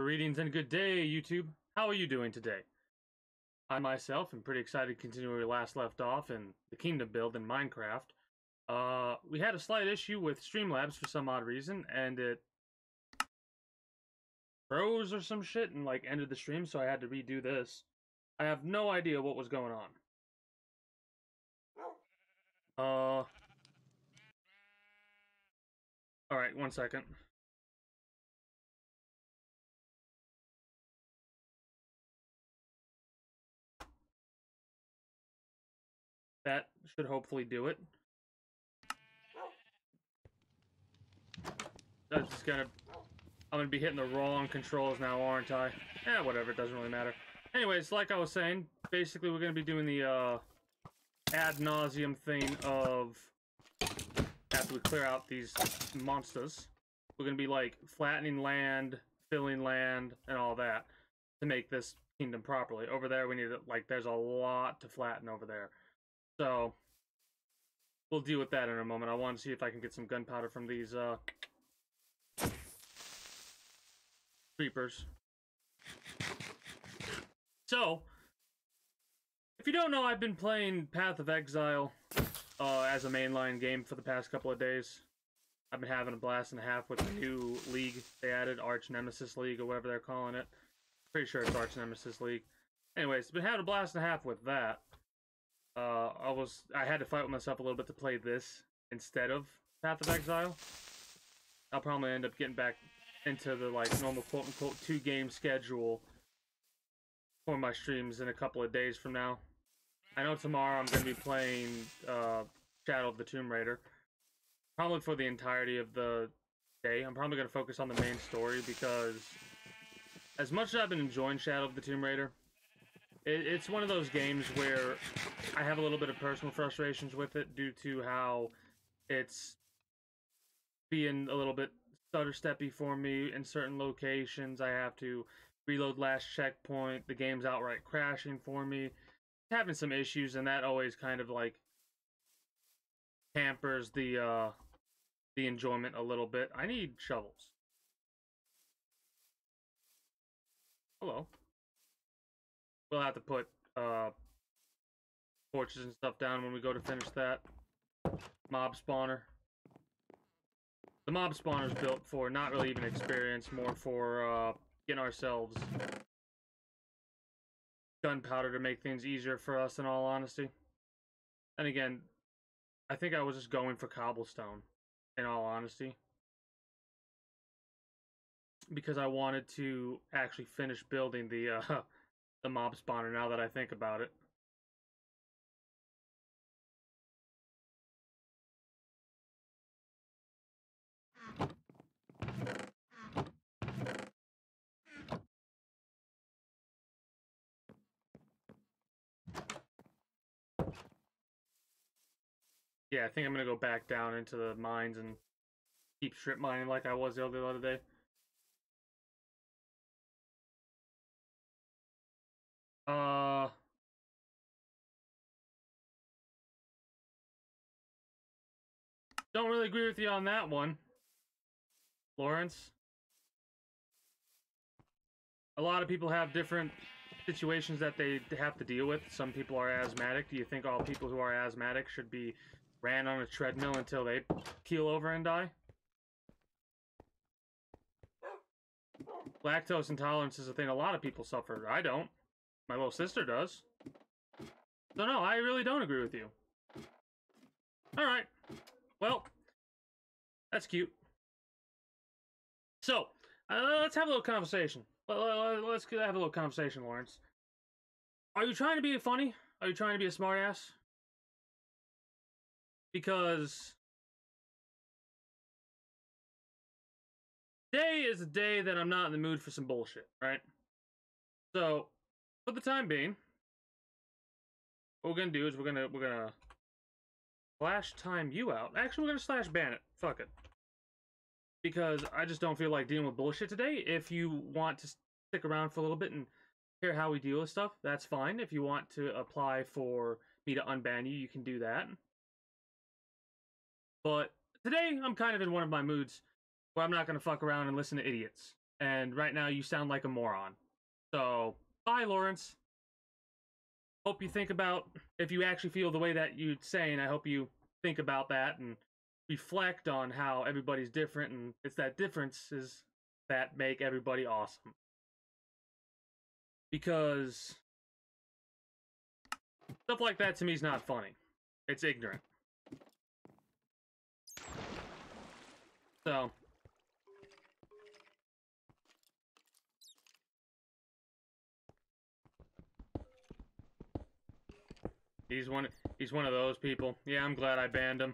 Greetings and good day, YouTube. How are you doing today? I myself am pretty excited to continue where we last left off in the Kingdom build in Minecraft. We had a slight issue with Streamlabs for some odd reason, and it froze or some shit and like ended the stream, so I had to redo this. I have no idea what was going on. Alright, 1 second. That should hopefully do it. That's just gonna... I'm gonna be hitting the wrong controls now, aren't I? Whatever, it doesn't really matter. Anyways, like I was saying, basically we're gonna be doing the, ad nauseum thing of... after we clear out these monsters, we're gonna be, like, flattening land, filling land, and all that to make this kingdom properly. Over there, we need to, like, there's a lot to flatten over there. So, we'll deal with that in a moment. I want to see if I can get some gunpowder from these, creepers. So, if you don't know, I've been playing Path of Exile as a mainline game for the past couple of days. I've been having a blast and a half with the new league they added, Arch Nemesis League, or whatever they're calling it. Pretty sure it's Arch Nemesis League. Anyways, been having a blast and a half with that. I had to fight with myself a little bit to play this instead of Path of Exile. I'll probably end up getting back into the, like, normal quote-unquote 2-game schedule for my streams in a couple of days from now. I know tomorrow I'm going to be playing Shadow of the Tomb Raider. Probably for the entirety of the day. I'm probably going to focus on the main story because as much as I've been enjoying Shadow of the Tomb Raider, it's one of those games where I have a little bit of personal frustrations with it due to how it's being a little bit stutter-steppy for me in certain locations. I have to reload last checkpoint. The game's outright crashing for me. Having some issues, and that always kind of like hampers the enjoyment a little bit. I need shovels. Hello. We'll have to put torches and stuff down when we go to finish that mob spawner. The mob spawner is built for not really even experience, more for getting ourselves gunpowder to make things easier for us, in all honesty. And again, I think I was just going for cobblestone, in all honesty, because I wanted to actually finish building the mob spawner now that I think about it. Yeah, I think I'm gonna go back down into the mines and keep strip mining like I was the other day. Don't really agree with you on that one, Lawrence. A lot of people have different situations that they have to deal with. Some people are asthmatic. Do you think all people who are asthmatic should be ran on a treadmill until they keel over and die? Lactose intolerance is a thing a lot of people suffer. I don't. My little sister does. So no, I really don't agree with you. Alright. Well, that's cute. So, let's have a little conversation. Let's have a little conversation, Lawrence. Are you trying to be funny? Are you trying to be a smartass? Because today is a day that I'm not in the mood for some bullshit, right? So, for the time being, what we're gonna do is we're gonna slash time you out. Actually, we're gonna slash ban it. Fuck it. Because I just don't feel like dealing with bullshit today. If you want to stick around for a little bit and hear how we deal with stuff, that's fine. If you want to apply for me to unban you, you can do that. But today, I'm kind of in one of my moods where I'm not going to fuck around and listen to idiots. and right now you sound like a moron. So, bye, Lawrence. Hope you think about, if you actually feel the way that you're saying, I hope you think about that and reflect on how everybody's different, and it's that differences that make everybody awesome. Because stuff like that to me is not funny. It's ignorant. So, he's one of those people. Yeah, I'm glad I banned him.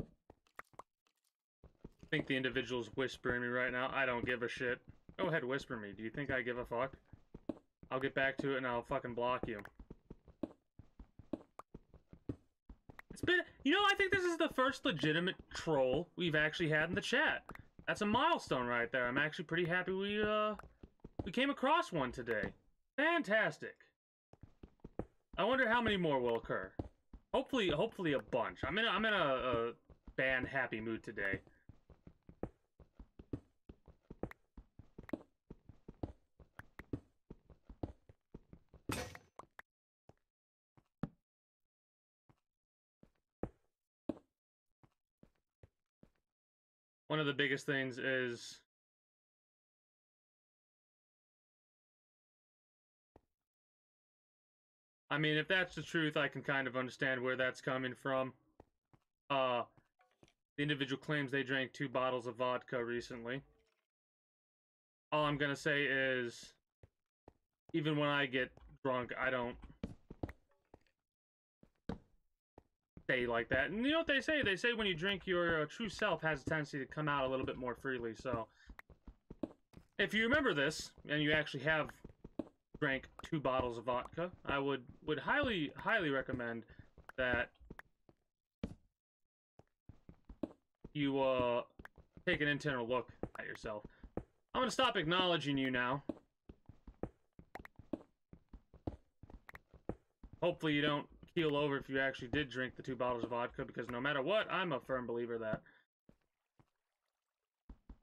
I think the individual's whispering me right now. I don't give a shit. Go ahead, whisper me. Do you think I give a fuck? I'll get back to it and I'll fucking block you. It's been, you know, I think this is the first legitimate troll we've actually had in the chat. That's a milestone right there. I'm actually pretty happy we came across one today. Fantastic. I wonder how many more will occur. Hopefully a bunch. I'm in a ban happy mood today. One of the biggest things is I mean, if that's the truth, I can kind of understand where that's coming from. The individual claims they drank 2 bottles of vodka recently. All I'm gonna say is, even when I get drunk, I don't say like that. And you know what they say? They say when you drink, your true self has a tendency to come out a little bit more freely. So, if you remember this, and you actually have drank 2 bottles of vodka, I would highly recommend that you take an internal look at yourself. I'm gonna stop acknowledging you now. Hopefully you don't keel over if you actually did drink the 2 bottles of vodka, because no matter what, I'm a firm believer that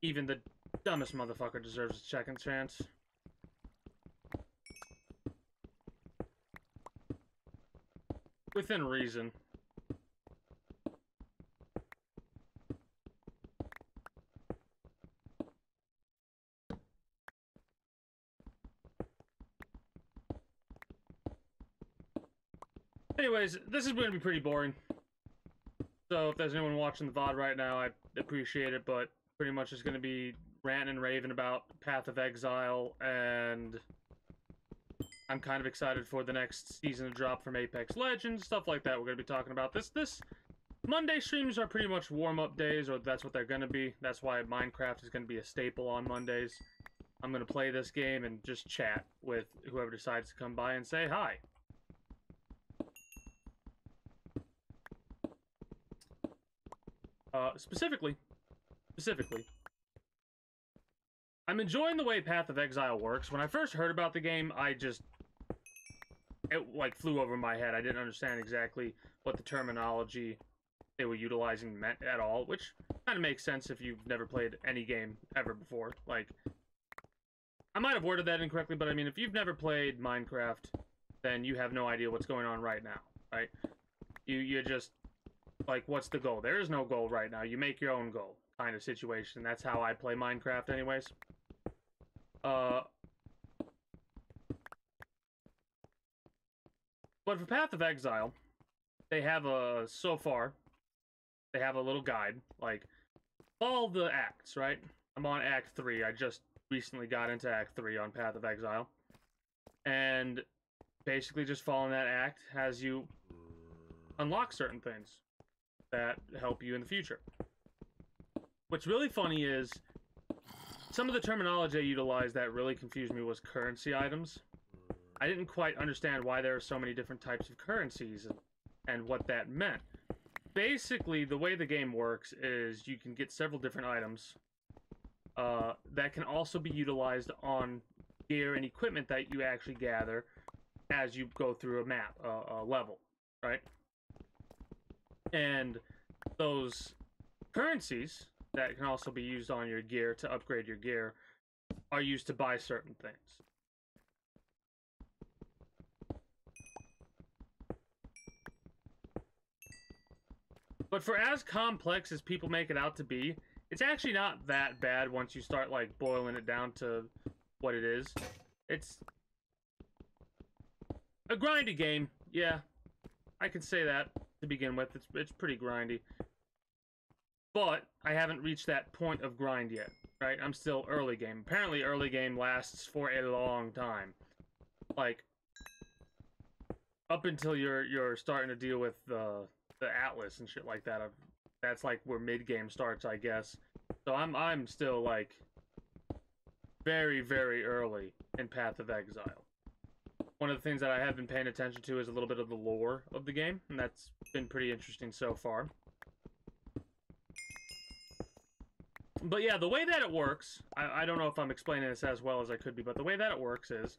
even the dumbest motherfucker deserves a second chance. Within reason. Anyways, this is going to be pretty boring. So if there's anyone watching the VOD right now, I appreciate it, but pretty much it's going to be ranting and raving about Path of Exile, and I'm kind of excited for the next season to drop from Apex Legends, stuff like that. We're going to be talking about this. Monday streams are pretty much warm-up days, or that's what they're going to be. That's why Minecraft is going to be a staple on Mondays. I'm going to play this game and just chat with whoever decides to come by and say hi. Specifically, I'm enjoying the way Path of Exile works. When I first heard about the game, it like flew over my head. I didn't understand exactly what the terminology they were utilizing meant at all, which kind of makes sense if you've never played any game ever before. Like, I might have worded that incorrectly, but I mean, if you've never played Minecraft, then you have no idea what's going on right now, right? You just, like, what's the goal? There is no goal right now. You make your own goal kind of situation. That's how I play Minecraft anyways. But for Path of Exile, they have so far, they have a little guide, like, all the acts, right? I'm on Act 3. I just recently got into Act 3 on Path of Exile. And basically just following that act has you unlock certain things that help you in the future. What's really funny is some of the terminology I utilized that really confused me was currency items. I didn't quite understand why there are so many different types of currencies and what that meant. Basically, the way the game works is you can get several different items that can also be utilized on gear and equipment that you actually gather as you go through a map, a level, right? And those currencies that can also be used on your gear to upgrade your gear are used to buy certain things. But for as complex as people make it out to be, it's actually not that bad once you start, like, boiling it down to what it is. It's a grindy game, yeah. I can say that to begin with. It's pretty grindy. But I haven't reached that point of grind yet, right? I'm still early game. Apparently early game lasts for a long time. Like, up until you're starting to deal with the Atlas and shit like that. That's like where mid game starts, I guess. So I'm still like very, very early in Path of Exile. One of the things that I have been paying attention to is a little bit of the lore of the game, and that's been pretty interesting so far. But yeah, the way that it works, I don't know if I'm explaining this as well as I could be, but the way that it works is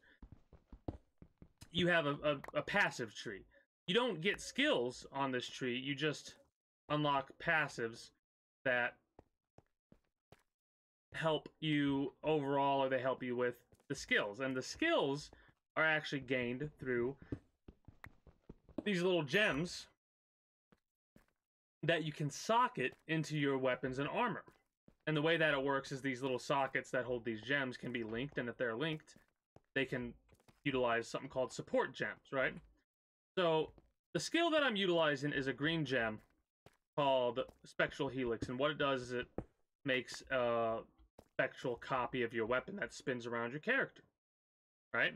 you have a passive tree. You don't get skills on this tree, you just unlock passives that help you overall, or they help you with the skills. And the skills are actually gained through these little gems that you can socket into your weapons and armor. And the way that it works is these little sockets that hold these gems can be linked, and if they're linked, they can utilize something called support gems, right? So the skill that I'm utilizing is a green gem called Spectral Helix, and what it does is it makes a spectral copy of your weapon that spins around your character, right?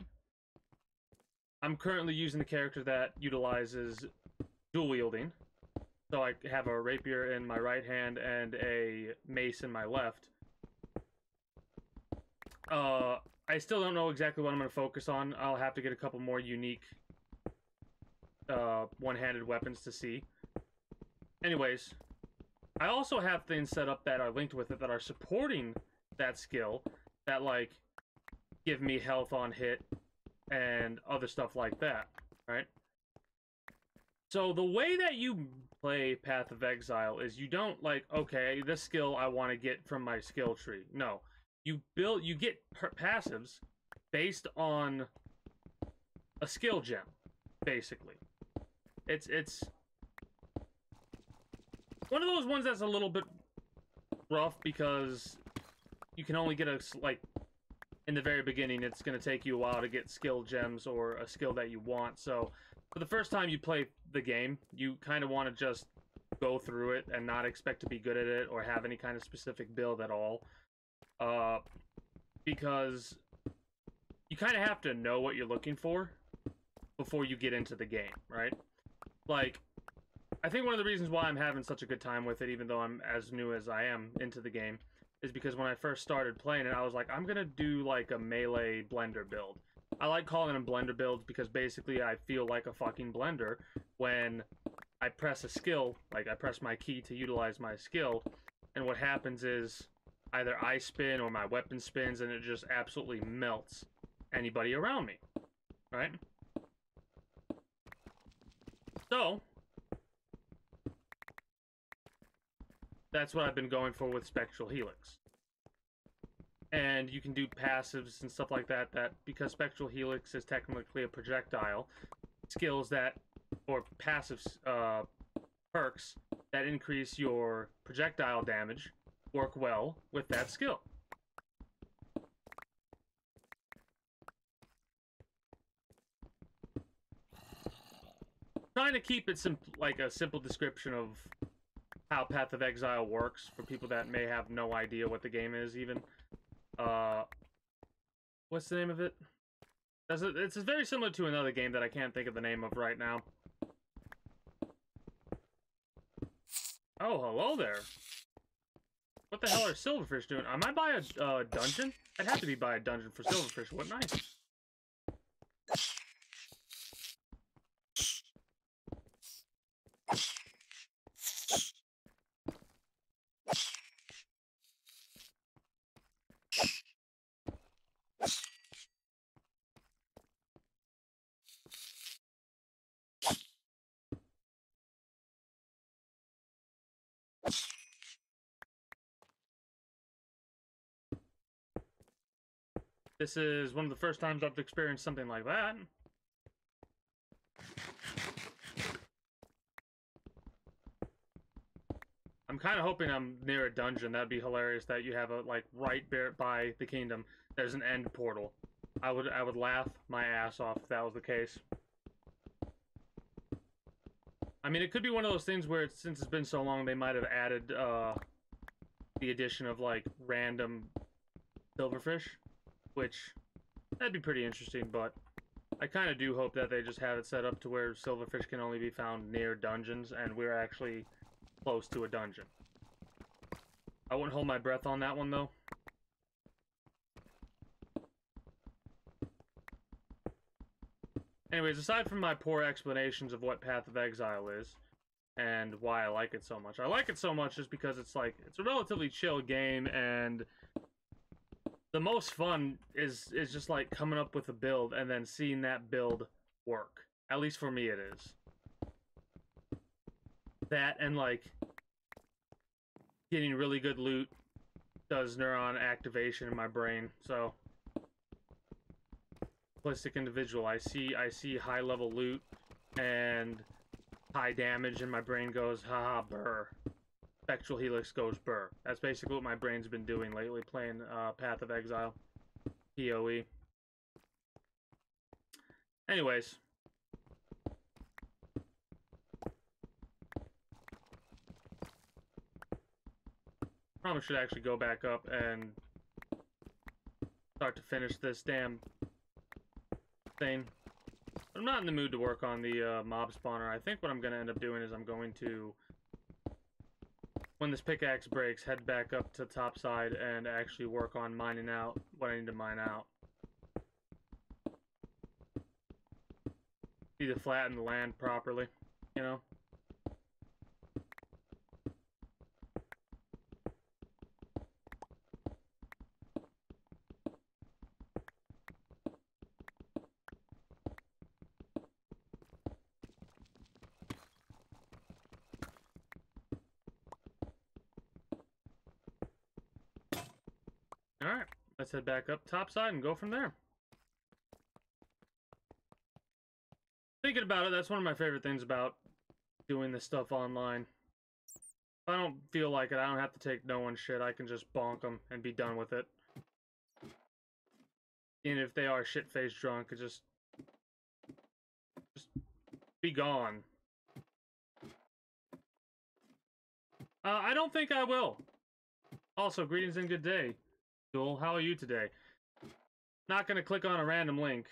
I'm currently using the character that utilizes dual wielding. So I have a rapier in my right hand and a mace in my left. I still don't know exactly what I'm going to focus on. I'll have to get a couple more unique one-handed weapons to see. Anyways, I also have things set up that are linked with it that are supporting that skill, that, like, give me health on hit and other stuff like that, right? So the way that you play Path of Exile is you don't, like, okay, this skill I want to get from my skill tree. No. You get passives based on a skill gem, basically. It's one of those ones that's a little bit rough because you can only get like, in the very beginning, it's going to take you a while to get skill gems or a skill that you want. So for the first time you play the game, you kind of want to just go through it and not expect to be good at it or have any kind of specific build at all. Because you kind of have to know what you're looking for before you get into the game, right? Like, I think one of the reasons why I'm having such a good time with it, even though I'm as new as I am into the game, is because when I first started playing it, I was like, I'm gonna do like a melee blender build. I like calling them blender builds because basically I feel like a fucking blender when I press a skill, like I press my key to utilize my skill, and what happens is either I spin or my weapon spins and it just absolutely melts anybody around me, right? So that's what I've been going for with Spectral Helix. And you can do passives and stuff like that, because Spectral Helix is technically a projectile, skills that, or passive perks that increase your projectile damage work well with that skill. Trying to keep it like a simple description of how Path of Exile works for people that may have no idea what the game is even. What's the name of it? It's very similar to another game that I can't think of the name of right now. Oh, hello there. What the hell are silverfish doing? Am I by a dungeon? I'd have to be by a dungeon for silverfish, wouldn't I? This is one of the first times I've experienced something like that. I'm kind of hoping I'm near a dungeon. That'd be hilarious that you have a, like, right by the kingdom, there's an end portal. I would laugh my ass off if that was the case. I mean, it could be one of those things where, since it's been so long, they might have added, the addition of, like, random silverfish, which, that'd be pretty interesting, but I kind of do hope that they just have it set up to where silverfish can only be found near dungeons, and we're actually close to a dungeon. I wouldn't hold my breath on that one, though. Anyways, aside from my poor explanations of what Path of Exile is, and why I like it so much. I like it so much just because it's like, it's a relatively chill game, and the most fun is just like coming up with a build and then seeing that build work. At least for me it is. That and like getting really good loot does neuron activation in my brain. So simplistic individual, I see high level loot and high damage and my brain goes, haha, burr. Spectral Helix goes burr. That's basically what my brain's been doing lately, playing Path of Exile. PoE. Anyways. Probably should actually go back up and start to finish this damn thing. I'm not in the mood to work on the mob spawner. I think what I'm going to end up doing is I'm going to, when this pickaxe breaks, head back up to top side and actually work on mining out what I need to mine out. Need to flatten the land properly, you know? Alright, let's head back up topside and go from there. Thinking about it, that's one of my favorite things about doing this stuff online. If I don't feel like it, I don't have to take no one's shit. I can just bonk them and be done with it. And if they are shit-faced drunk, it just be gone. I don't think I will. Also, greetings and good day. Joel, how are you today? Not gonna click on a random link.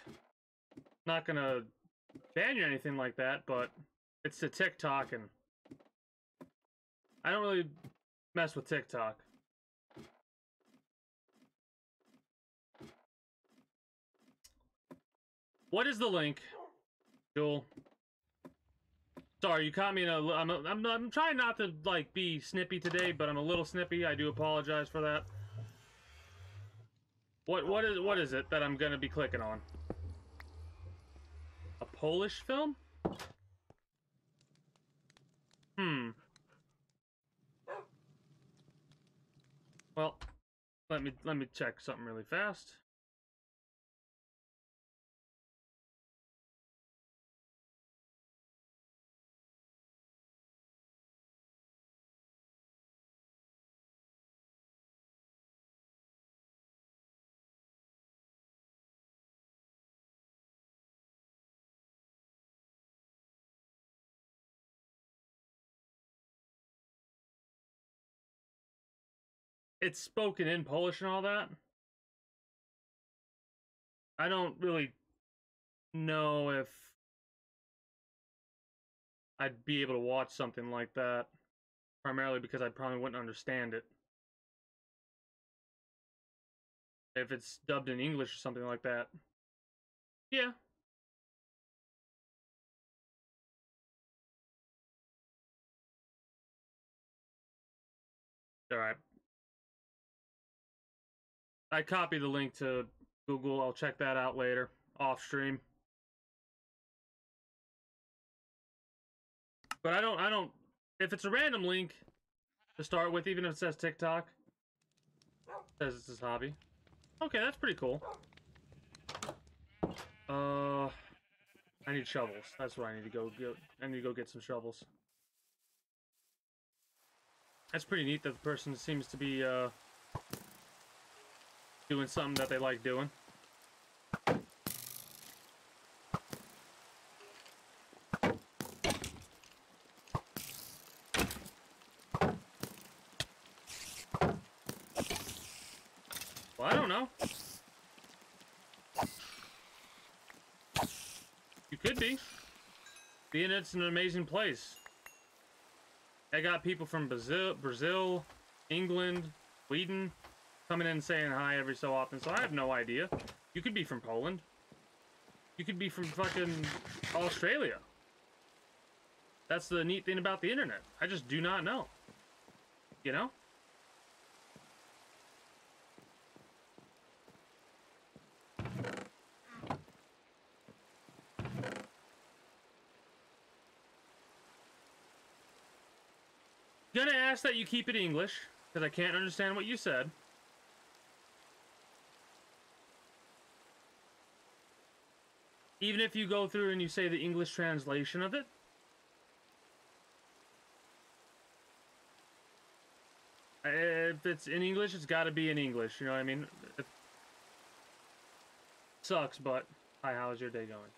Not gonna ban you or anything like that, but it's the TikTok, and I don't really mess with TikTok. What is the link, Joel? Sorry, you caught me in a. I'm trying not to like be snippy today, but I'm a little snippy. I do apologize for that. What is it that I'm gonna be clicking on? A Polish film? Well, let me check something really fast. It's spoken in Polish and all that. I don't really know if I'd be able to watch something like that, primarily because I probably wouldn't understand it. If it's dubbed in English or something like that. Yeah. Alright. I copied the link to Google. I'll check that out later, off stream. But I don't, if it's a random link to start with, even if it says TikTok, it says it's his hobby. Okay, that's pretty cool. Uh, I need shovels. That's what I need to go get. I need to go get some shovels. That's pretty neat that the person seems to be doing something that they like doing. Well, I don't know. You could be. The internet's an amazing place. I got people from Brazil, England, Sweden, coming in and saying hi every so often, so I have no idea. You could be from Poland. You could be from fucking Australia. That's the neat thing about the internet. I just do not know. You know? Gonna ask that you keep it English, because I can't understand what you said. Even if you go through and you say the English translation of it. If it's in English, it's gotta be in English, you know what I mean? It sucks, but hi, how's your day going?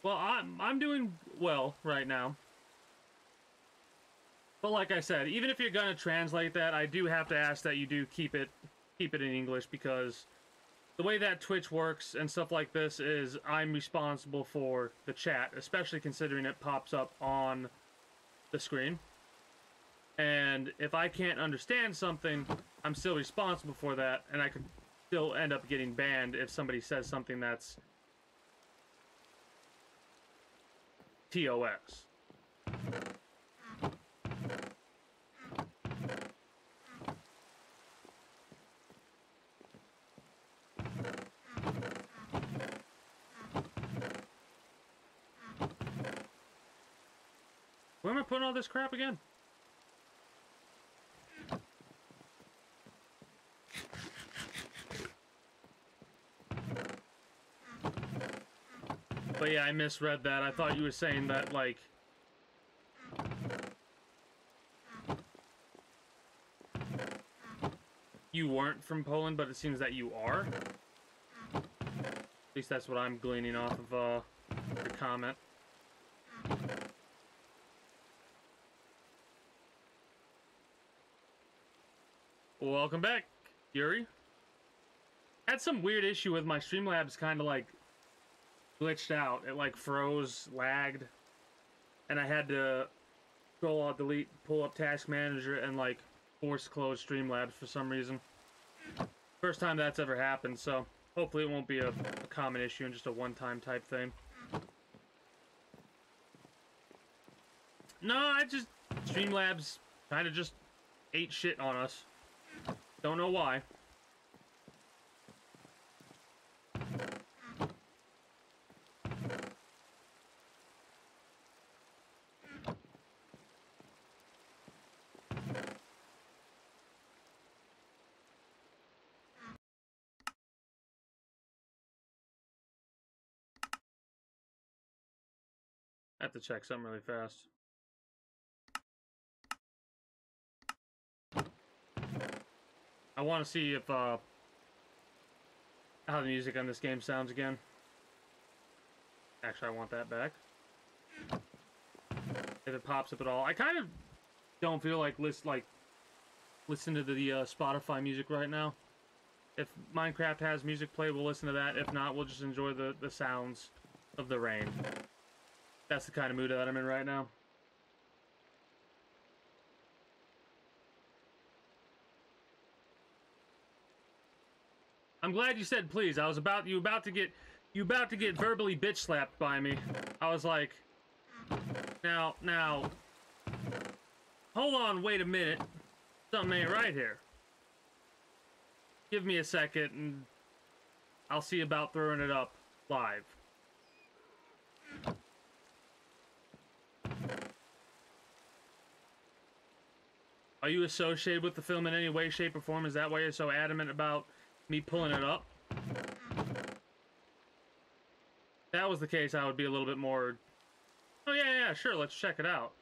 Well, I'm doing well right now. But like I said, even if you're gonna translate that, I do have to ask that you do keep it in English, because the way that Twitch works and stuff like this is I'm responsible for the chat, especially considering it pops up on the screen. And if I can't understand something, I'm still responsible for that, and I could still end up getting banned if somebody says something that's TOS. Where am I putting all this crap again? But yeah, I misread that. I thought you were saying that, like, you weren't from Poland, but it seems that you are. At least that's what I'm gleaning off of your comment. Welcome back, Yuri. Had some weird issue with my Streamlabs kind of like glitched out. It like froze, lagged, and I had to Control Alt Delete, pull up Task Manager, and like force close Streamlabs for some reason. First time that's ever happened, so hopefully it won't be a common issue and just a one-time type thing. No, Streamlabs kind of just ate shit on us. Don't know why. I have to check something really fast. I want to see if how the music on this game sounds again. Actually, I want that back. If it pops up at all. I kind of don't feel like listen to the Spotify music right now. If Minecraft has music play, we'll listen to that. If not, we'll just enjoy the sounds of the rain. That's the kind of mood that I'm in right now. I'm glad you said please. I was about to get verbally bitch slapped by me. I was like, now, hold on, wait a minute. Something ain't right here. Give me a second and I'll see about throwing it up live. Are you associated with the film in any way, shape, or form? Is that why you're so adamant about me pulling it up? that was the case, I would be a little bit more, oh yeah, sure, let's check it out.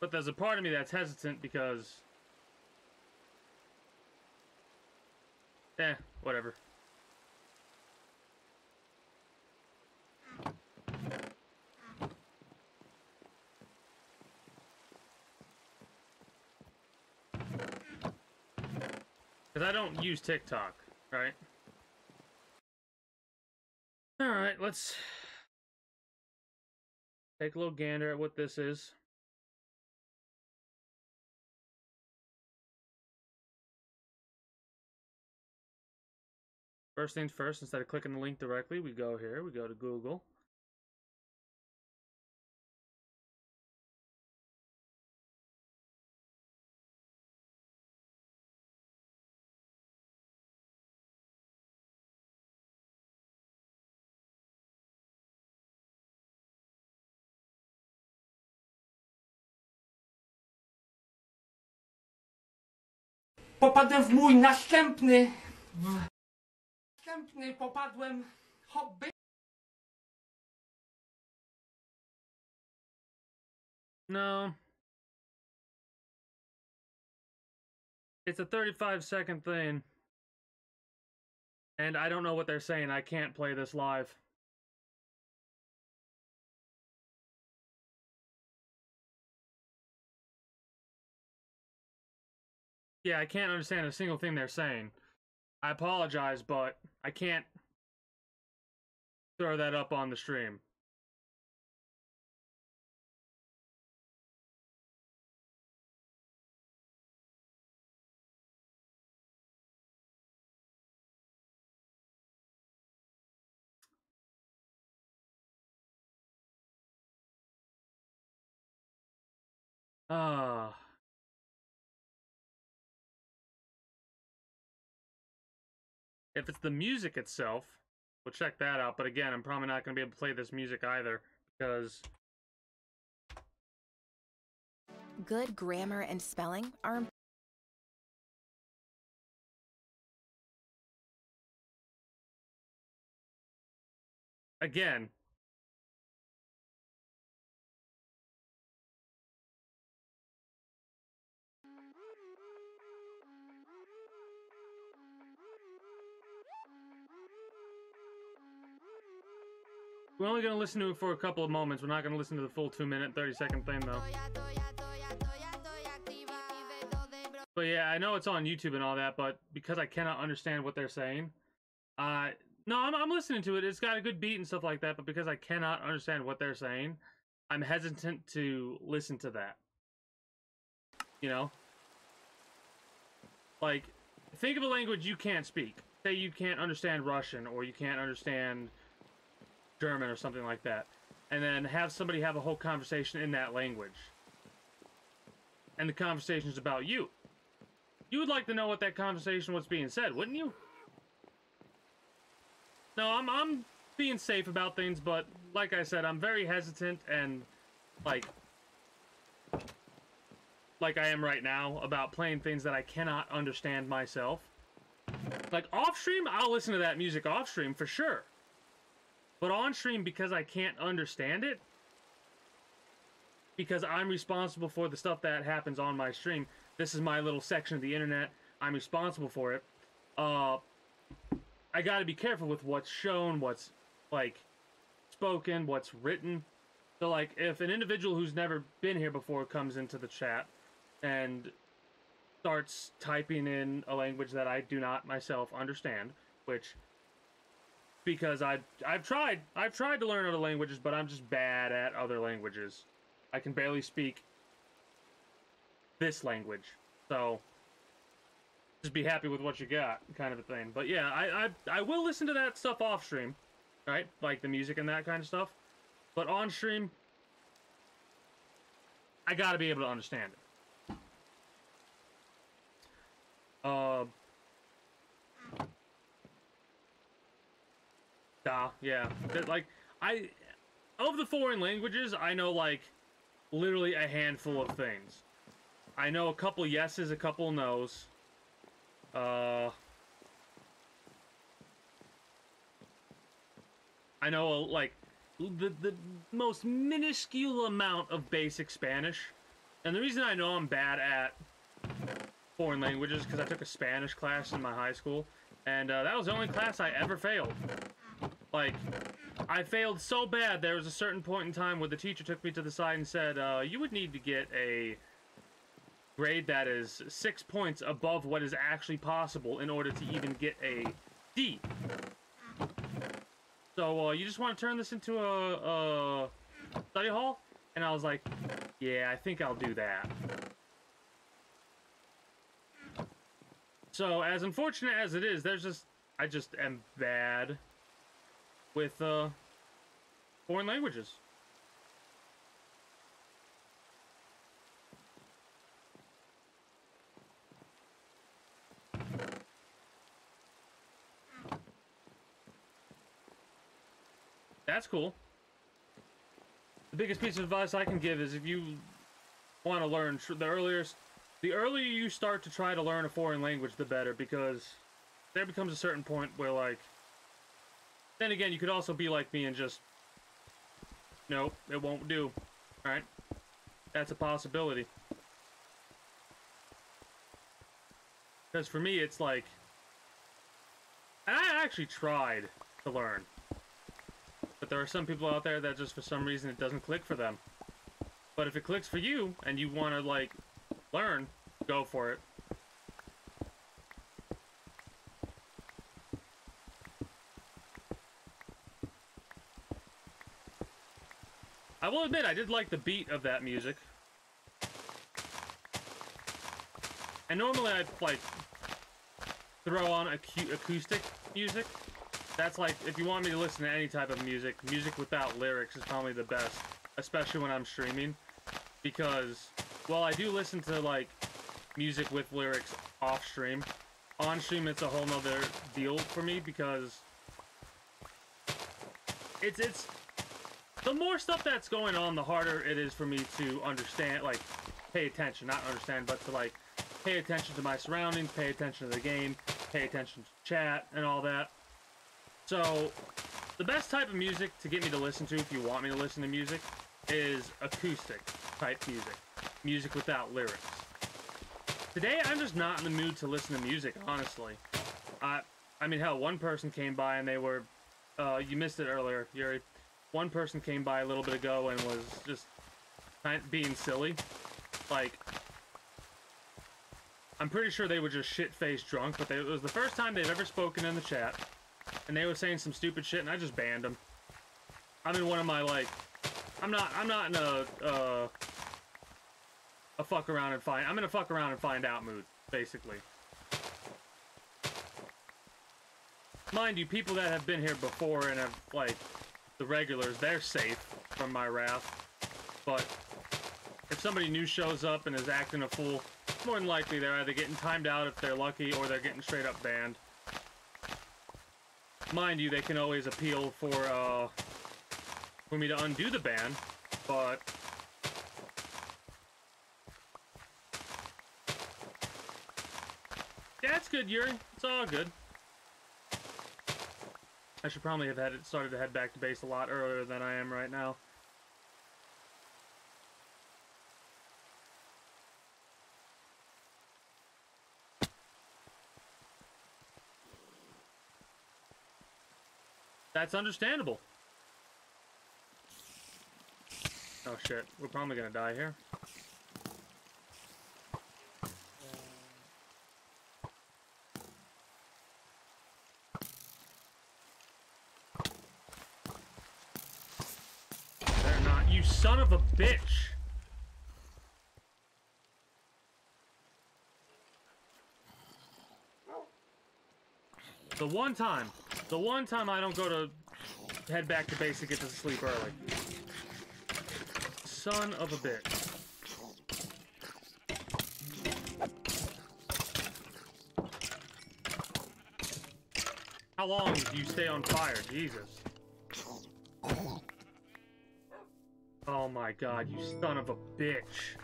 But there's a part of me that's hesitant because, whatever. Because I don't use TikTok, right? Alright, let's take a little gander at what this is. First things first, instead of clicking the link directly, we go here, we go to Google. Popadłem w mój następny popadłem hobby. No. It's a 35-second thing. And I don't know what they're saying. I can't play this live. Yeah, I can't understand a single thing they're saying. I apologize, but I can't throw that up on the stream. If it's the music itself, we'll check that out. But again, I'm probably not going to be able to play this music either, because good grammar and spelling are again, we're only going to listen to it for a couple of moments. We're not going to listen to the full 2-minute, 30-second thing, though. But yeah, I know it's on YouTube and all that, but because I cannot understand what they're saying, no, I'm listening to it. It's got a good beat and stuff like that, but because I cannot understand what they're saying, I'm hesitant to listen to that. You know? Like, think of a language you can't speak. Say you can't understand Russian, or you can't understand German or something like that, and then have somebody have a whole conversation in that language, and the conversation is about you. You would like to know what that conversation was being said, wouldn't you? No, I'm being safe about things, but like I said, I'm very hesitant and like I am right now about playing things that I cannot understand myself. Like off stream, I'll listen to that music off stream for sure. But on stream, because I can't understand it, because I'm responsible for the stuff that happens on my stream, this is my little section of the internet, I'm responsible for it, I gotta be careful with what's shown, what's, like, spoken, what's written. So, like, if an individual who's never been here before comes into the chat and starts typing in a language that I do not myself understand, which... because I've tried to learn other languages, but I'm just bad at other languages. I can barely speak this language, so just be happy with what you got, kind of a thing. But yeah, I will listen to that stuff off stream, right? Like the music and that kind of stuff. But on stream, I gotta be able to understand it. Yeah. Like, of the foreign languages, I know, like, literally a handful of things. I know a couple yeses, a couple nos. I know like the most minuscule amount of basic Spanish. And the reason I know I'm bad at foreign languages is because I took a Spanish class in my high school, and that was the only class I ever failed. Like, I failed so bad, there was a certain point in time where the teacher took me to the side and said, you would need to get a grade that is 6 points above what is actually possible in order to even get a D. So, you just want to turn this into a study hall? And I was like, yeah, I think I'll do that. So, as unfortunate as it is, I just am bad with, foreign languages. That's cool. The biggest piece of advice I can give is if you want to learn, the earlier you start to try to learn a foreign language, the better, because there becomes a certain point where, like, then again, you could also be like me and just, nope, it won't do, right? That's a possibility. Because for me, it's like, and I actually tried to learn. But there are some people out there that just for some reason it doesn't click for them. But if it clicks for you and you want to like learn, go for it. I will admit I did like the beat of that music. And normally I'd like throw on acoustic music. That's like, if you want me to listen to any type of music, music without lyrics is probably the best, especially when I'm streaming, because, well, I do listen to, like, music with lyrics off stream. On stream, it's a whole nother deal for me, because it's, the more stuff that's going on, the harder it is for me to understand, like, pay attention, not understand, but to, like, pay attention to my surroundings, pay attention to the game, pay attention to chat, and all that. So, the best type of music to get me to listen to, if you want me to listen to music, is acoustic type music. Music without lyrics. Today, I'm just not in the mood to listen to music, honestly. I mean, hell, one person came by and they were, you missed it earlier, Yuri. One person came by a little bit ago and was just kind of being silly. Like, I'm pretty sure they were just shit-faced drunk, but it was the first time they've ever spoken in the chat. And they were saying some stupid shit, and I just banned them. I'm in one of my, like, I'm not in a fuck around and find, I'm in a fuck around and find out mood, basically. Mind you, people that have been here before and have, like, the regulars, they're safe from my wrath. But if somebody new shows up and is acting a fool, more than likely they're either getting timed out if they're lucky, or they're getting straight up banned. Mind you, they can always appeal for me to undo the ban, but yeah, it's good, Yuri. It's all good. I should probably have started to head back to base a lot earlier than I am right now. That's understandable. Oh shit, we're probably gonna die here. They're not, you son of a bitch! The one time I don't go to head back to base to get to sleep early. Son of a bitch. How long do you stay on fire? Jesus. Oh my god, you son of a bitch.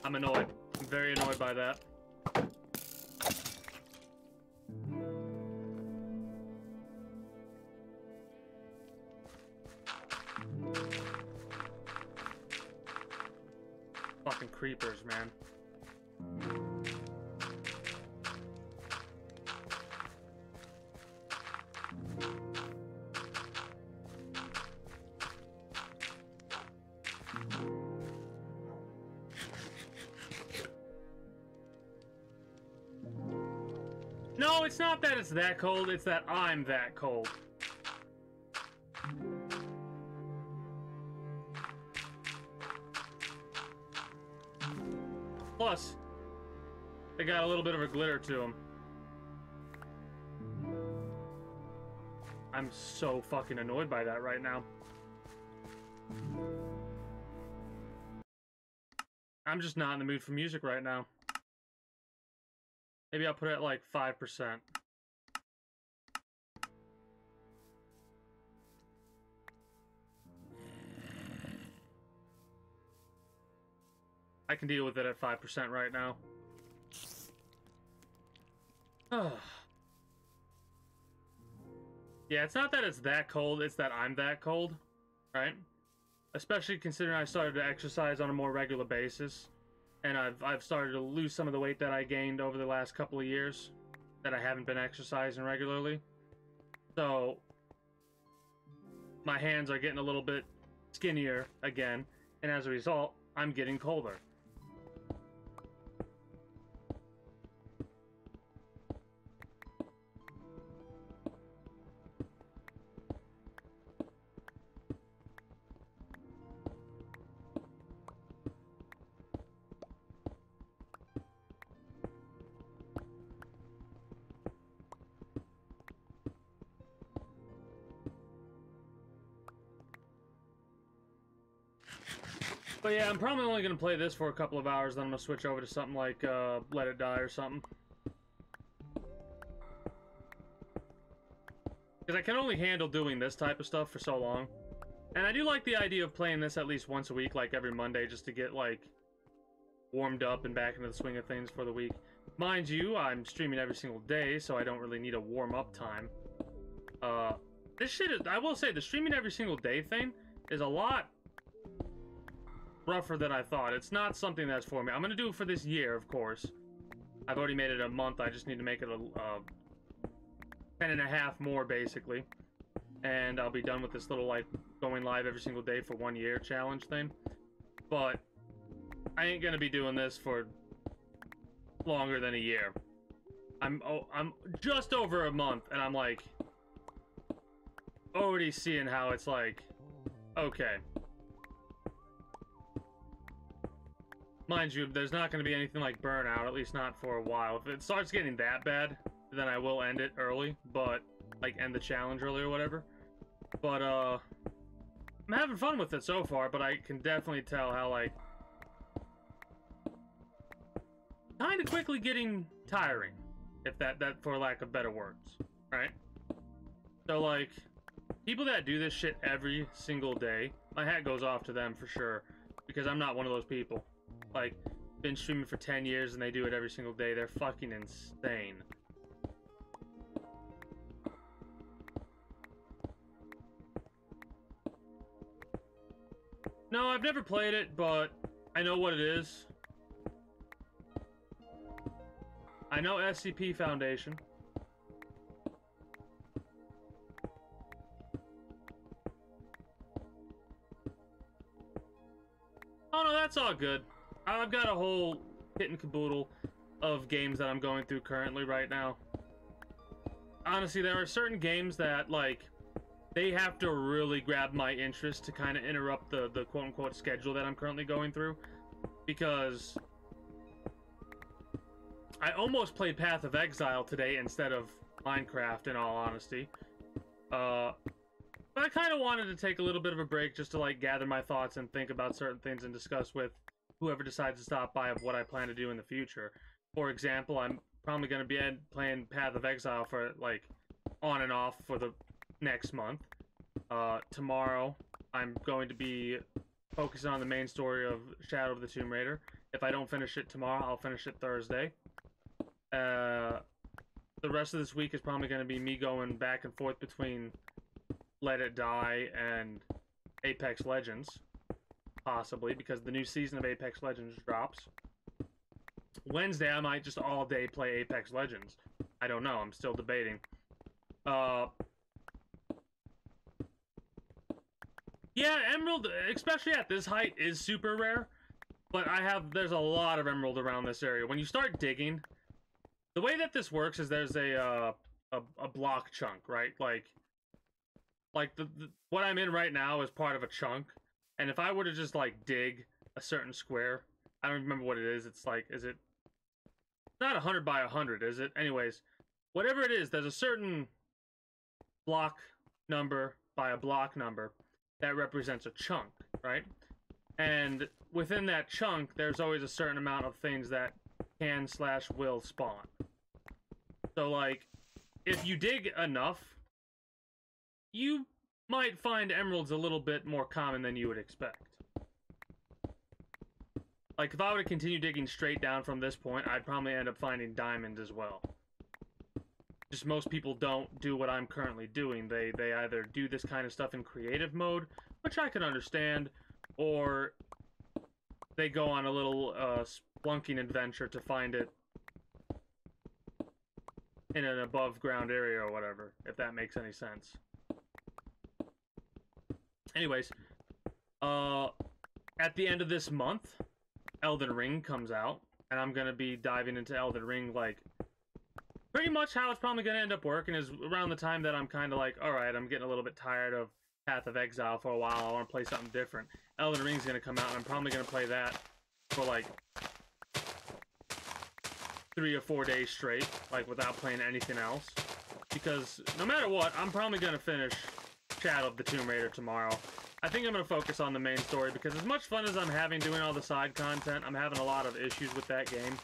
I'm annoyed. I'm very annoyed by that. Fucking creepers, man. No, it's not that it's that cold, it's that I'm that cold. Plus, they got a little bit of a glitter to them. I'm so fucking annoyed by that right now. I'm just not in the mood for music right now. Maybe I'll put it at like 5%. I can deal with it at 5% right now. Yeah, it's not that it's that cold, it's that I'm that cold, right? Especially considering I started to exercise on a more regular basis. And I've started to lose some of the weight that I gained over the last couple of years that I haven't been exercising regularly. So my hands are getting a little bit skinnier again, and as a result, I'm getting colder. But yeah, I'm probably only going to play this for a couple of hours, then I'm going to switch over to something like Let It Die or something. Because I can only handle doing this type of stuff for so long. And I do like the idea of playing this at least once a week, like every Monday, just to get, like, warmed up and back into the swing of things for the week. Mind you, I'm streaming every single day, so I don't really need a warm-up time. This shit is, I will say, the streaming every single day thing is a lot rougher than I thought. It's not something that's for me. I'm gonna do it for this year, of course. I've already made it a month. I just need to make it a 10 and a half more, basically. And I'll be done with this little, like, going live every single day for 1 year challenge thing. But I ain't gonna be doing this for longer than a year. I'm just over a month, and I'm, like, already seeing how it's like, okay. Mind you, there's not going to be anything like Burnout, at least not for a while. If it starts getting that bad, then I will end it early, but, like, end the challenge early or whatever. But, I'm having fun with it so far, but I can definitely tell how, like, kind of quickly getting tiring, if that for lack of better words, right? So, like, people that do this shit every single day, my hat goes off to them for sure, because I'm not one of those people. Like, been streaming for 10 years and they do it every single day. They're fucking insane. No, I've never played it, but I know what it is. I know SCP Foundation. Oh no, that's all good. I've got a whole kit and caboodle of games that I'm going through currently right now. Honestly, there are certain games that, like, they have to really grab my interest to kind of interrupt the quote-unquote schedule that I'm currently going through. Because I almost played Path of Exile today instead of Minecraft, in all honesty. But I kind of wanted to take a little bit of a break just to, like, gather my thoughts and think about certain things and discuss with whoever decides to stop by of what I plan to do in the future. For example, I'm probably going to be playing Path of Exile for, like, on and off for the next month. Tomorrow, I'm going to be focusing on the main story of Shadow of the Tomb Raider. If I don't finish it tomorrow, I'll finish it Thursday. The rest of this week is probably going to be me going back and forth between Let It Die and Apex Legends. Possibly, because the new season of Apex Legends drops. Wednesday, I might just all day play Apex Legends. I don't know. I'm still debating. Yeah, Emerald, especially at this height, is super rare. But there's a lot of Emerald around this area. When you start digging, the way that this works is there's a block chunk, right? Like what I'm in right now is part of a chunk. And if I were to just, like, dig a certain square, I don't remember what it is. It's like, is it not 100 by 100, is it? Anyways, whatever it is, there's a certain block number by a block number that represents a chunk, right? And within that chunk, there's always a certain amount of things that can/will spawn. So, like, if you dig enough, you might find emeralds a little bit more common than you would expect. Like, if I were to continue digging straight down from this point, I'd probably end up finding diamonds as well. Just most people don't do what I'm currently doing. They either do this kind of stuff in creative mode, which I can understand, or they go on a little splunking adventure to find it in an above-ground area or whatever, if that makes any sense. Anyways, at the end of this month, Elden Ring comes out, and I'm going to be diving into Elden Ring, like, pretty much how it's probably going to end up working is around the time that I'm kind of like, alright, I'm getting a little bit tired of Path of Exile for a while, I want to play something different. Elden Ring's going to come out, and I'm probably going to play that for, like, 3 or 4 days straight, like, without playing anything else. Because, no matter what, I'm probably going to finish Shadow of the Tomb Raider tomorrow. I think I'm going to focus on the main story, because as much fun as I'm having doing all the side content, I'm having a lot of issues with that game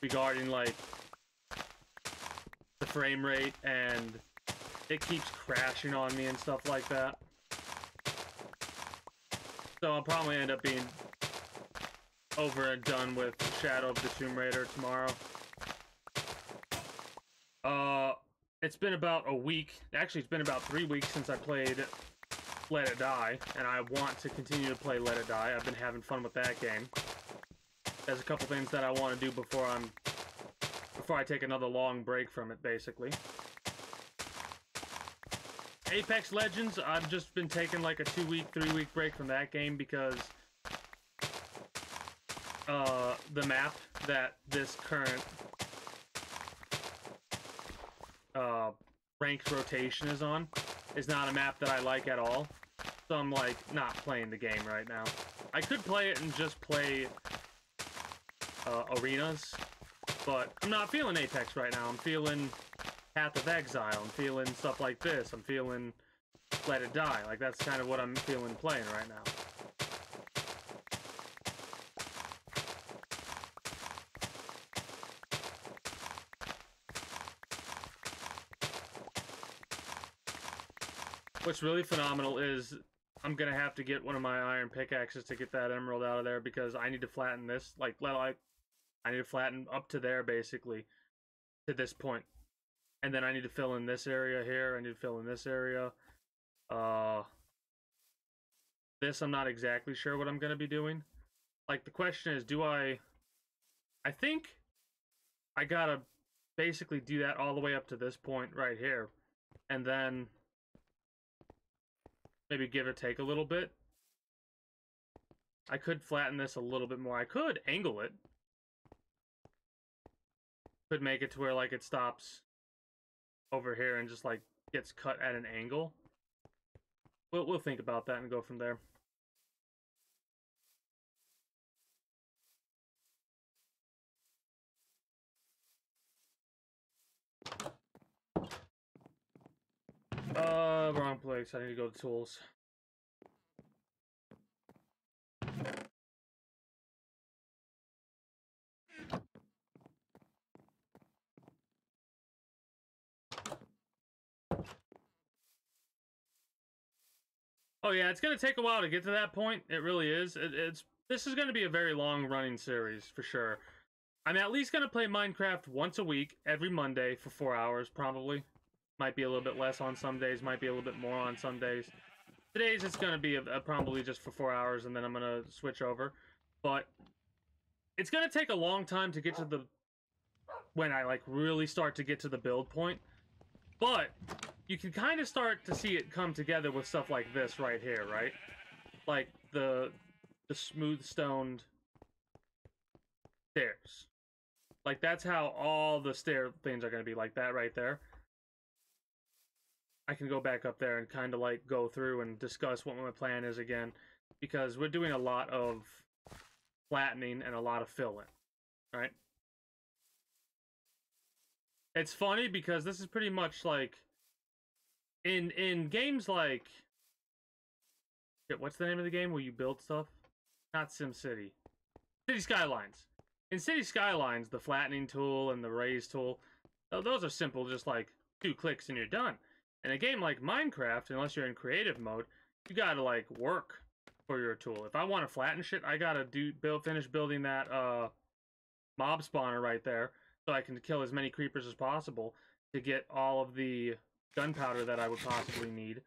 regarding, like, the frame rate, and it keeps crashing on me and stuff like that. So I'll probably end up being over and done with Shadow of the Tomb Raider tomorrow. It's been about a week. Actually, it's been about 3 weeks since I played Let It Die, and I want to continue to play Let It Die. I've been having fun with that game. There's a couple things that I want to do before I take another long break from it, basically. Apex Legends, I've just been taking like a 2-week, 3-week break from that game because the map that this current ranked rotation is on is not a map that I like at all. So I'm like not playing the game right now. I could play it and just play arenas, but I'm not feeling Apex right now. I'm feeling Path of Exile. I'm feeling stuff like this. I'm feeling Let It Die. Like, that's kind of what I'm feeling playing right now. What's really phenomenal is I'm gonna have to get one of my iron pickaxes to get that emerald out of there because I need to flatten this. Like, I need to flatten up to there, basically, to this point. And then I need to fill in this area here. I need to fill in this area. This, I'm not exactly sure what I'm going to be doing. Like, the question is, I think I got to basically do that all the way up to this point right here. And then maybe give or take a little bit. I could flatten this a little bit more. I could angle it. Could make it to where, like, it stops over here and just, like, gets cut at an angle. We'll think about that and go from there. Wrong place. I need to go to tools. Oh yeah, it's gonna take a while to get to that point. It really is. It's this is going to be a very long-running series, for sure. I'm at least going to play Minecraft once a week, every Monday, for 4 hours, probably. Might be a little bit less on some days, might be a little bit more on some days. Today's it's going to be probably just for 4 hours, and then I'm going to switch over. But it's going to take a long time to get to the... when I, like, really start to get to the build point. But you can kind of start to see it come together with stuff like this right here, right? Like, the smooth stoned stairs. Like, that's how all the stair things are going to be, like that right there. I can go back up there and kind of, like, go through and discuss what my plan is again, because we're doing a lot of flattening and a lot of filling, right? It's funny because this is pretty much like in games like, what's the name of the game where you build stuff? Not SimCity. City Skylines. In City Skylines, the flattening tool and the raise tool, those are simple, just like 2 clicks and you're done. In a game like Minecraft, unless you're in creative mode, you gotta like work for your tool. If I want to flatten shit, I gotta finish building that mob spawner right there, so I can kill as many creepers as possible to get all of the gunpowder that I would possibly need.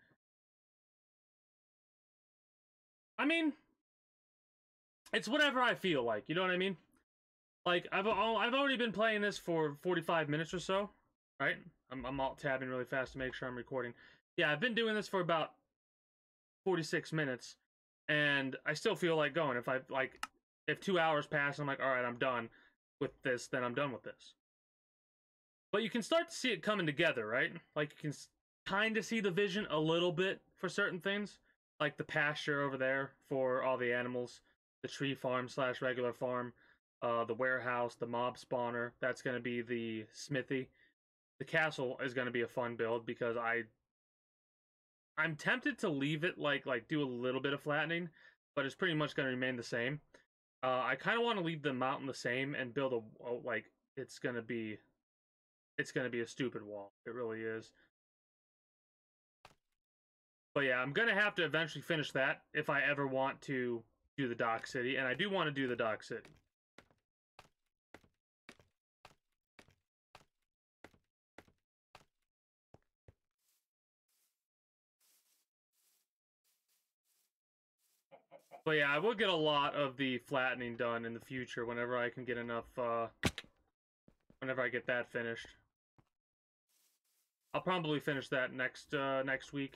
I mean, it's whatever I feel like, you know what I mean? Like, I've already been playing this for 45 minutes or so, right? I'm alt-tabbing really fast to make sure I'm recording. Yeah, I've been doing this for about 46 minutes, and I still feel like going. If 2 hours pass, I'm like, alright, I'm done with this, then I'm done with this. But you can start to see it coming together, right? Like, you can kind of see the vision a little bit for certain things, like the pasture over there for all the animals, the tree farm / regular farm, the warehouse, the mob spawner, that's going to be the smithy. The castle is going to be a fun build because I'm tempted to leave it like do a little bit of flattening, but it's pretty much going to remain the same. I kind of want to leave the mountain the same and build a like it's going to be a stupid wall. It really is. But yeah, I'm going to have to eventually finish that if I ever want to do the Dock City, and I do want to do the Dock City. But yeah, I will get a lot of the flattening done in the future whenever I can get enough, whenever I get that finished. I'll probably finish that next week,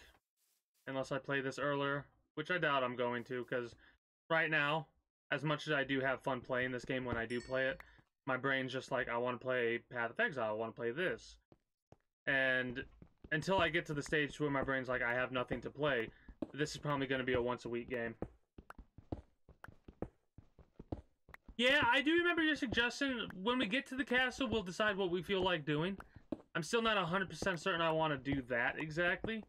unless I play this earlier, which I doubt I'm going to, because right now, as much as I do have fun playing this game when I do play it, my brain's just like, I want to play Path of Exile, I want to play this. And until I get to the stage where my brain's like, I have nothing to play, this is probably going to be a once-a-week game. Yeah, I do remember your suggestion. When we get to the castle, we'll decide what we feel like doing. I'm still not 100% certain I want to do that exactly.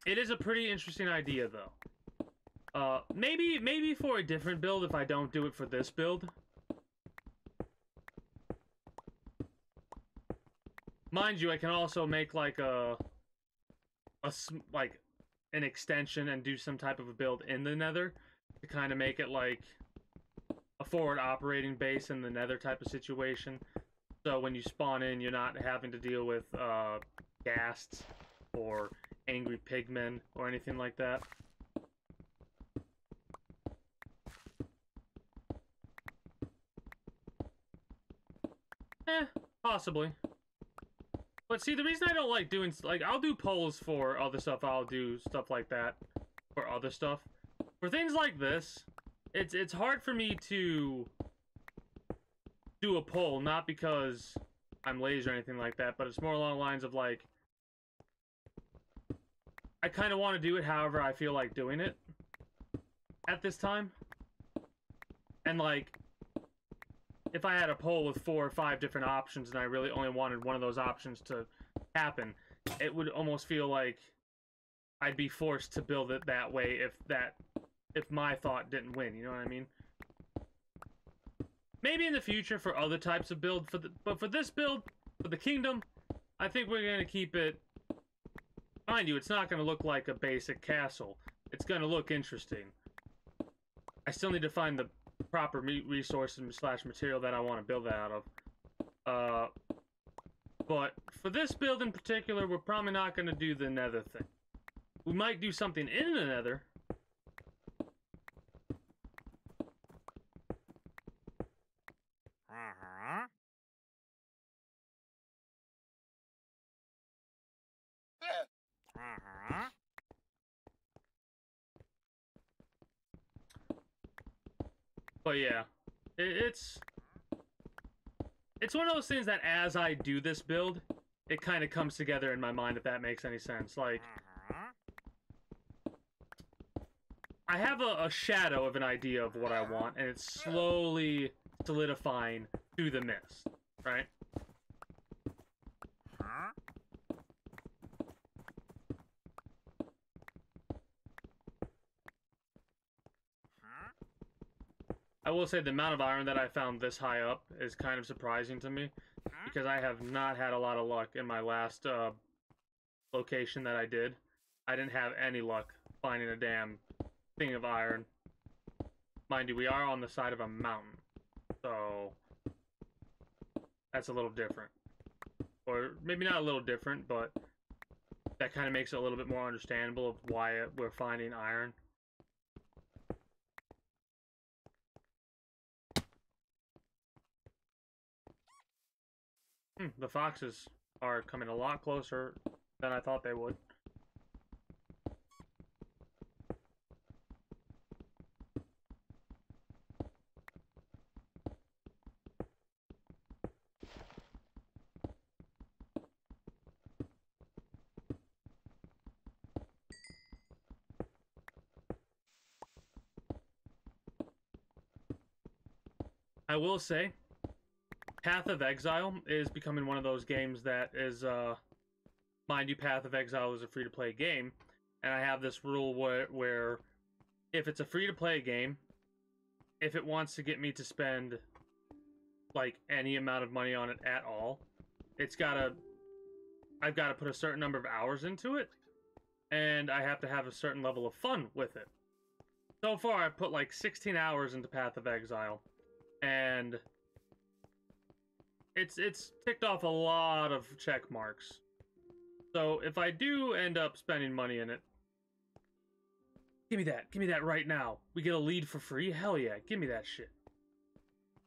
It is a pretty interesting idea, though. Maybe for a different build if I don't do it for this build. Mind you, I can also make like an extension and do some type of a build in the Nether to kind of make it like a forward operating base in the Nether type of situation. So when you spawn in, you're not having to deal with ghasts or angry pigmen or anything like that. Possibly. But see, the reason I don't like doing, like, I'll do polls for other stuff, I'll do stuff like that for other stuff. For things like this, it's hard for me to do a poll, not because I'm lazy or anything like that, but it's more along the lines of, like, I kind of want to do it however I feel like doing it at this time. And, like, if I had a poll with 4 or 5 different options and I really only wanted one of those options to happen, it would almost feel like I'd be forced to build it that way if my thought didn't win, you know what I mean? Maybe in the future for other types of build, but for this build, for the kingdom, I think we're going to keep it... Mind you, it's not going to look like a basic castle. it's gonna look interesting. I still need to find the proper resource and slash material that I want to build that out of. But for this build in particular, we're probably not gonna do the nether thing. We might do something in the nether. But yeah, it's one of those things that as I do this build, it kind of comes together in my mind, if that makes any sense. Like, I have a shadow of an idea of what I want, and it's slowly solidifying through the mist, right? I will say the amount of iron that I found this high up is kind of surprising to me, because I have not had a lot of luck in my last location that I did. I didn't have any luck finding a damn thing of iron. Mind you, we are on the side of a mountain, so that's a little different. Or maybe not a little different, but that kind of makes it a little bit more understandable of why we're finding iron. The foxes are coming a lot closer than I thought they would. I will say, Path of Exile is becoming one of those games that is, mind you, Path of Exile is a free-to-play game, and I have this rule where if it's a free-to-play game, if it wants to get me to spend, like, any amount of money on it at all, I've got to put a certain number of hours into it, and I have to have a certain level of fun with it. So far, I've put, like, 16 hours into Path of Exile, and it's ticked off a lot of check marks. So if I do end up spending money in it, give me that right now. We get a lead for free? Hell yeah, give me that shit.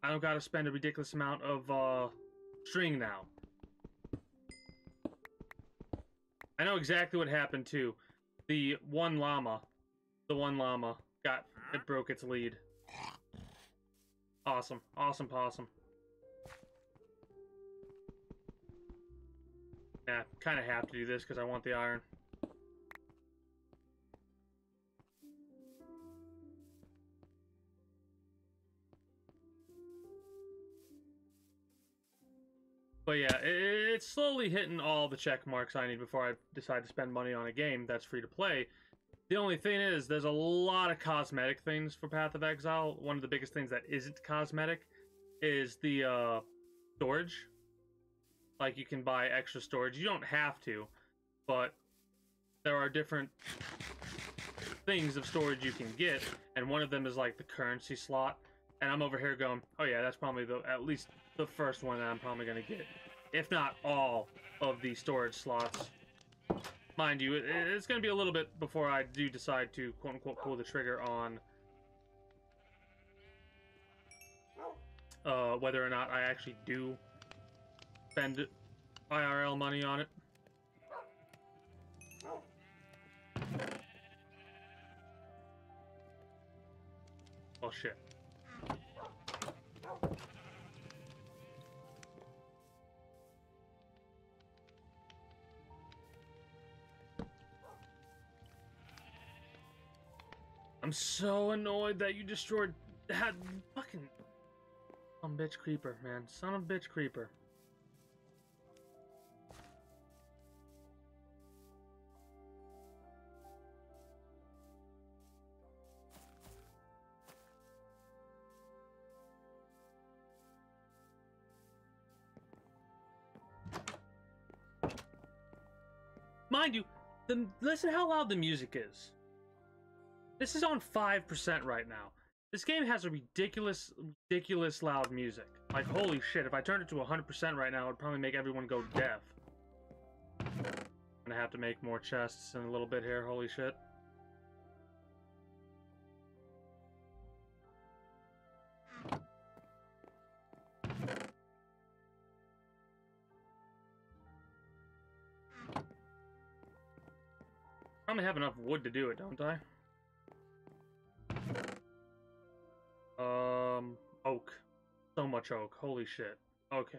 I don't gotta spend a ridiculous amount of string now. I know exactly what happened too. The one llama it broke its lead. Awesome, awesome possum. Yeah, kind of have to do this because I want the iron. But yeah, it's slowly hitting all the check marks I need before I decide to spend money on a game that's free to play. The only thing is, there's a lot of cosmetic things for Path of Exile. One of the biggest things that isn't cosmetic is the storage. Like, you can buy extra storage. You don't have to, but there are different things of storage you can get, and one of them is like the currency slot. And I'm over here going, oh yeah, that's probably at least the first one that I'm probably going to get, if not all of the storage slots. Mind you, it's going to be a little bit before I do decide to quote-unquote pull the trigger on whether or not I actually do spend IRL money on it. Oh shit. I'm so annoyed that you destroyed that fucking son of a bitch creeper, man. Son of a bitch creeper. Mind you, listen how loud the music is. This is on 5% right now. This game has a ridiculous loud music. Like, holy shit, if I turned it to 100% right now, it would probably make everyone go deaf. I'm gonna have to make more chests in a little bit here, holy shit. Probably have enough wood to do it, don't I? Oak. So much oak. Holy shit. Okay.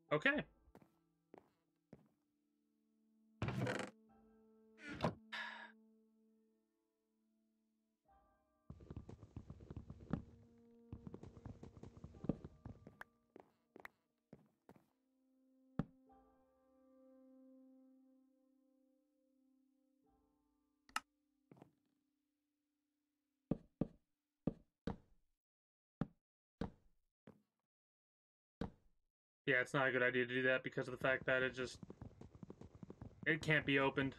Okay. Yeah, it's not a good idea to do that because of the fact that it can't be opened.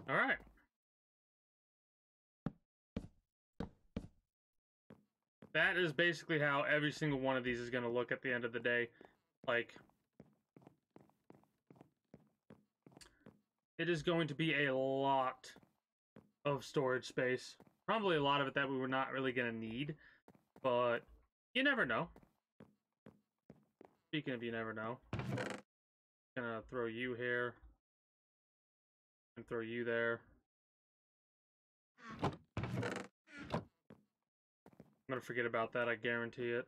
All right. That is basically how every single one of these is going to look at the end of the day. Like, it is going to be a lot of storage space. Probably a lot of it that we were not really going to need, but you never know. Speaking of you never know, gonna throw you here and throw you there. I'm gonna forget about that, I guarantee it.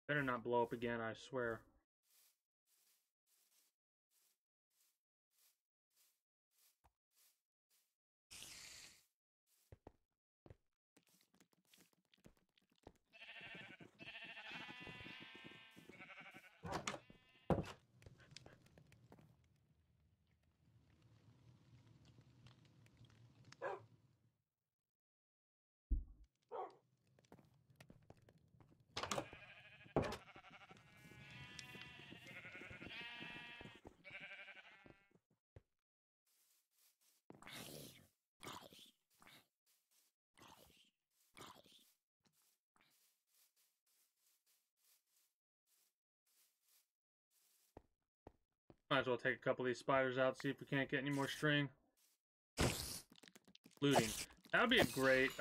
Better not blow up again, I swear. Might as well take a couple of these spiders out, see if we can't get any more string. Looting. That would be a great,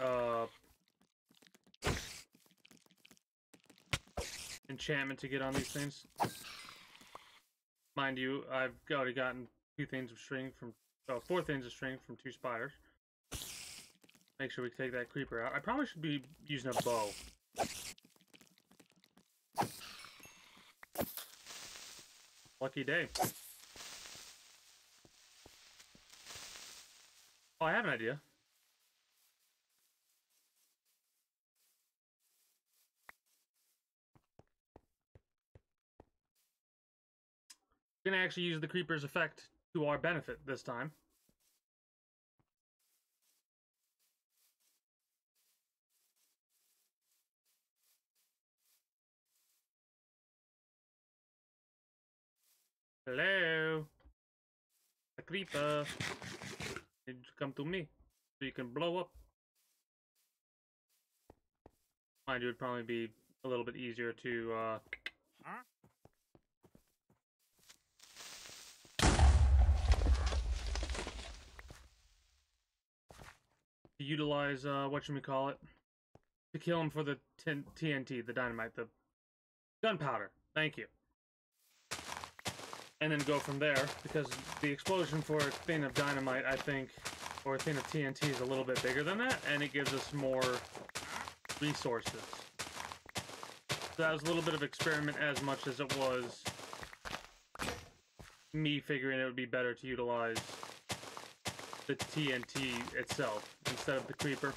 enchantment to get on these things. Mind you, I've already gotten 2 things of string from, 4 things of string from 2 spiders. Make sure we take that creeper out. I probably should be using a bow. Lucky day. Oh, I have an idea. We're gonna actually use the creeper's effect to our benefit this time. Hello? The creeper. Need to come to me so you can blow up. Mind you, it would probably be a little bit easier to utilize whatchamacallit, to kill him for the TNT, the dynamite, the gunpowder. Thank you. And then go from there, because the explosion for a thing of dynamite, I think, or a thing of TNT is a little bit bigger than that, and it gives us more resources. So that was a little bit of experiment as much as it was me figuring it would be better to utilize the TNT itself instead of the creeper.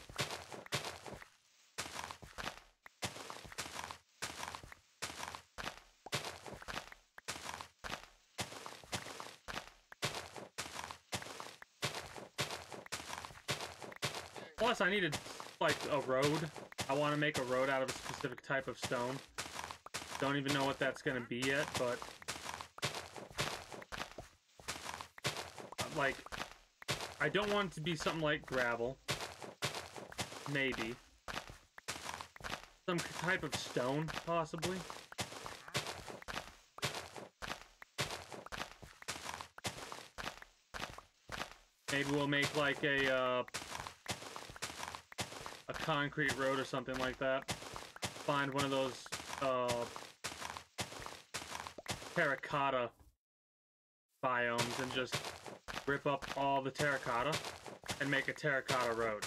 Plus, I needed, like, a road. I want to make a road out of a specific type of stone. Don't even know what that's going to be yet, but... like, I don't want it to be something like gravel. Maybe. Some type of stone, possibly. Maybe we'll make, like, a concrete road or something like that. Find one of those terracotta biomes and just rip up all the terracotta and make a terracotta road.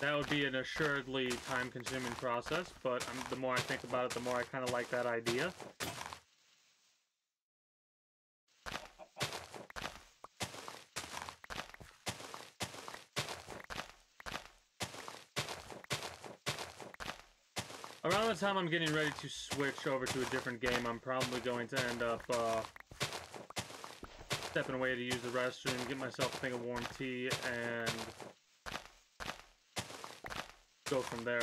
That would be an assuredly time-consuming process, but the more I think about it, the more I kind of like that idea. Around the time I'm getting ready to switch over to a different game, I'm probably going to end up stepping away to use the restroom, get myself a thing of warm tea, and go from there.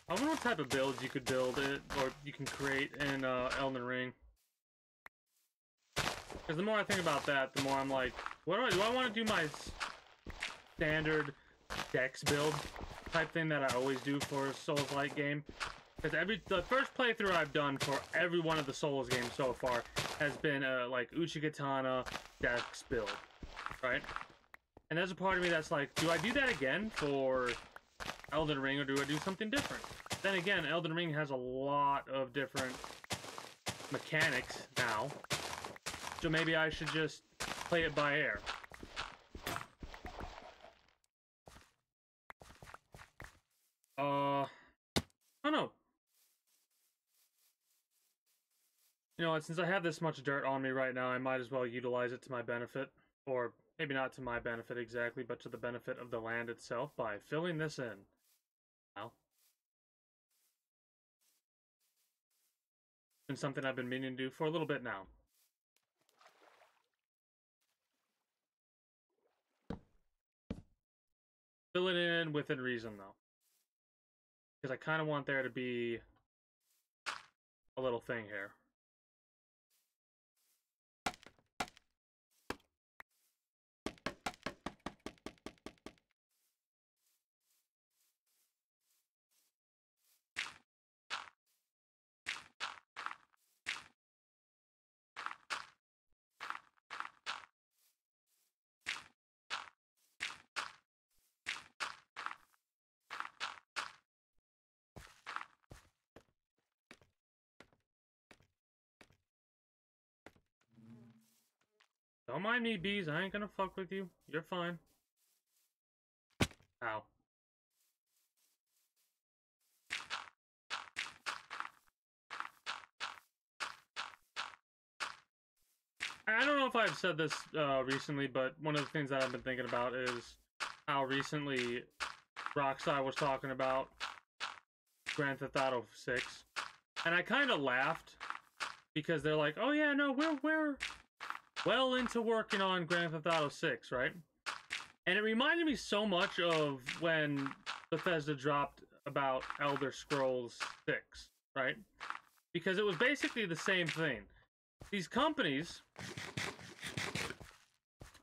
I wonder what type of builds you could build it, or you can create in Elden Ring. Because the more I think about that, the more I'm like, what do I want to do my standard Dex build type thing that I always do for a Souls-like game? Because the first playthrough I've done for every one of the Souls games so far has been like Uchigatana Dex build, right? And there's a part of me that's like, do I do that again for Elden Ring, or do I do something different? Then again, Elden Ring has a lot of different mechanics now, so maybe I should just play it by ear. I don't know. You know what, since I have this much dirt on me right now, I might as well utilize it to my benefit. Or maybe not to my benefit exactly, but to the benefit of the land itself by filling this in. Now. Been something I've been meaning to do for a little bit now. Fill it in within reason, though. Because I kind of want there to be a little thing here. Don't mind me, bees. I ain't gonna fuck with you. You're fine. Ow. I don't know if I've said this recently, but one of the things that I've been thinking about is how recently Rockstar was talking about Grand Theft Auto 6. And I kind of laughed because they're like, oh yeah, no, we're well into working on Grand Theft Auto 6, right? And it reminded me so much of when Bethesda dropped about Elder Scrolls 6, right? Because it was basically the same thing. These companies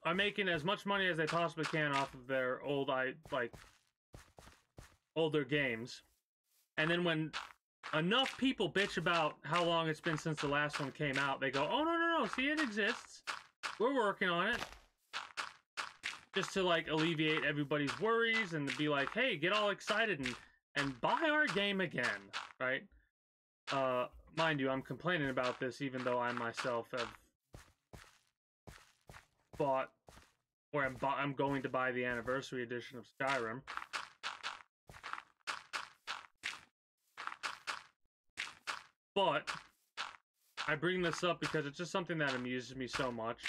are making as much money as they possibly can off of their older games. And then when enough people bitch about how long it's been since the last one came out, they go, oh, no, see, it exists. We're working on it. Just to, like, alleviate everybody's worries and be like, hey, get all excited and buy our game again, right? Mind you, I'm complaining about this even though I myself have bought, or I'm going to buy the anniversary edition of Skyrim. But I bring this up because it's just something that amuses me so much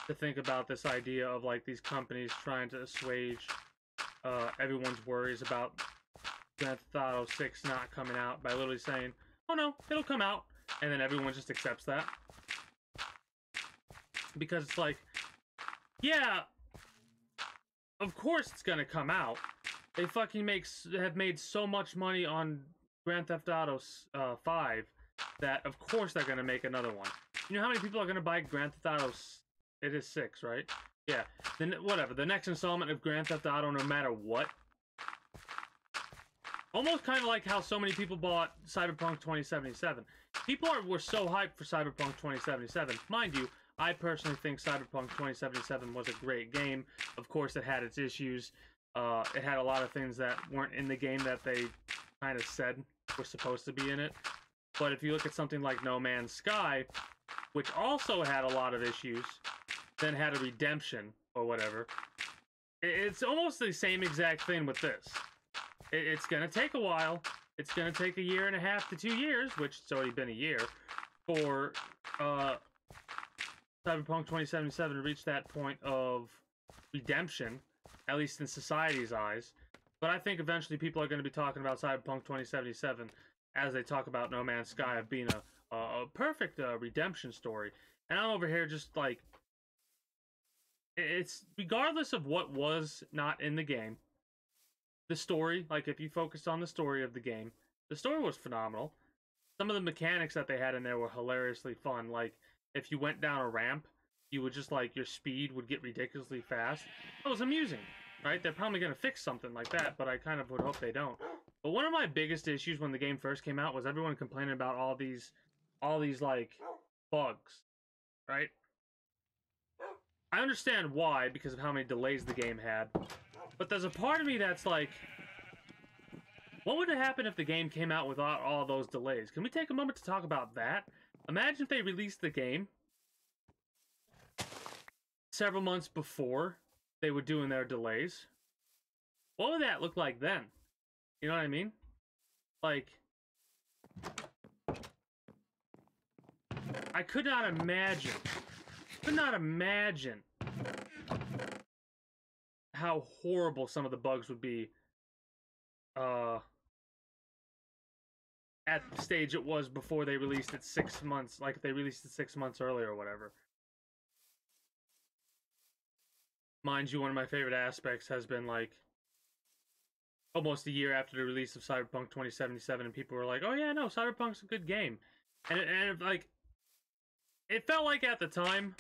to think about this idea of like these companies trying to assuage everyone's worries about Grand Theft Auto 6 not coming out by literally saying, oh no, it'll come out, and then everyone just accepts that. Because it's like, yeah, of course it's gonna come out. They fucking have made so much money on Grand Theft Auto 5 that of course they're gonna make another one. You know how many people are gonna buy Grand Theft Auto? It is 6, right? Yeah. Then whatever. The next installment of Grand Theft Auto, no matter what. Almost kind of like how so many people bought Cyberpunk 2077. People were so hyped for Cyberpunk 2077. Mind you, I personally think Cyberpunk 2077 was a great game. Of course, it had its issues. It had a lot of things that weren't in the game that they kind of said were supposed to be in it. But if you look at something like No Man's Sky, which also had a lot of issues, then had a redemption or whatever, it's almost the same exact thing with this. It's going to take a while. It's going to take 1.5 to 2 years, which it's already been a year, for Cyberpunk 2077 to reach that point of redemption, at least in society's eyes. But I think eventually people are going to be talking about Cyberpunk 2077 as they talk about No Man's Sky of being a perfect redemption story. And I'm over here just like, it's regardless of what was not in the game, the story, like if you focused on the story of the game, the story was phenomenal. Some of the mechanics that they had in there were hilariously fun. Like if you went down a ramp, you would just like, your speed would get ridiculously fast. It was amusing, right? They're probably going to fix something like that, but I kind of would hope they don't. But one of my biggest issues when the game first came out was everyone complaining about all these like bugs, right? I understand why, because of how many delays the game had. But there's a part of me that's like, what would have happened if the game came out without all those delays? Can we take a moment to talk about that? Imagine if they released the game several months before they were doing their delays. What would that look like then? You know what I mean? Like, I could not imagine how horrible some of the bugs would be at the stage it was before they released it 6 months, like they released it 6 months earlier or whatever. Mind you, one of my favorite aspects has been like almost a year after the release of Cyberpunk 2077, and people were like, "Oh yeah, no, Cyberpunk's a good game," and like it felt like at the time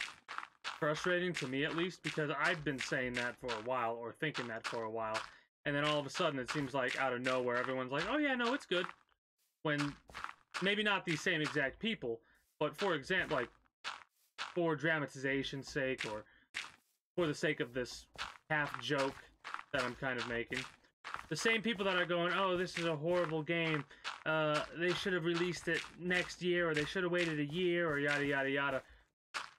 frustrating to me at least, because I've been saying that for a while or thinking that for a while, and then all of a sudden it seems like out of nowhere everyone's like, "Oh yeah, no, it's good," when maybe not these same exact people, but for example, like for dramatization's sake or for the sake of this half joke that I'm kind of making, the same people that are going, "Oh, this is a horrible game, they should have released it next year, or they should have waited a year, or yada yada yada,"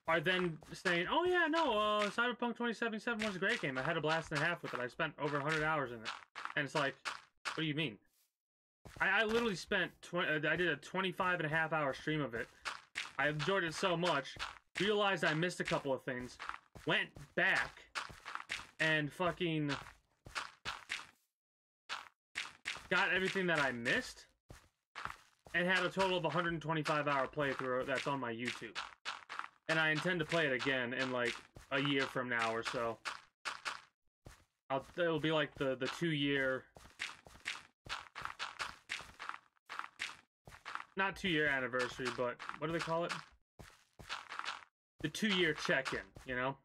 are then saying, "Oh yeah, no, Cyberpunk 2077 was a great game. I had a blast and a half with it. I spent over 100 hours in it." And it's like, what do you mean? I literally spent, I did a 25.5-hour stream of it. I enjoyed it so much, realized I missed a couple of things, went back, and fucking got everything that I missed, and had a total of 125-hour playthrough that's on my YouTube. And I intend to play it again in like a year from now or so. It'll be like the 2-year, not 2-year anniversary, but what do they call it? The 2-year check-in, you know?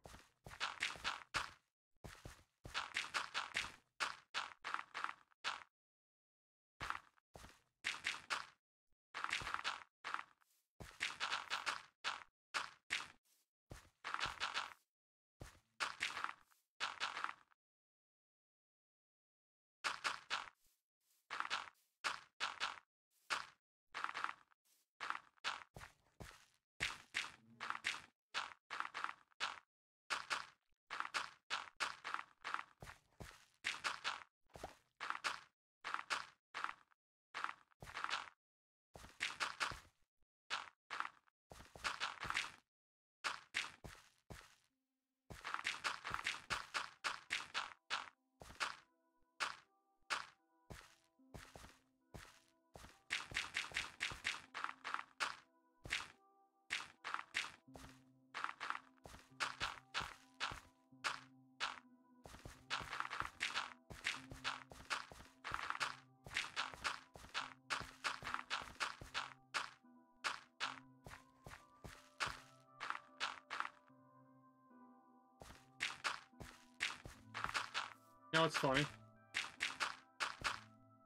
You know, it's funny.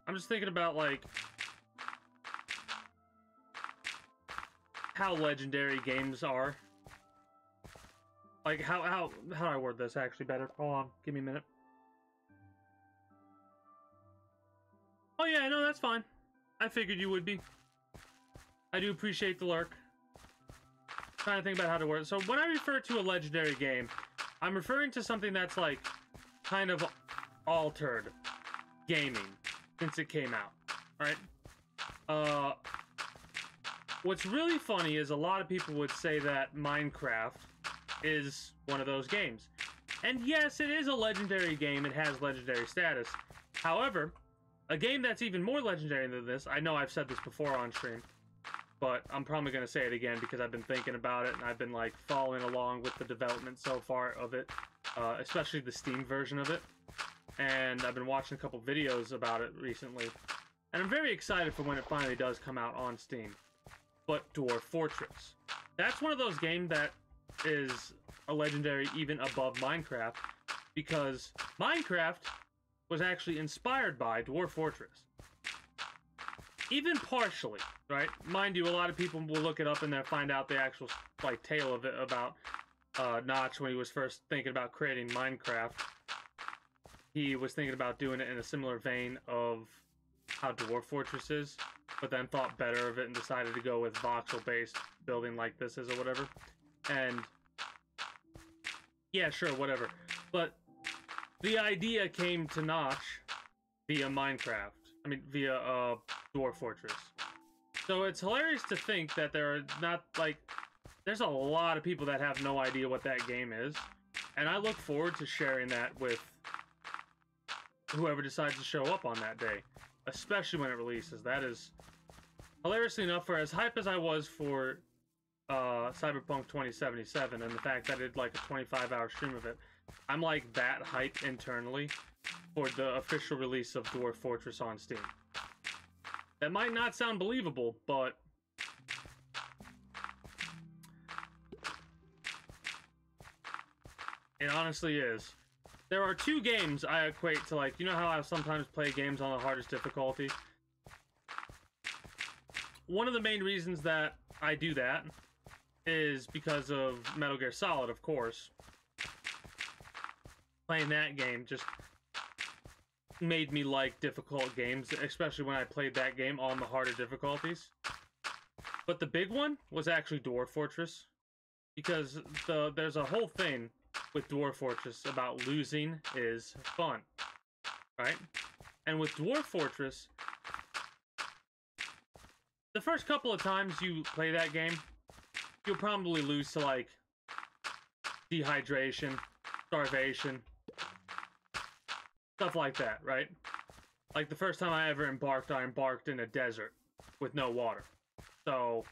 I'm just thinking about, like, how legendary games are. Like, how do I word this actually better? Hold on, give me a minute. Oh yeah, no, that's fine. I figured you would be. I do appreciate the lurk. Trying to think about how to word it. So when I refer to a legendary game, I'm referring to something that's like kind of altered gaming since it came out, right? What's really funny is a lot of people would say that Minecraft is one of those games. And yes, it is a legendary game. It has legendary status. However, a game that's even more legendary than this, I know I've said this before on stream, but I'm probably going to say it again because I've been thinking about it and I've been like following along with the development so far of it, especially the Steam version of it. And I've been watching a couple videos about it recently, and I'm very excited for when it finally does come out on Steam. But Dwarf Fortress, that's one of those games that is a legendary even above Minecraft, because Minecraft was actually inspired by Dwarf Fortress. Even partially, right? Mind you, a lot of people will look it up and they'll find out the actual like tale of it about Notch when he was first thinking about creating Minecraft. He was thinking about doing it in a similar vein of how Dwarf Fortress is, but then thought better of it and decided to go with voxel-based building like this is or whatever. And yeah, sure, whatever. But the idea came to Notch via Minecraft. I mean, via Dwarf Fortress. So it's hilarious to think that there are not, like, there's a lot of people that have no idea what that game is, and I look forward to sharing that with whoever decides to show up on that day, especially when it releases. That is, hilariously enough, for as hype as I was for Cyberpunk 2077 and the fact that I did like a 25-hour stream of it, I'm like that hype internally for the official release of Dwarf Fortress on Steam. That might not sound believable, but it honestly is. There are two games I equate to, like, you know how I sometimes play games on the hardest difficulty? One of the main reasons that I do that is because of Metal Gear Solid, of course. Playing that game just made me like difficult games, especially when I played that game on the harder difficulties. But the big one was actually Dwarf Fortress, because there's a whole thing with Dwarf Fortress about losing is fun, right? And with Dwarf Fortress, the first couple of times you play that game, you'll probably lose to, like, dehydration, starvation, stuff like that, right? Like, the first time I ever embarked, I embarked in a desert with no water. So,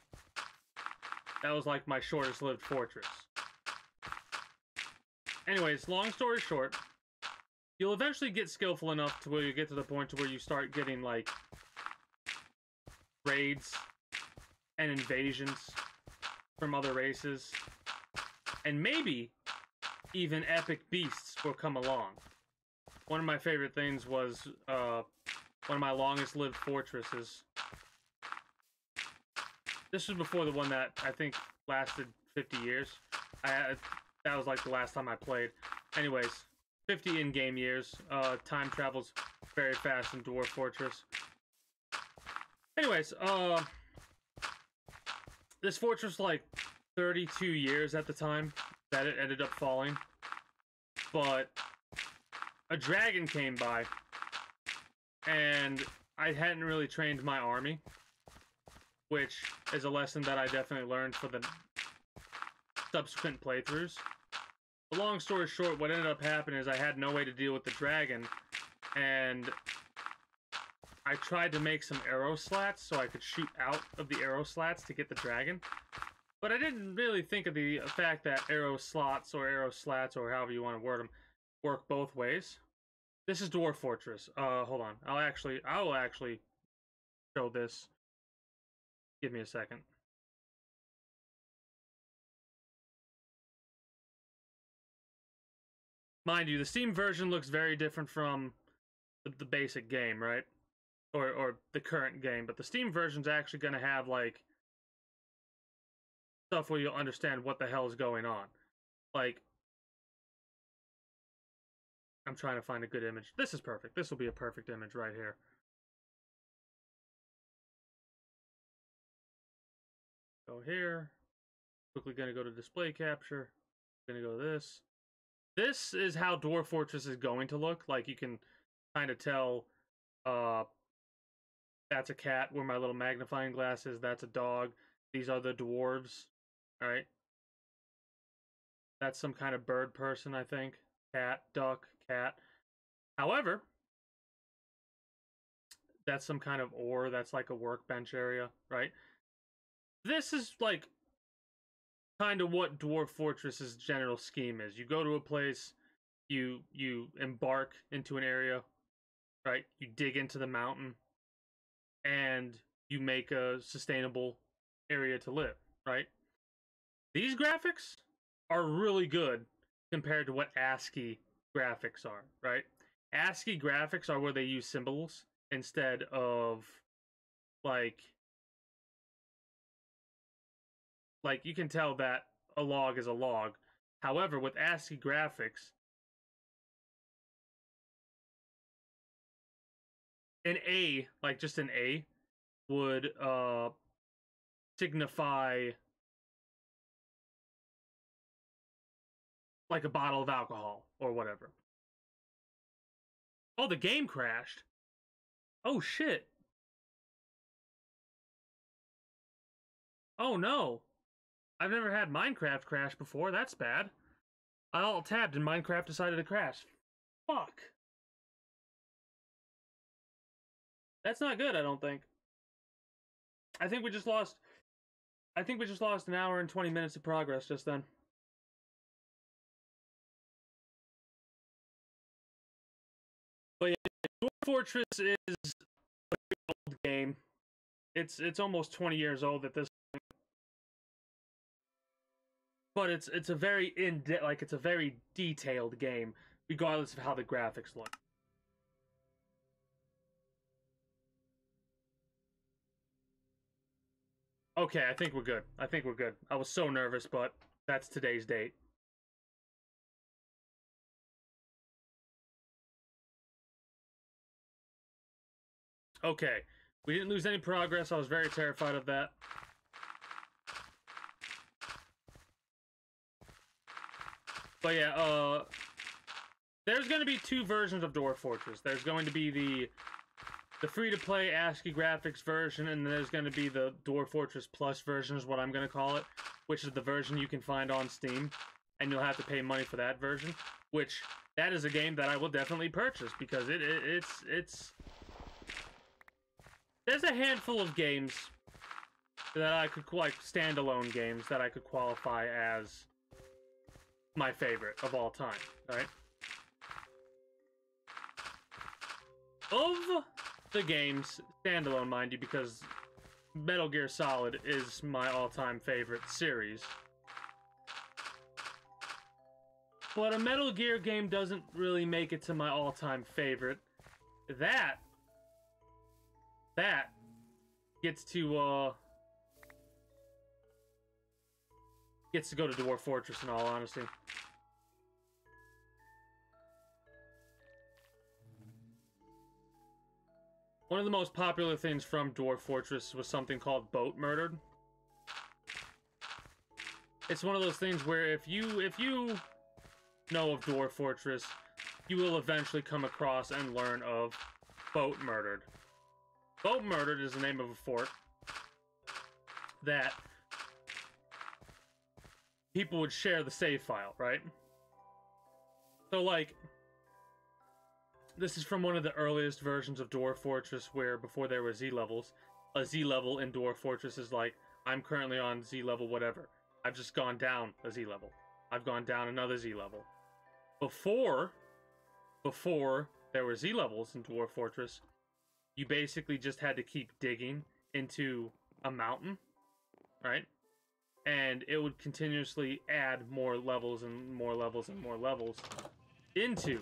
that was like my shortest lived fortress. Anyways, long story short, you'll eventually get skillful enough to where you get to the point to where you start getting, like, raids and invasions from other races. And maybe even epic beasts will come along. One of my favorite things was one of my longest lived fortresses. This was before the one that I think lasted 50 years. That was like the last time I played. Anyways, 50 in-game years. Time travels very fast in Dwarf Fortress. Anyways, this fortress was like 32 years at the time that it ended up falling. But a dragon came by, and I hadn't really trained my army, which is a lesson that I definitely learned for the subsequent playthroughs. But long story short, what ended up happening is I had no way to deal with the dragon, and I tried to make some arrow slats so I could shoot out of the arrow slats to get the dragon. But I didn't really think of the fact that arrow slots or arrow slats, or however you want to word them, work both ways. This is Dwarf Fortress. Hold on. I will actually show this. Give me a second. Mind you, the Steam version looks very different from the basic game, right? Or the current game, but the Steam version's actually going to have, like, stuff where you'll understand what the hell is going on. Like, I'm trying to find a good image. This is perfect. This will be a perfect image right here. Go here. Quickly going to go to display capture. Going to go to this. This is how Dwarf Fortress is going to look. Like, you can kind of tell that's a cat where my little magnifying glass is. That's a dog. These are the dwarves. Alright. That's some kind of bird person, I think. Cat, duck, cat. However, that's some kind of ore. That's like a workbench area, right? This is like kind of what Dwarf Fortress's general scheme is. You go to a place, you embark into an area, right? You dig into the mountain, and you make a sustainable area to live, right? These graphics are really good compared to what ASCII graphics are, right? ASCII graphics are where they use symbols instead of, like you can tell that a log is a log. However, with ASCII graphics, an A, like just an A, would signify like a bottle of alcohol or whatever. Oh, the game crashed. Oh, shit. Oh, no. I've never had Minecraft crash before. That's bad. I alt-tabbed and Minecraft decided to crash. Fuck. That's not good, I don't think. I think we just lost an hour and 20 minutes of progress just then. But yeah, Dwarf Fortress is a old game. It's almost 20 years old at this point. But it's a very it's a very detailed game, regardless of how the graphics look. Okay, I think we're good. I think we're good. I was so nervous, but that's today's date. Okay, we didn't lose any progress. I was very terrified of that. But yeah, there's going to be two versions of Dwarf Fortress. There's going to be the free-to-play ASCII graphics version, and there's going to be the Dwarf Fortress Plus version is what I'm going to call it, which is the version you can find on Steam, and you'll have to pay money for that version, which that is a game that I will definitely purchase, because it's there's a handful of games that I could, like, standalone games that I could qualify as my favorite of all time, right? Of the games, standalone, mind you, because Metal Gear Solid is my all-time favorite series. But a Metal Gear game doesn't really make it to my all-time favorite. That gets to go to Dwarf Fortress, in all honesty. One of the most popular things from Dwarf Fortress was something called Boat Murdered. It's one of those things where if you know of Dwarf Fortress, you will eventually come across and learn of Boat Murdered. Boat Murdered is the name of a fort that people would share the save file, right? So, like, this is from one of the earliest versions of Dwarf Fortress, where before there were Z levels, a Z level in Dwarf Fortress is like, I'm currently on Z level whatever. I've just gone down a Z level. I've gone down another Z level. Before there were Z levels in Dwarf Fortress, you basically just had to keep digging into a mountain, right? And it would continuously add more levels and more levels and more levels into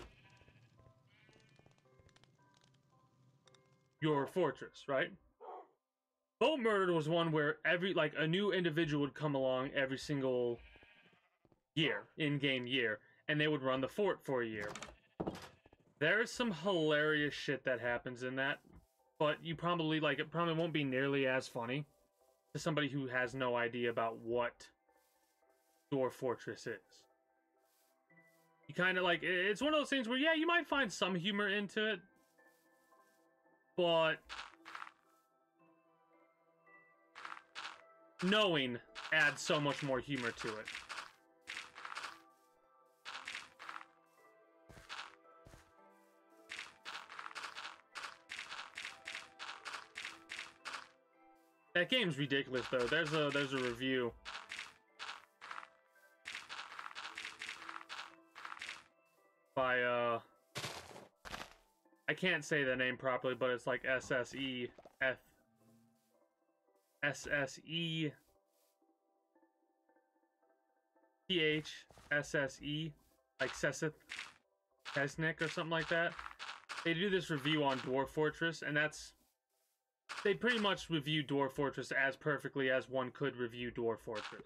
your fortress, right? Boat Murdered was one where a new individual would come along every single year, in-game year, and they would run the fort for a year. There is some hilarious shit that happens in that, but it probably won't be nearly as funny to somebody who has no idea about what Dwarf Fortress is. You kind of it's one of those things where, yeah, you might find some humor into it, but knowing adds so much more humor to it. That game's ridiculous, though. There's a review by I can't say the name properly, but it's like SSE, like Seseth Kesnick or something like that. They do this review on Dwarf Fortress, and they pretty much review Dwarf Fortress as perfectly as one could review Dwarf Fortress.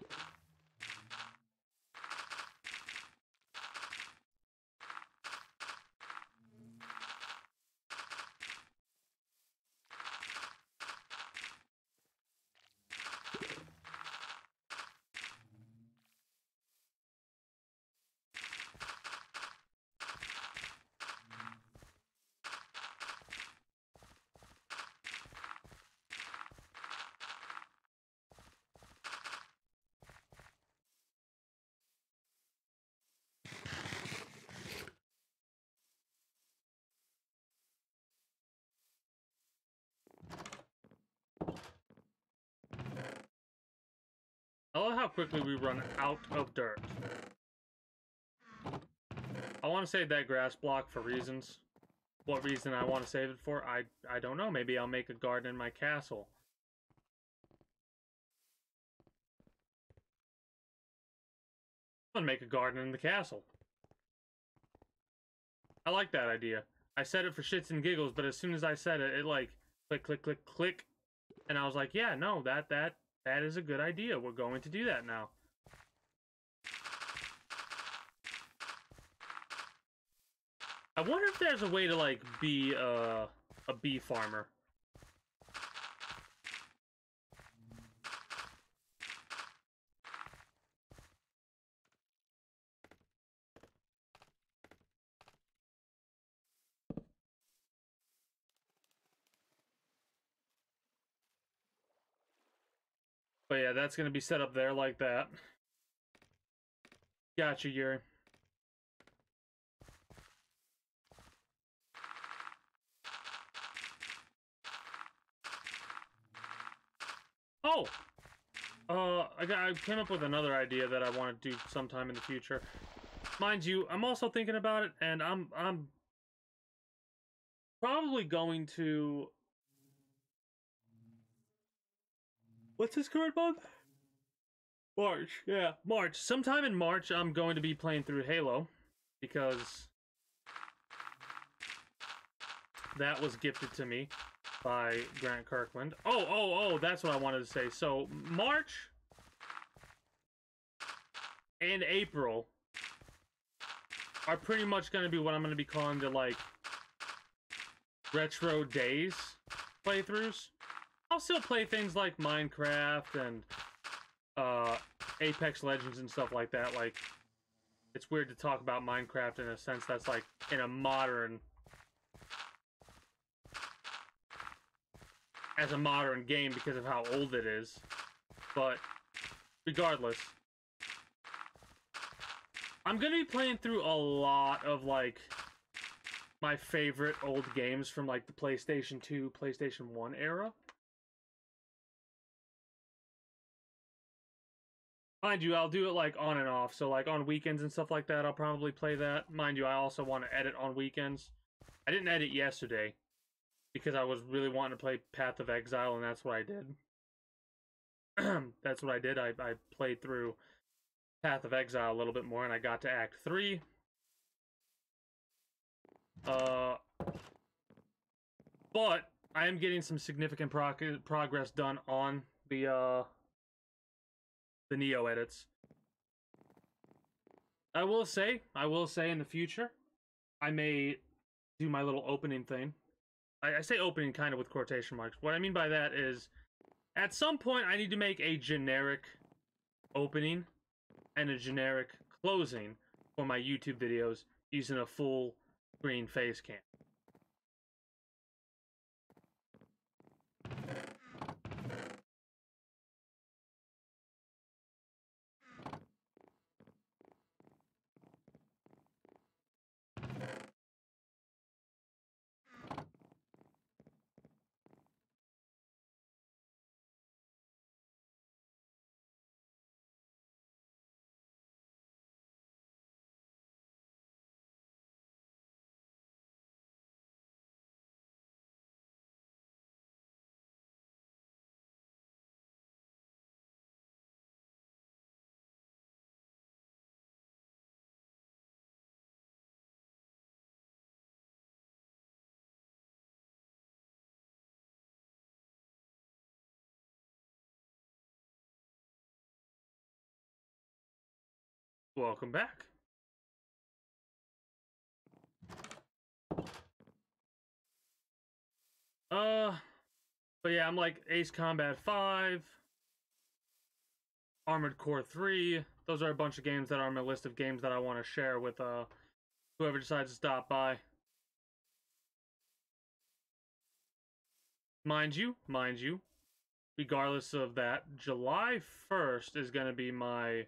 I love how quickly we run out of dirt. I want to save that grass block for reasons. What reason I want to save it for, I don't know. Maybe I'll make a garden in my castle. I'm gonna make a garden in the castle. I like that idea. I said it for shits and giggles, but as soon as I said it, it like click, click, click, click, and I was like, yeah, no, that is a good idea. We're going to do that now. I wonder if there's a way to like be a bee farmer. But yeah, that's gonna be set up there like that. Gotcha, Yuri. Oh! I came up with another idea that I want to do sometime in the future. Mind you, I'm also thinking about it, and I'm probably going to... What's this current month? March, yeah, March. Sometime in March, I'm going to be playing through Halo, because that was gifted to me by Grant Kirkland. Oh, that's what I wanted to say. So, March and April are pretty much going to be what I'm going to be calling the, like, retro days playthroughs. I'll still play things like Minecraft and Apex Legends and stuff like that. Like, it's weird to talk about Minecraft in a sense that's like in a modern, as a modern game because of how old it is. But regardless, I'm gonna be playing through a lot of like my favorite old games from like the PlayStation 2, PlayStation 1 era. Mind you, I'll do it like on and off. So like on weekends and stuff like that, I'll probably play that. Mind you, I also want to edit on weekends. I didn't edit yesterday because I was really wanting to play Path of Exile, and that's what I did. That's what I did. I played through Path of Exile a little bit more, and I got to Act 3. But I am getting some significant progress done on the Neo edits. I will say in the future, I may do my little opening thing. I say opening kind of with quotation marks. What I mean by that is, at some point, I need to make a generic opening and a generic closing for my YouTube videos using a full screen face cam. Welcome back. But yeah, I'm like Ace Combat 5, Armored Core 3. Those are a bunch of games that are on my list of games that I want to share with whoever decides to stop by. Mind you, regardless of that, July 1st is going to be my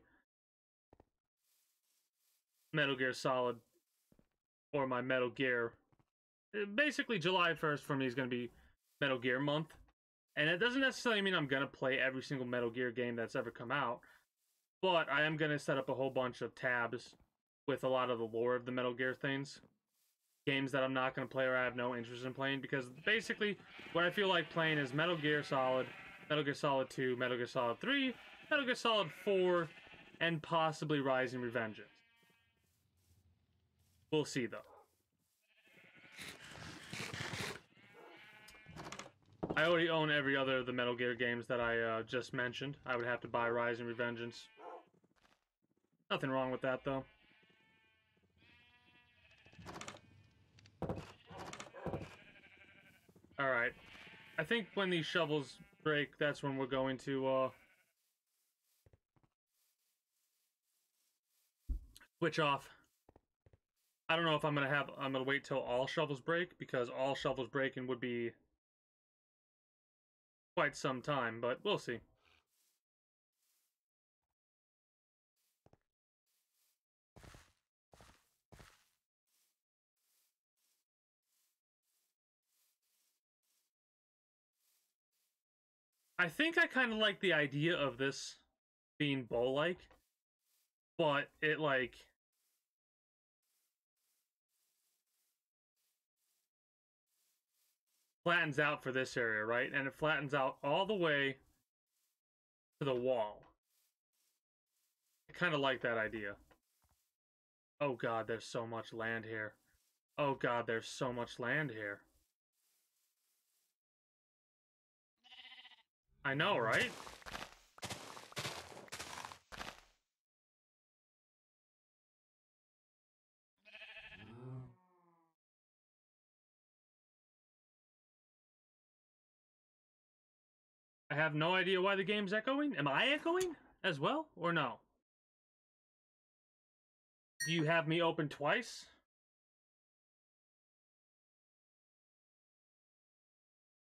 Metal Gear Solid, or my Metal Gear. Basically, July 1st for me is going to be Metal Gear month. And it doesn't necessarily mean I'm going to play every single Metal Gear game that's ever come out. But I am going to set up a whole bunch of tabs with a lot of the lore of the Metal Gear things. Games that I'm not going to play or I have no interest in playing, because basically what I feel like playing is Metal Gear Solid, Metal Gear Solid 2, Metal Gear Solid 3, Metal Gear Solid 4, and possibly Rising Revengeance. We'll see, though. I already own every other of the Metal Gear games that I just mentioned. I would have to buy Rising Revengeance. Nothing wrong with that, though. Alright. I think when these shovels break, that's when we're going to, switch off. I don't know if I'm gonna wait till all shovels break, because all shovels breaking would be quite some time, but we'll see. I think I kind of like the idea of this being bow-like, but it, like, flattens out for this area, right? And it flattens out all the way to the wall. I kind of like that idea. Oh god, there's so much land here. Oh god, there's so much land here. I know, right? I have no idea why the game's echoing. Am I echoing as well, or no? Do you have me open twice?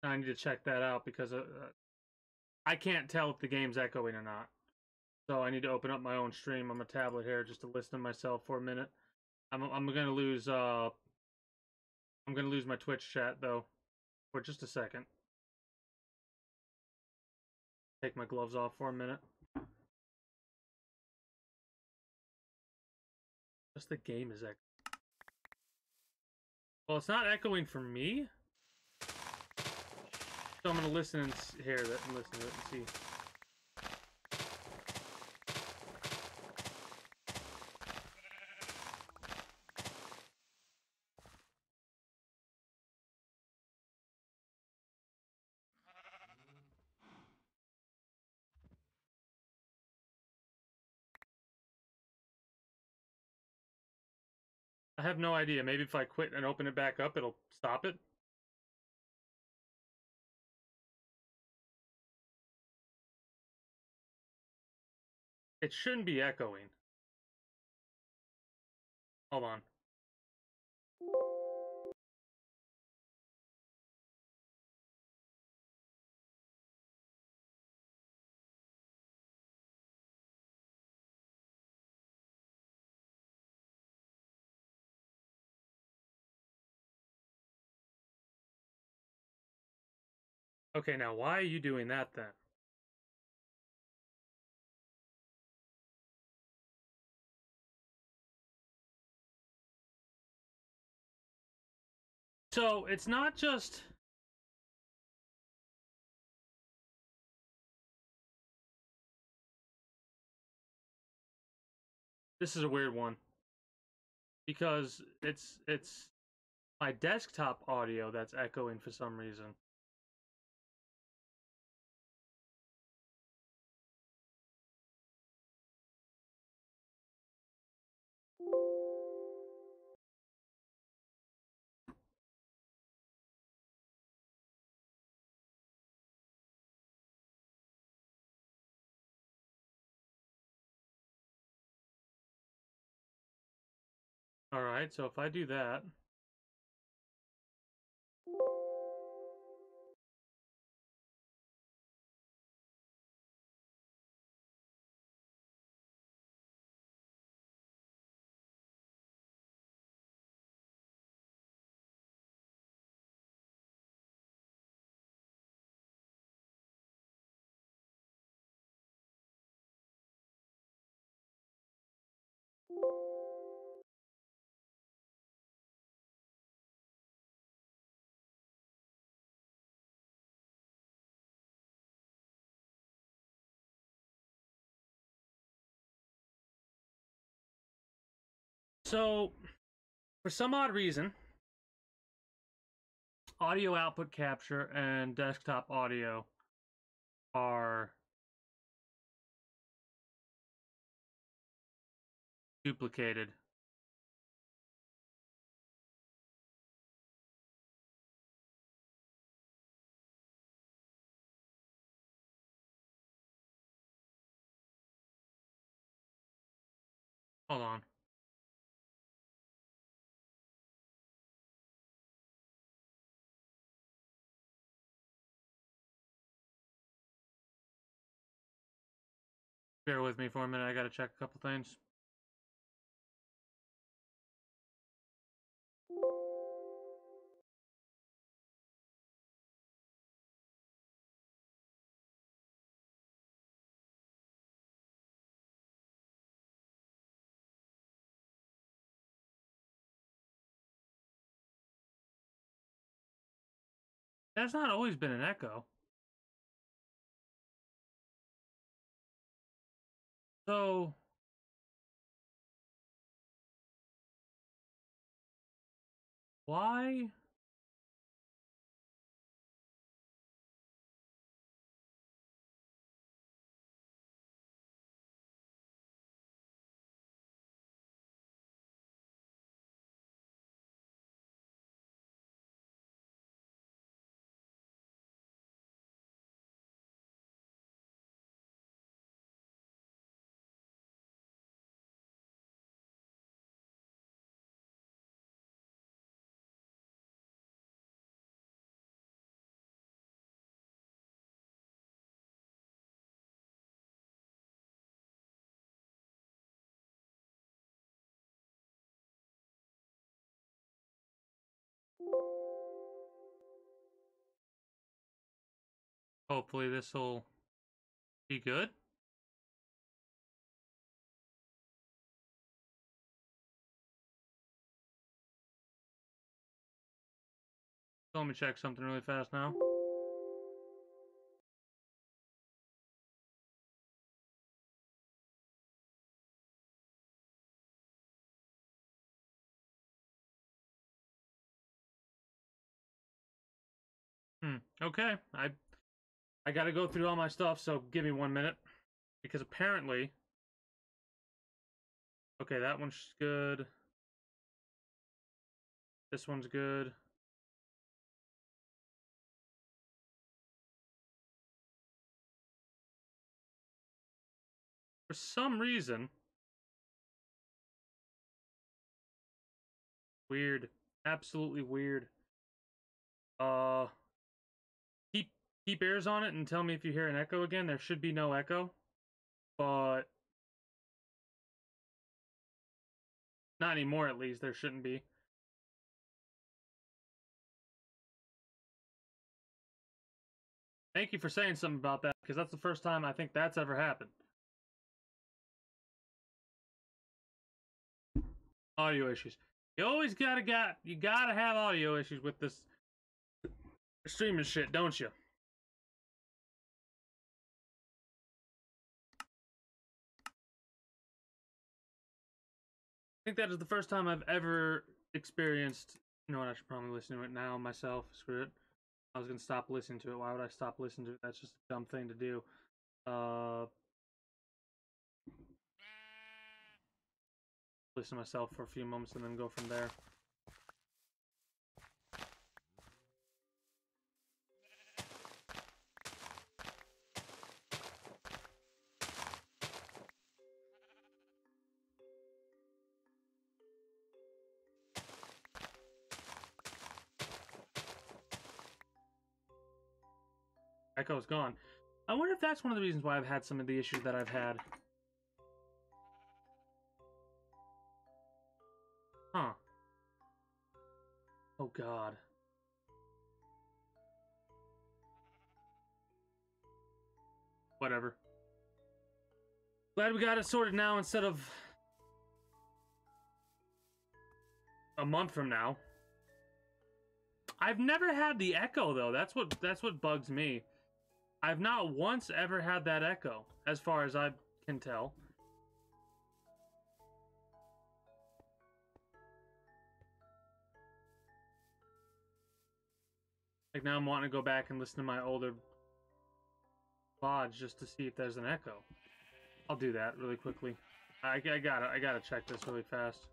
I need to check that out, because I can't tell if the game's echoing or not. So I need to open up my own stream on my tablet here just to listen to myself for a minute. I'm gonna lose my Twitch chat though for just a second. Take my gloves off for a minute. Just the game is echoing. Well, it's not echoing for me. So I'm gonna listen and hear that and listen to it and see. I have no idea. Maybe if I quit and open it back up, it'll stop it. It shouldn't be echoing. Hold on. Okay, now why are you doing that then? So, it's not just... This is a weird one. Because it's my desktop audio that's echoing for some reason. Alright, so if I do that... So, for some odd reason, audio output capture and desktop audio are duplicated. Hold on. Bear with me for a minute. I gotta check a couple things. There's not always been an echo. So, why? Hopefully this will be good. Let me check something really fast now. Okay. I gotta go through all my stuff, so give me 1 minute. Because apparently... Okay, that one's good. This one's good. For some reason... Weird. Absolutely weird. Keep ears on it and tell me if you hear an echo again. There should be no echo. But... Not anymore, at least. There shouldn't be. Thank you for saying something about that, because that's the first time I think that's ever happened. Audio issues. You always gotta have audio issues with this streaming shit, don't you? I think that is the first time I've ever experienced... You know what, I should probably listen to it now myself. Screw it. I was gonna stop listening to it. Why would I stop listening to it? That's just a dumb thing to do. Listen to myself for a few moments and then go from there. Echo's gone. I wonder if that's one of the reasons why I've had some of the issues that I've had. Huh. Oh god. Whatever. Glad we got it sorted now instead of a month from now. I've never had the echo though. That's what bugs me. I've not once ever had that echo, as far as I can tell. Like now I'm wanting to go back and listen to my older VODs just to see if there's an echo. I'll do that really quickly. I gotta check this really fast.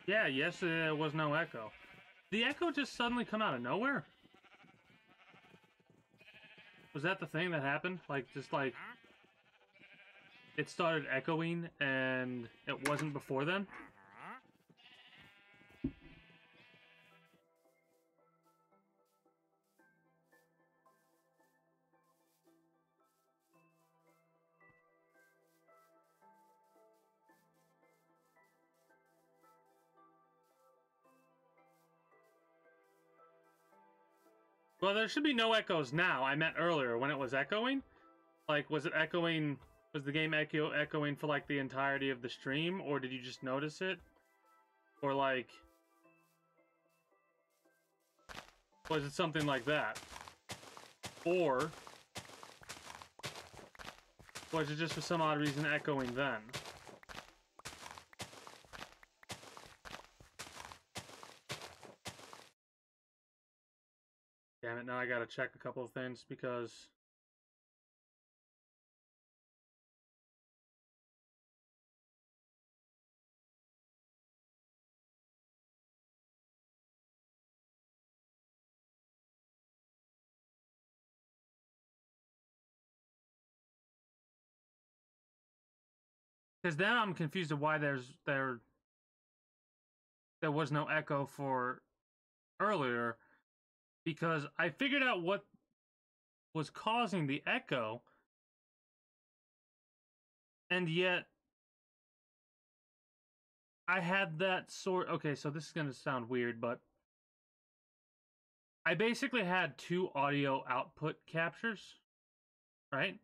Yeah, yesterday there was no echo. The echo just suddenly come out of nowhere? Was that the thing that happened? Like, just like... it started echoing and it wasn't before then? Well, there should be no echoes now. I meant earlier when it was echoing. Like, was it echoing? Was the game echoing for like the entirety of the stream, or did you just notice it? Or like, was it something like that? Or was it just for some odd reason echoing then? Damn it, now I gotta check a couple of things because... Because now I'm confused of why there was no echo for earlier, because I figured out what was causing the echo, and yet I had that sort... Okay, so this is going to sound weird, but I basically had two audio output captures, right?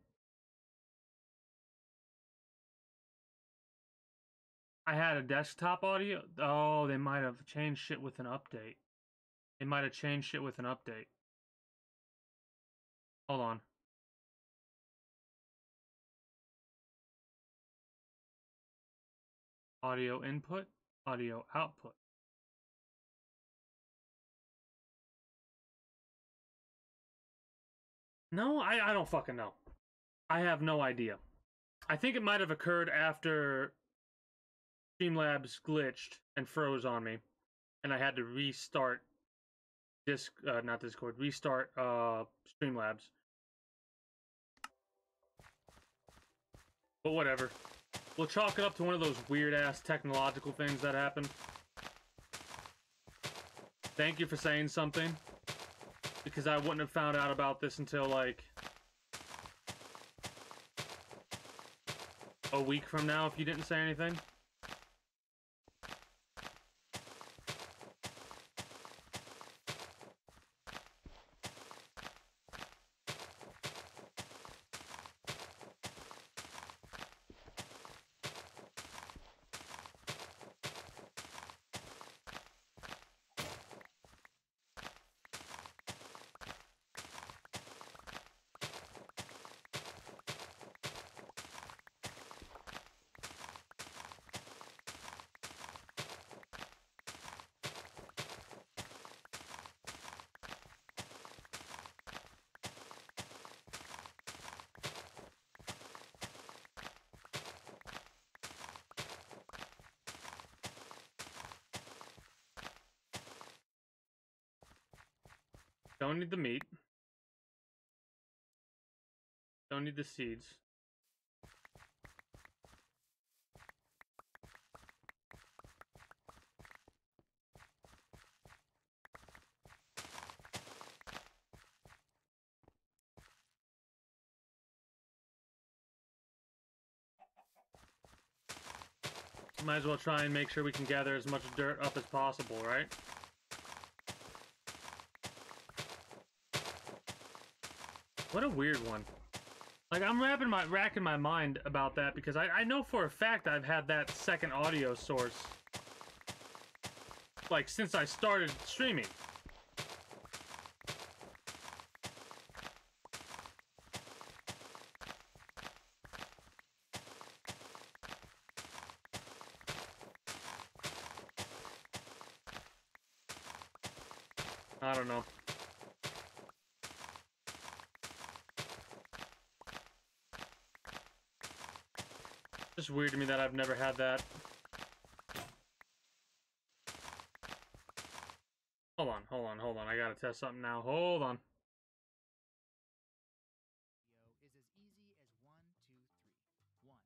I had a desktop audio. Oh, they might have changed shit with an update. They might have changed shit with an update. Hold on. Audio input, audio output. No, I don't fucking know. I have no idea. I think it might have occurred after Streamlabs glitched and froze on me, and I had to restart not Discord, restart Streamlabs. But whatever. We'll chalk it up to one of those weird-ass technological things that happened. Thank you for saying something, because I wouldn't have found out about this until, like, a week from now if you didn't say anything. Don't need the meat. Don't need the seeds. Might as well try and make sure we can gather as much dirt up as possible, right? What a weird one. Like, I'm racking my mind about that because I know for a fact I've had that second audio source, like, since I started streaming. I don't know. Just weird to me that I've never had that. Hold on. I gotta test something now. Hold on. Is as easy as 1, 2, 3. 1.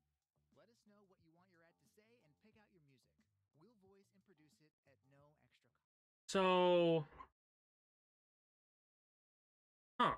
Let us know what you want your ad to say and pick out your music. We'll voice and produce it at no extra cost. So... Huh.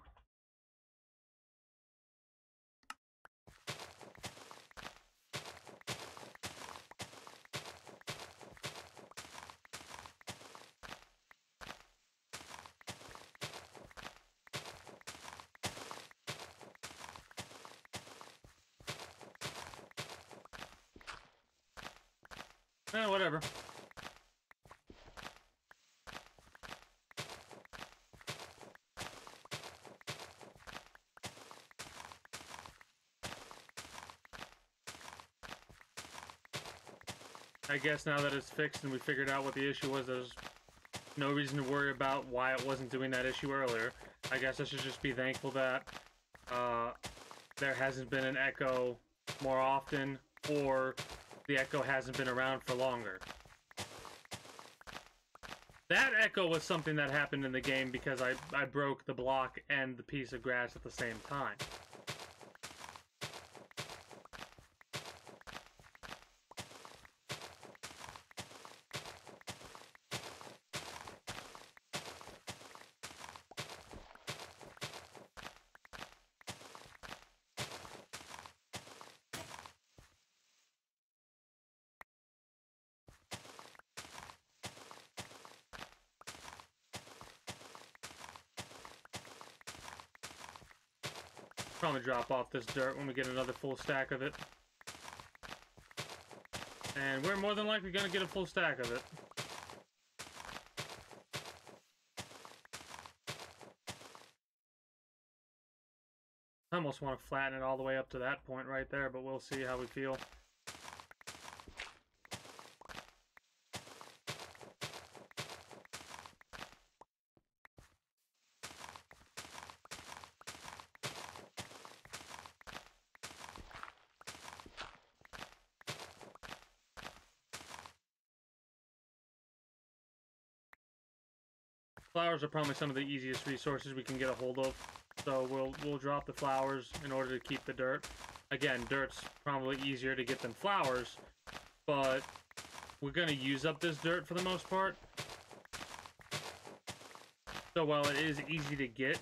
Whatever. I guess now that it's fixed and we figured out what the issue was, there's no reason to worry about why it wasn't doing that issue earlier. I guess I should just be thankful that there hasn't been an echo more often, or the echo hasn't been around for longer. That echo was something that happened in the game because I broke the block and the piece of grass at the same time. Probably drop off this dirt when we get another full stack of it. And we're more than likely gonna get a full stack of it. I almost want to flatten it all the way up to that point right there, but we'll see how we feel. Flowers are probably some of the easiest resources we can get a hold of, so we'll drop the flowers in order to keep the dirt. Again, dirt's probably easier to get than flowers, but we're gonna use up this dirt for the most part. So while it is easy to get,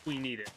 we need it.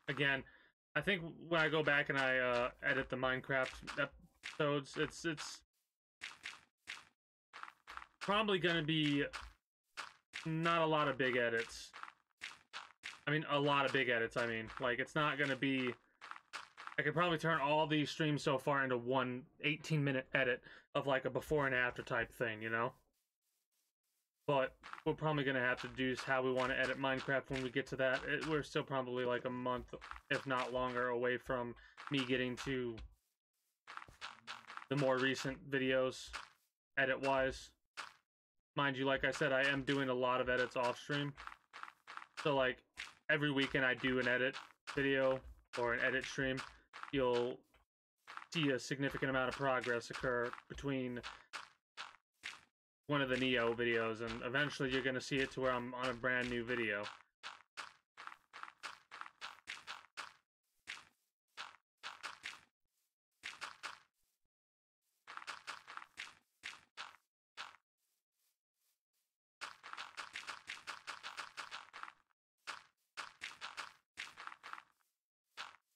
Again, I think when I go back and I edit the Minecraft episodes, it's probably going to be not a lot of big edits. I mean, a lot of big edits, I mean. Like, it's not going to be... I could probably turn all these streams so far into one 18-minute edit of, like, a before and after type thing, you know? But we're probably going to have to do how we want to edit Minecraft when we get to that. We're still probably like a month, if not longer, away from me getting to the more recent videos. edit-wise. Mind you, like I said, I am doing a lot of edits off-stream. So, like, every weekend I do an edit video or an edit stream. You'll see a significant amount of progress occur between one of the Neo videos, and eventually you're going to see it to where I'm on a brand new video.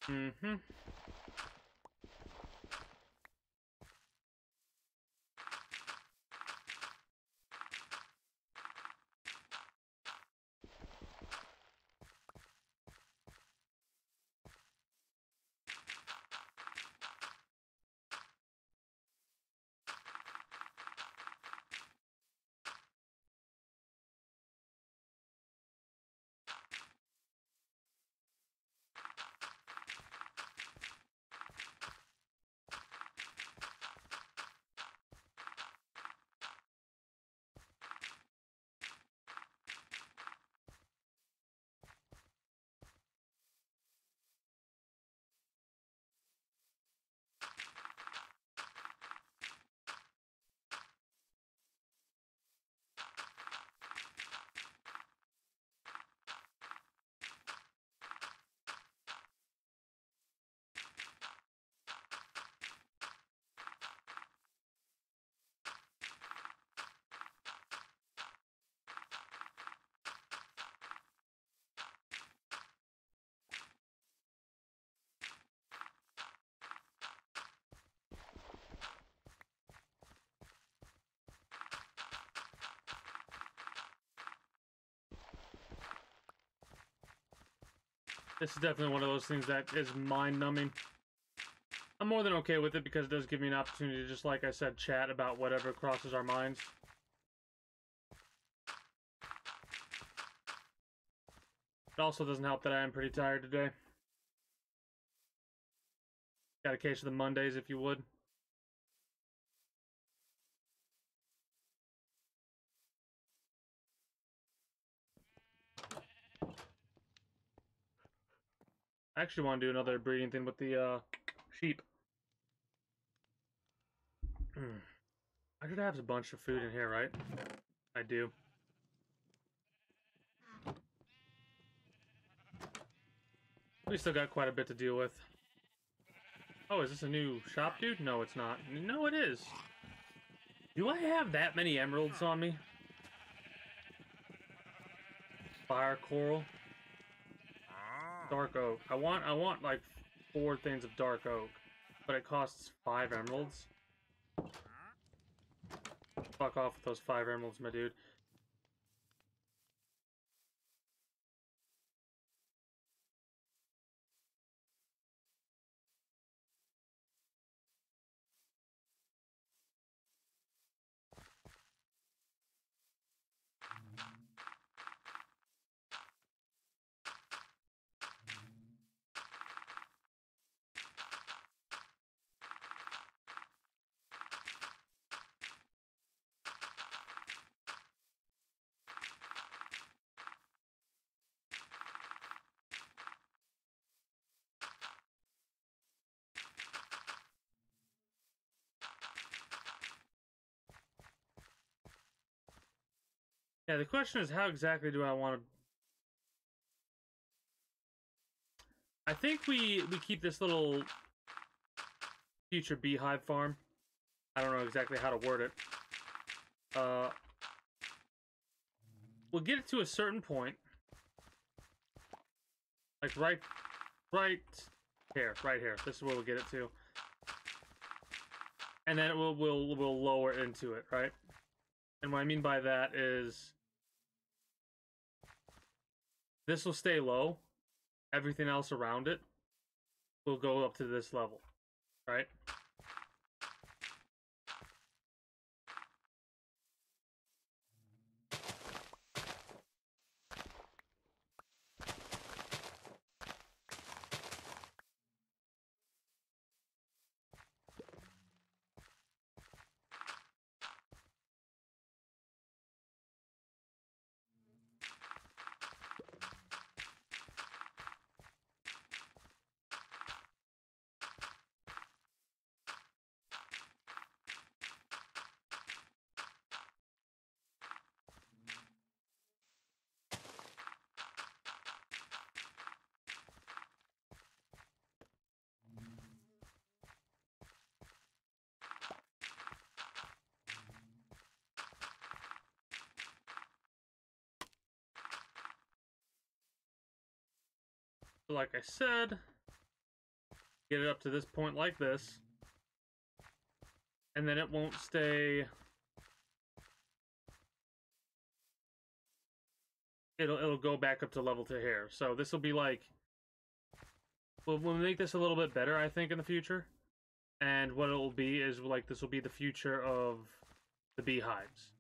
Mm-hmm. This is definitely one of those things that is mind-numbing. I'm more than okay with it because it does give me an opportunity to, just like I said, chat about whatever crosses our minds. It also doesn't help that I am pretty tired today. Got a case of the Mondays, if you would. I actually want to do another breeding thing with the sheep. I should have a bunch of food in here, right? I do. We still got quite a bit to deal with. Oh, is this a new shop, dude? No, it's not. No, it is. Do I have that many emeralds on me? Fire coral. Dark oak. I want like 4 things of dark oak, but it costs 5 emeralds. Fuck off with those 5 emeralds, my dude. Yeah, the question is, how exactly do I want to... I think we keep this little future beehive farm. I don't know exactly how to word it. We'll get it to a certain point. Like right here, right here. This is where we'll get it to. And then we'll lower into it, right? And what I mean by that is this will stay low. Everything else around it will go up to this level, right? So like I said, get it up to this point like this, and then it won't stay. It'll go back up to level 2 here. So this will be like, we'll make this a little bit better, I think, in the future. And what it will be is like, this will be the future of the beehives.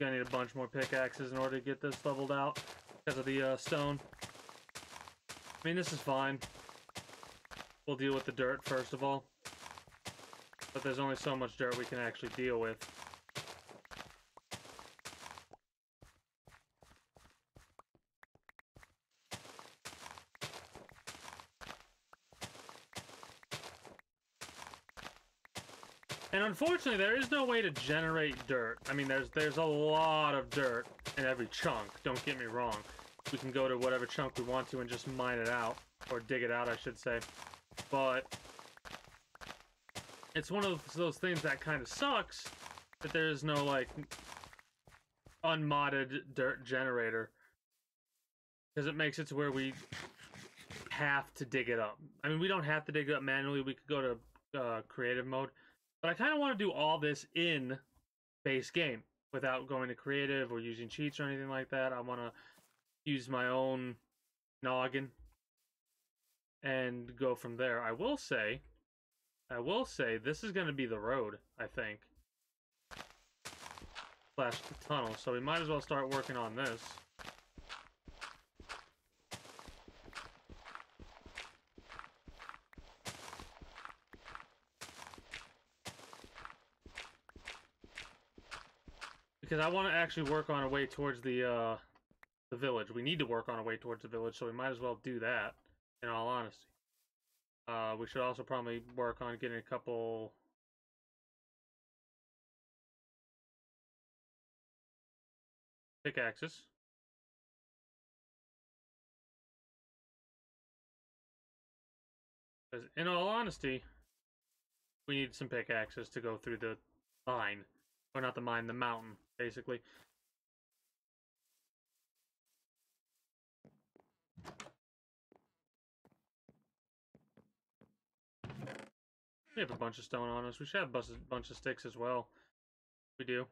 Gonna need a bunch more pickaxes in order to get this leveled out because of the stone. I mean, this is fine. We'll deal with the dirt first of all. But there's only so much dirt we can actually deal with. And unfortunately, there is no way to generate dirt. I mean, there's a lot of dirt in every chunk, don't get me wrong. We can go to whatever chunk we want to and just mine it out. Or dig it out, I should say. But it's one of those things that kind of sucks that there is no, like, unmodded dirt generator. Because it makes it to where we have to dig it up. I mean, we don't have to dig it up manually. We could go to creative mode. But I kind of want to do all this in base game without going to creative or using cheats or anything like that. I want to use my own noggin and go from there. I will say this is going to be the road, I think. Slash the tunnel. So we might as well start working on this. Because I want to actually work on a way towards the village. We need to work on a way towards the village, so we might as well do that, in all honesty. We should also probably work on getting a couple pickaxes. Because in all honesty, we need some pickaxes to go through the mine. Or not the mine, the mountain, basically. We have a bunch of stone on us. We should have a bunch of sticks as well. We do.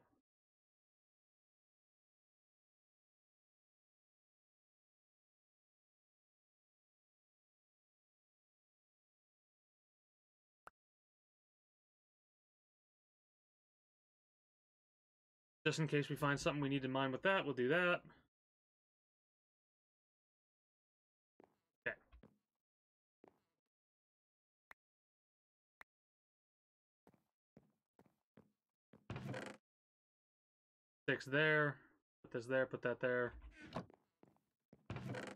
Just in case we find something we need to mine with that, we'll do that. Okay. Sticks there. Put this there, put that there.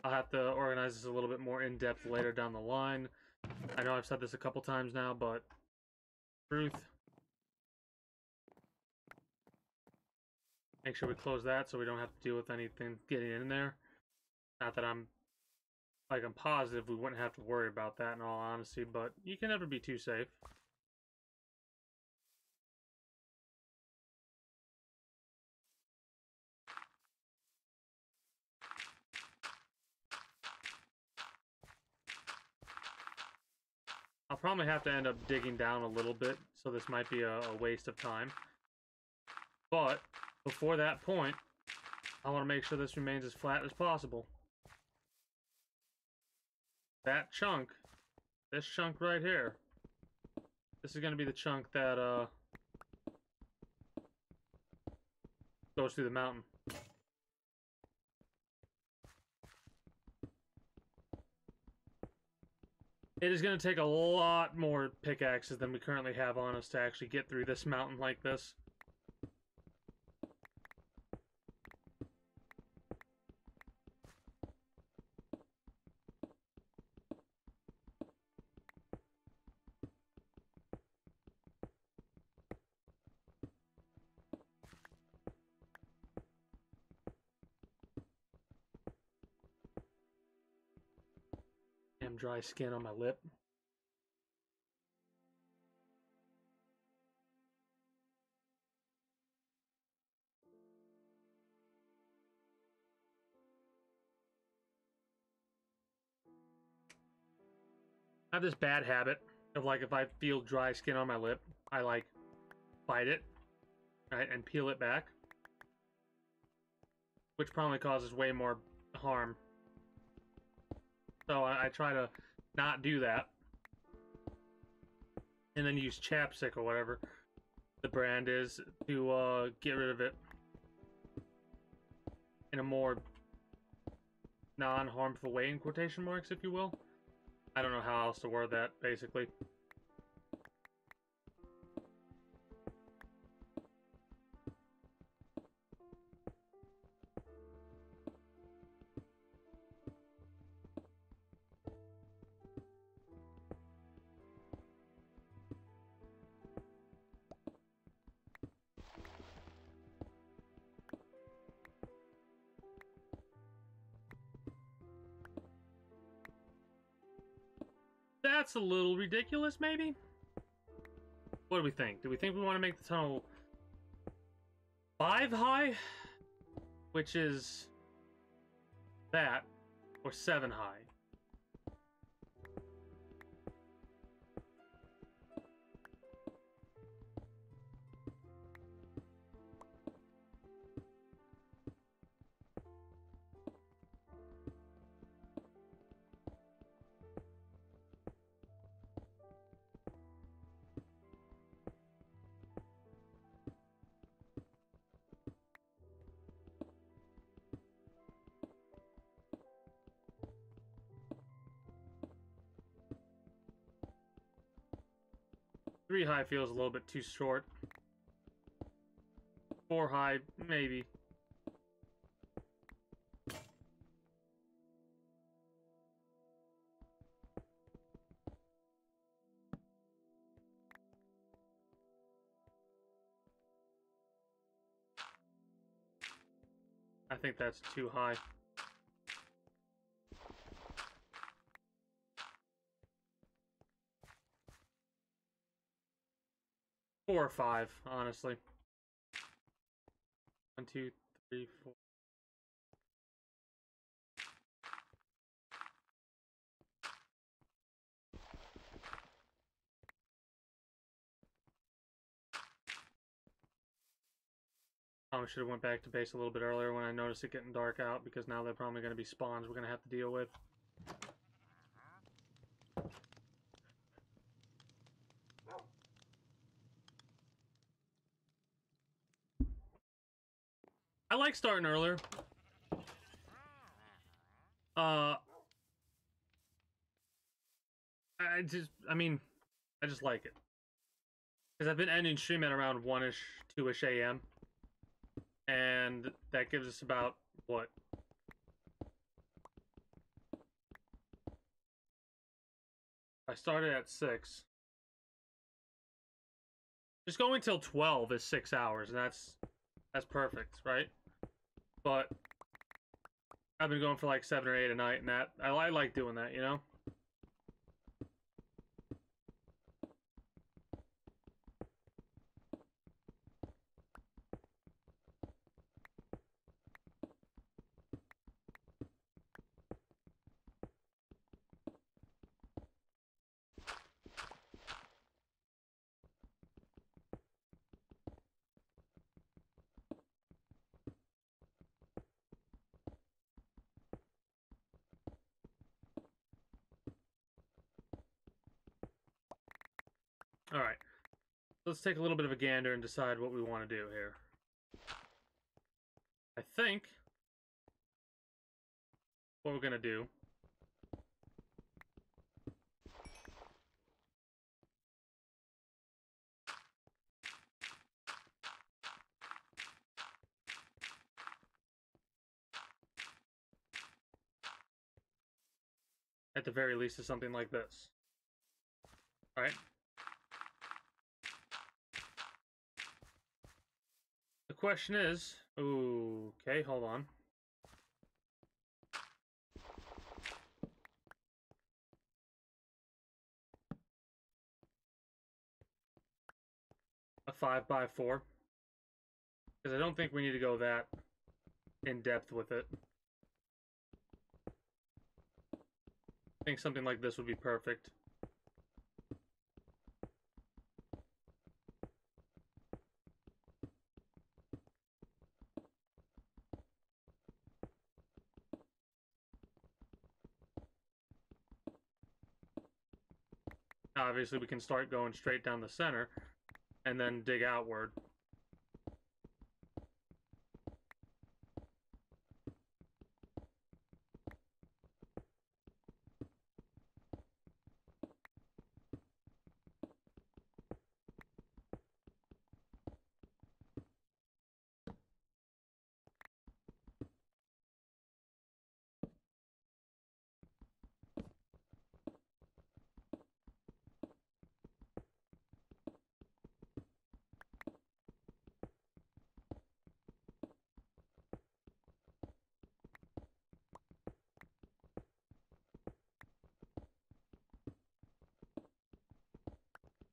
I'll have to organize this a little bit more in depth later down the line. I know I've said this a couple times now, but truth. Make sure we close that so we don't have to deal with anything getting in there. Not that I'm positive we wouldn't have to worry about that in all honesty, but you can never be too safe. I'll probably have to end up digging down a little bit, so this might be a waste of time. But before that point, I want to make sure this remains as flat as possible. That chunk, this chunk right here, this is going to be the chunk that goes through the mountain. It is going to take a lot more pickaxes than we currently have on us to actually get through this mountain like this. Damn dry skin on my lip. I have this bad habit of, like, if I feel dry skin on my lip, I, like, bite it, right, and peel it back. Which probably causes way more harm. So I try to not do that. And then use chapstick or whatever the brand is to get rid of it in a more non-harmful way, in quotation marks, if you will. I don't know how else to word that, basically. That's a little ridiculous, maybe? What do we think? Do we think we want to make the tunnel 5 high? Which is that, or 7 high? Three high feels a little bit too short. 4 high, maybe. I think that's too high. Four or 5, honestly. 1, 2, 3, 4. Probably should have went back to base a little bit earlier when I noticed it getting dark out, because now they're probably going to be spawns we're going to have to deal with. I like starting earlier. I just like it. Because I've been ending stream at around 1-ish, 2-ish a.m. And that gives us about, what? I started at 6. Just going till 12 is 6 hours, and that's perfect, right? But I've been going for like 7 or 8 a night, and that I like doing that, you know? Alright. Let's take a little bit of a gander and decide what we want to do here. I think what we're going to do at the very least is something like this. Alright? The question is... Okay, hold on. 5x4. Because I don't think we need to go that in depth with it. I think something like this would be perfect. Obviously, we can start going straight down the center and then dig outward.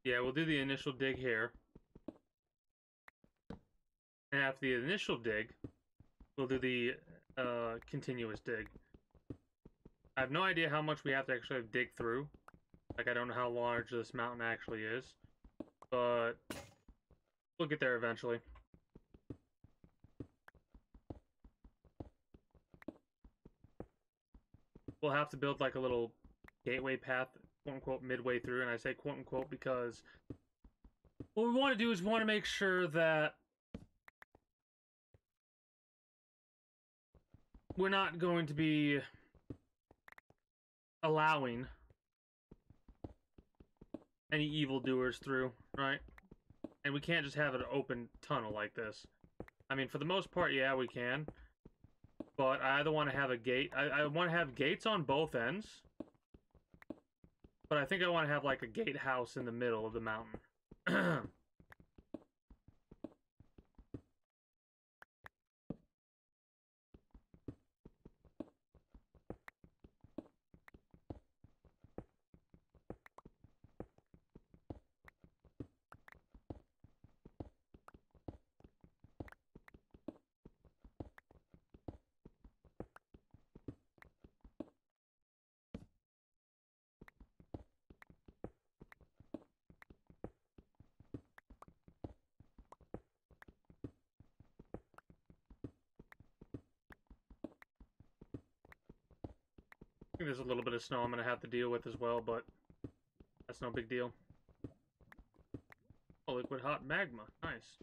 Yeah, we'll do the initial dig here. And after the initial dig, we'll do the continuous dig. I have no idea how much we have to actually dig through. Like, I don't know how large this mountain actually is. But we'll get there eventually. We'll have to build like a little gateway path, quote-unquote, midway through. And I say quote-unquote because what we want to do is we want to make sure that we're not going to be allowing any evildoers through, right? And we can't just have an open tunnel like this. I mean, for the most part, yeah, we can. But I either want to have a gate... I want to have gates on both ends. But I think I want to have, like, a gatehouse in the middle of the mountain. I think there's a little bit of snow I'm going to have to deal with as well, but that's no big deal. Oh, liquid hot magma. Nice.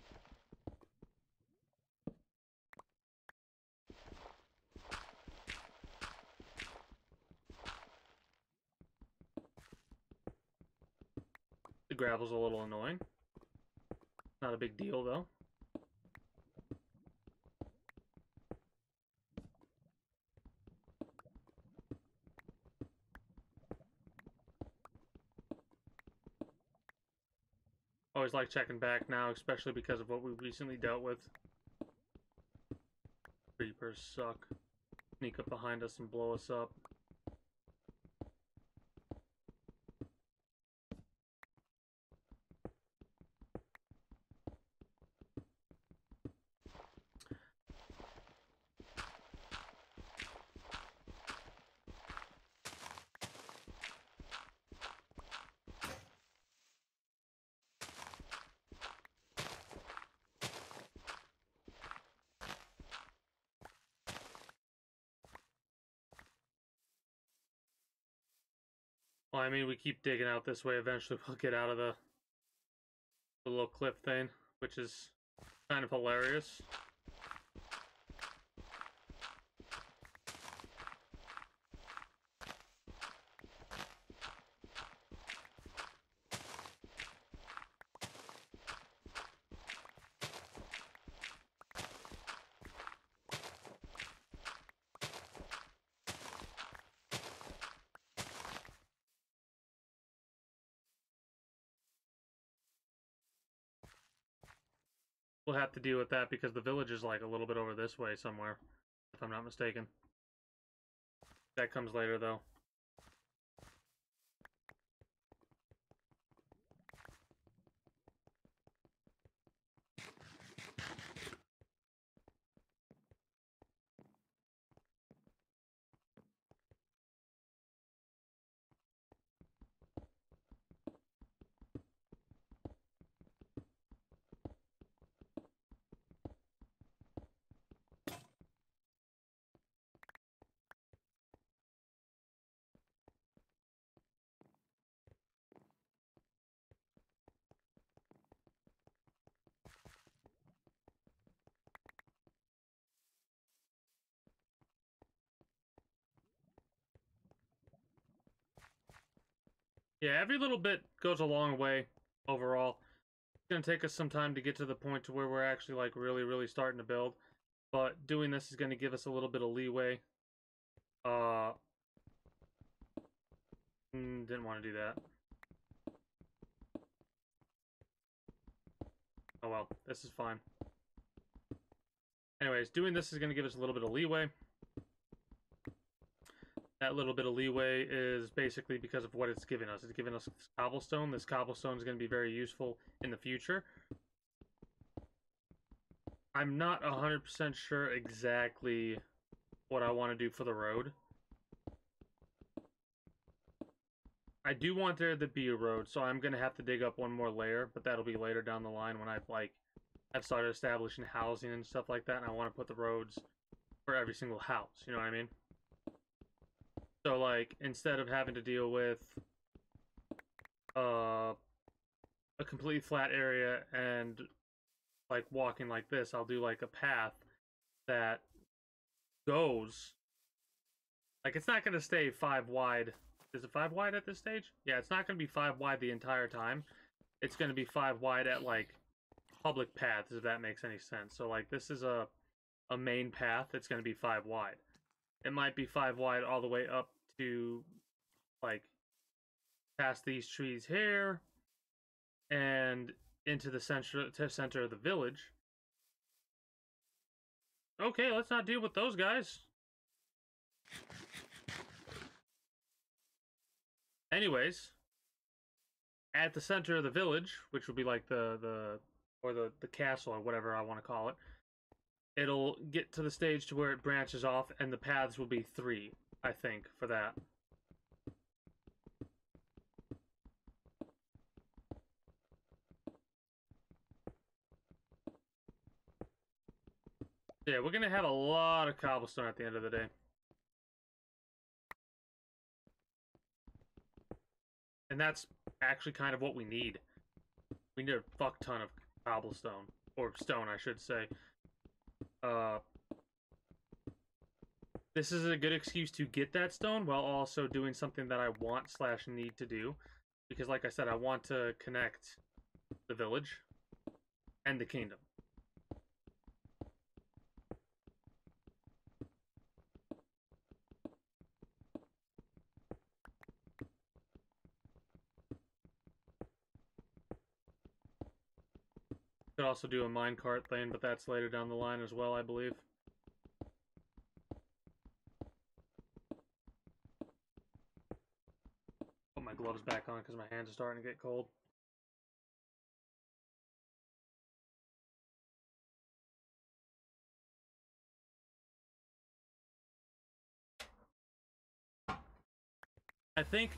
The gravel's a little annoying. Not a big deal, though. Always like checking back now, especially because of what we recently dealt with. Creepers suck. Sneak up behind us and blow us up. Well, I mean, we keep digging out this way. Eventually, we'll get out of the little cliff thing, which is kind of hilarious. We'll have to deal with that because the village is like a little bit over this way somewhere, if I'm not mistaken. That comes later, though. Yeah, every little bit goes a long way overall. It's gonna take us some time to get to the point to where we're actually like really, really starting to build. But doing this is gonna give us a little bit of leeway. Didn't want to do that. Oh well, this is fine. Anyways, doing this is gonna give us a little bit of leeway. That little bit of leeway is basically because of what it's giving us. It's giving us cobblestone. This cobblestone is going to be very useful in the future. I'm not 100% sure exactly what I want to do for the road. I do want there to be a road, so I'm going to have to dig up one more layer, but that'll be later down the line when I've started establishing housing and stuff like that, and I want to put the roads for every single house, you know what I mean? So, like, instead of having to deal with a completely flat area and, like, walking like this, I'll do, like, a path that goes... Like, it's not going to stay 5 wide. Is it 5 wide at this stage? Yeah, it's not going to be 5 wide the entire time. It's going to be 5 wide at, like, public paths, if that makes any sense. So, like, this is a main path that's going to be 5 wide. It might be 5 wide all the way up to, like, past these trees here and into the center of the village. Okay, let's not deal with those guys. Anyways, at the center of the village, which would be like the castle or whatever I want to call it, it'll get to the stage to where it branches off, and the paths will be 3, I think, for that. Yeah, we're gonna have a lot of cobblestone at the end of the day. And that's actually kind of what we need. We need a fuck ton of cobblestone. Or stone, I should say. This is a good excuse to get that stone while also doing something that I want/need to do. Because like I said, I want to connect the village and the kingdom. Could also do a minecart thing, but that's later down the line as well, I believe. Put my gloves back on because my hands are starting to get cold. I think...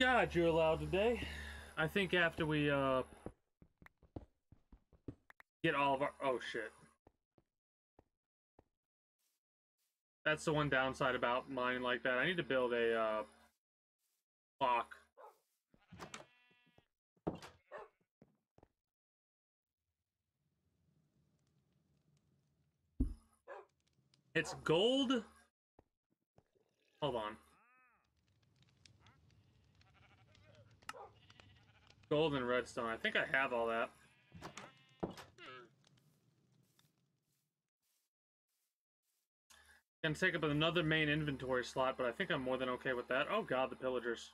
God, you're allowed today. I think after we, get all of our... Oh, shit. That's the one downside about mining like that. I need to build a, clock. It's gold? Hold on. Gold and redstone. I think I have all that. Gonna take up another main inventory slot, but I think I'm more than okay with that. Oh god, the pillagers.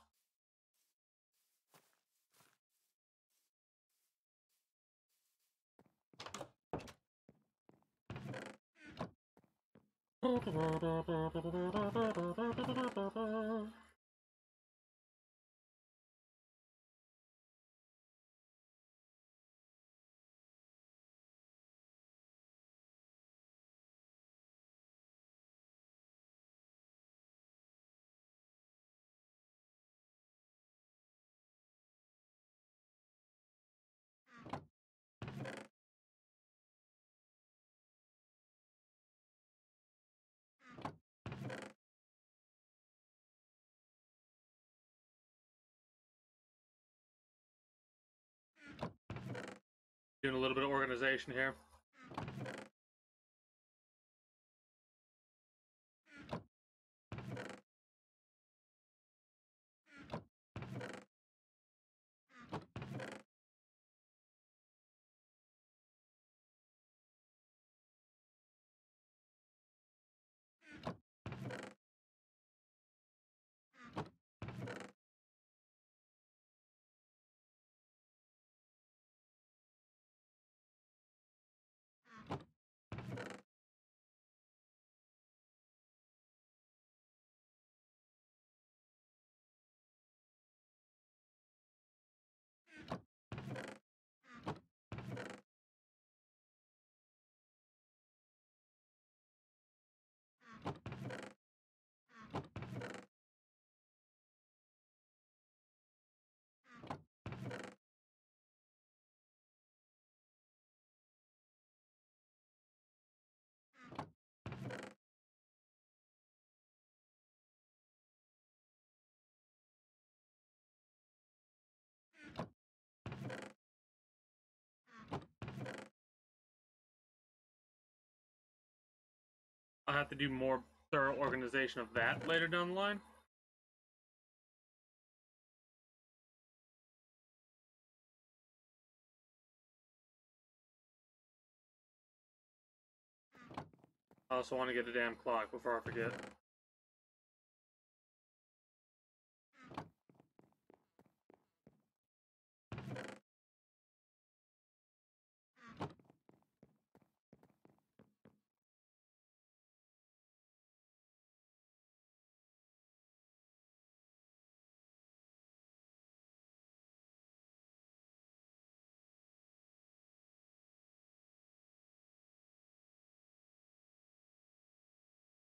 Doing a little bit of organization here. I'll have to do more thorough organization of that later down the line. I also want to get a damn clock before I forget.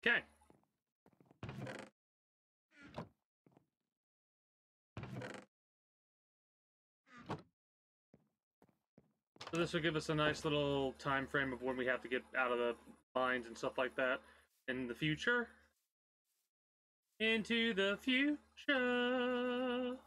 Okay. So this will give us a nice little time frame of when we have to get out of the mines and stuff like that in the future. Into the future.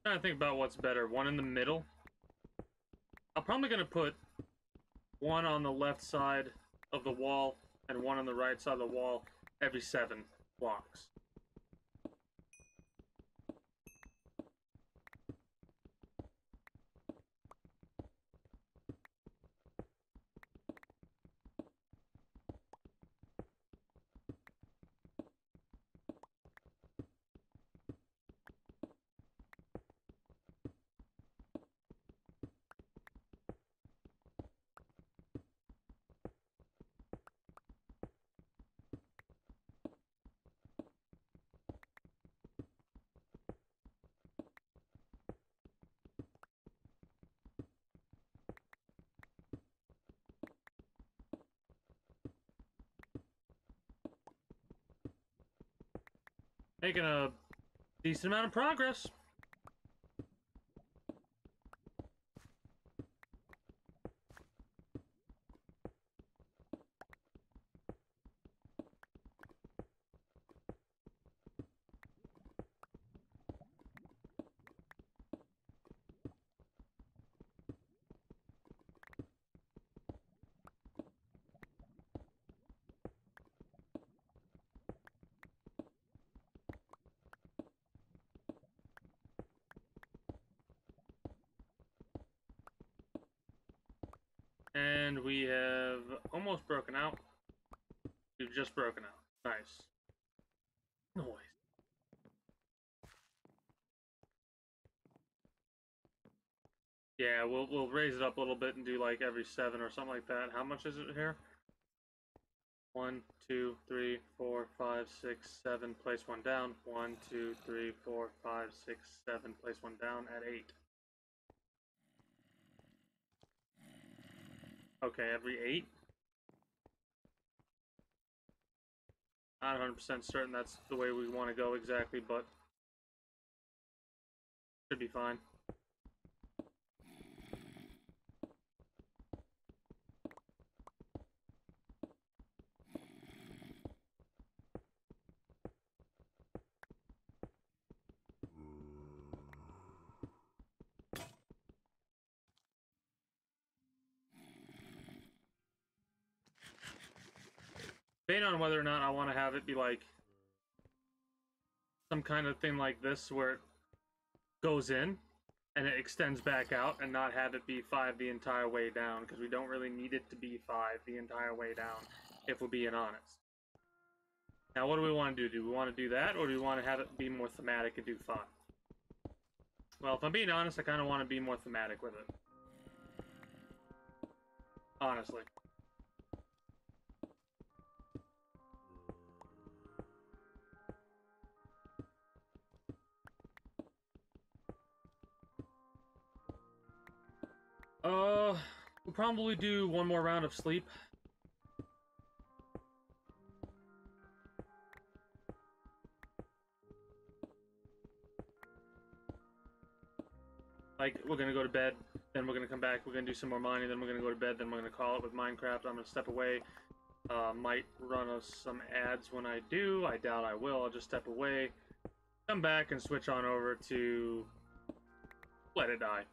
Trying to think about what's better. One in the middle. I'm probably gonna put one on the left side of the wall and one on the right side of the wall every 7 blocks. Making a decent amount of progress. And we have almost broken out. We've just broken out. Nice. Noise. Yeah, we'll raise it up a little bit and do like every 7 or something like that. How much is it here? 1, 2, 3, 4, 5, 6, 7. Place one down. 1, 2, 3, 4, 5, 6, 7. Place one down at 8. Okay, every 8. Not 100% certain that's the way we want to go exactly, but should be fine. Based on whether or not I want to have it be like some kind of thing like this where it goes in and it extends back out and not have it be 5 the entire way down, because we don't really need it to be 5 the entire way down, if we're being honest. Now, what do we want to do? Do we want to do that, or do we want to have it be more thematic and do 5? Well, if I'm being honest, I kind of want to be more thematic with it. Honestly. We'll probably do one more round of sleep. Like, we're gonna go to bed, then we're gonna come back, we're gonna do some more mining, then we're gonna go to bed, then we're gonna call it with Minecraft. I'm gonna step away. Might run us some ads when I do. I doubt I will. I'll just step away, come back, and switch on over to Let It Die.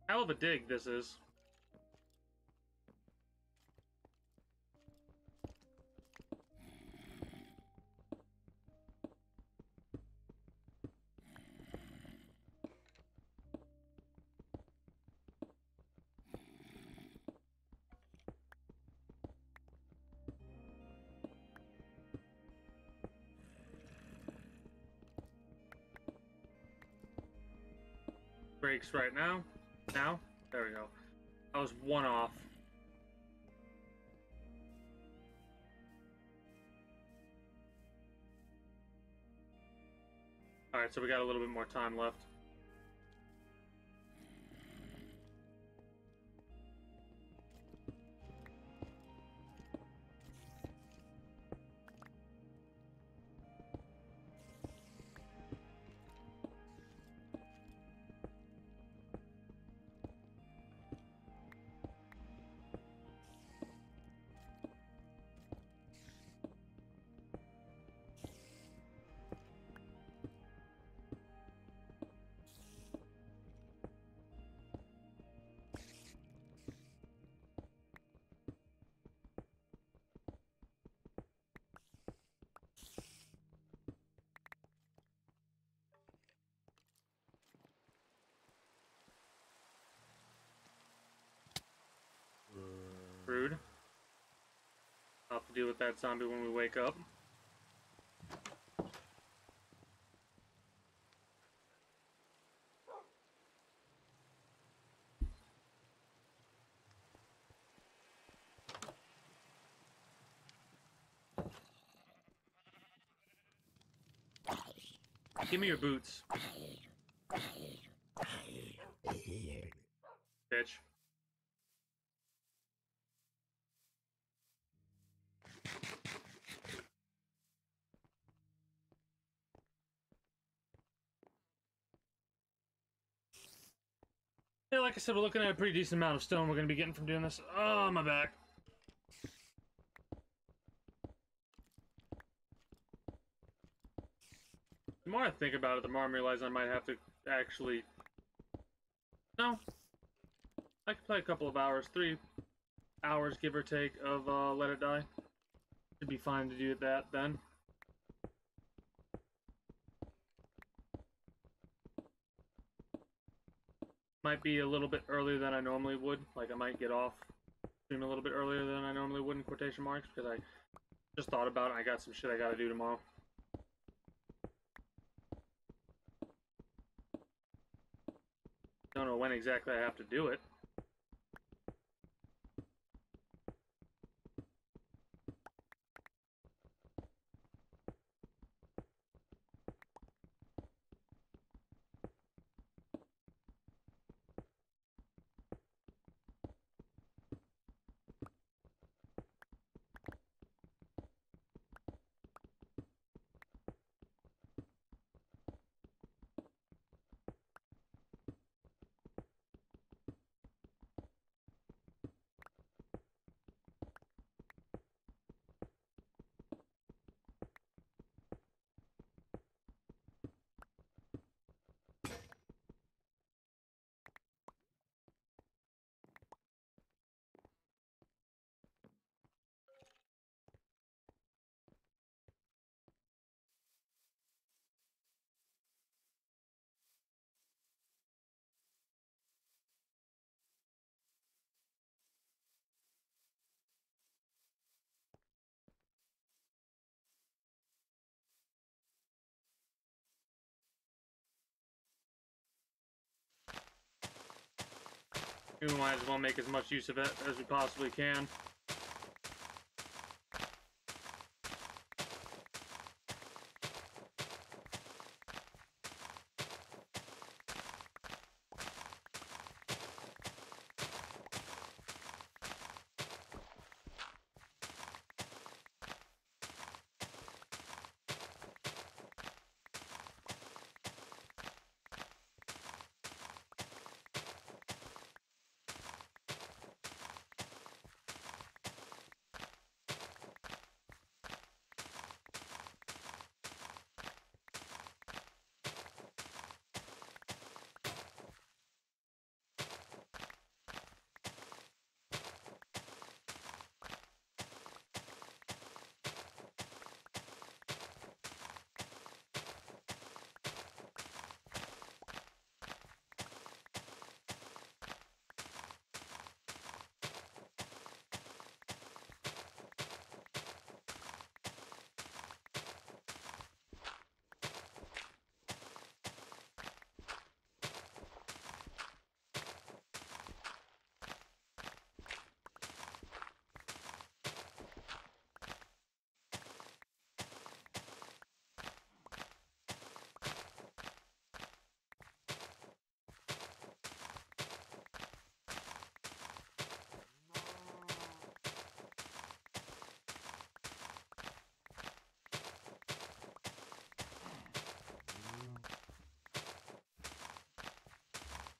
Hell of a dig this is. Breaks right now. Now? There we go. I was one off. Alright, so we got a little bit more time left. Rude. I'll have to deal with that zombie when we wake up. Give me your boots. Bitch. Yeah, like I said, we're looking at a pretty decent amount of stone we're going to be getting from doing this. Oh, my back. The more I think about it, the more I realize I might have to actually... No. I could play a couple of hours, 3 hours, give or take, of Let It Die. Should be fine to do that then. Might be a little bit earlier than I normally would. Like, I might get off stream a little bit earlier than I normally would in quotation marks, because I just thought about it and I got some shit I gotta do tomorrow. Don't know when exactly I have to do it. We might as well make as much use of it as we possibly can.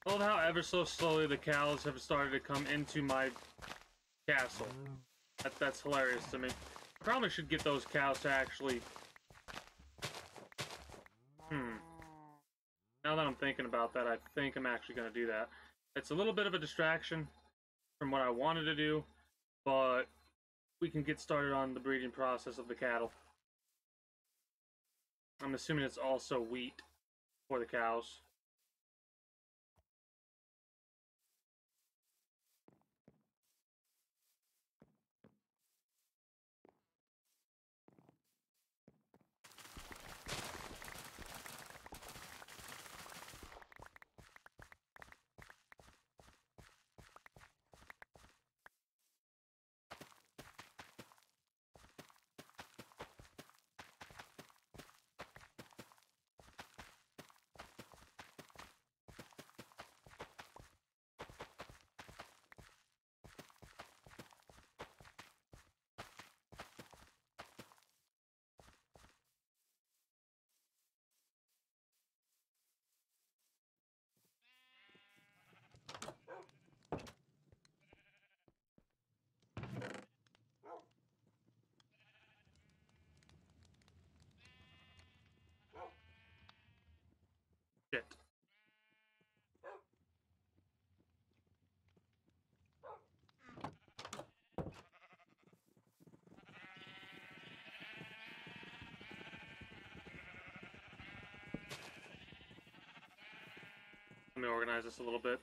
I love how ever so slowly the cows have started to come into my castle. That's hilarious to me. I probably should get those cows to actually... Now that I'm thinking about that, I think I'm actually going to do that. It's a little bit of a distraction from what I wanted to do, but we can get started on the breeding process of the cattle. I'm assuming it's also wheat for the cows. Shit. Let me organize this a little bit.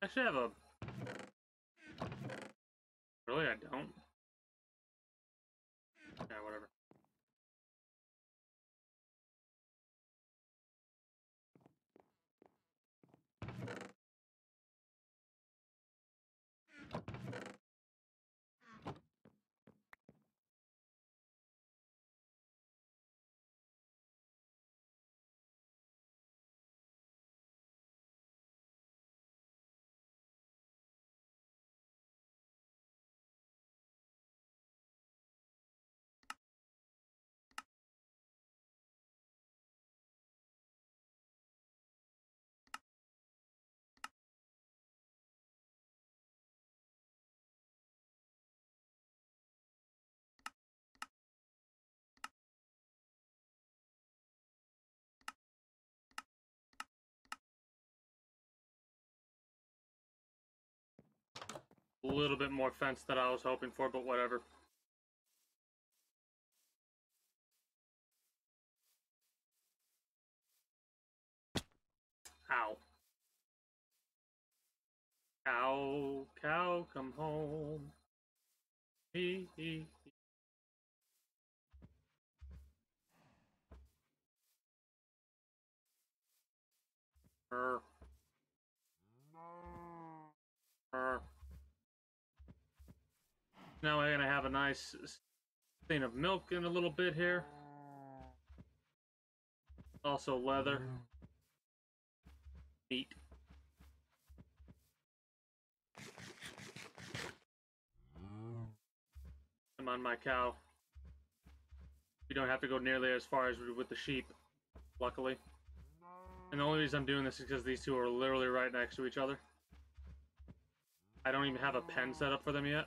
Actually, I have a... Really, I don't? Yeah, whatever. A little bit more fence than I was hoping for, but whatever. Ow. Cow, cow, come home. Hee hee. Brr. Brr. Now we're gonna have a nice thing of milk in a little bit here. Also leather. Meat. Come on, my cow. You don't have to go nearly as far as with the sheep, luckily. And the only reason I'm doing this is because these two are literally right next to each other. I don't even have a pen set up for them yet.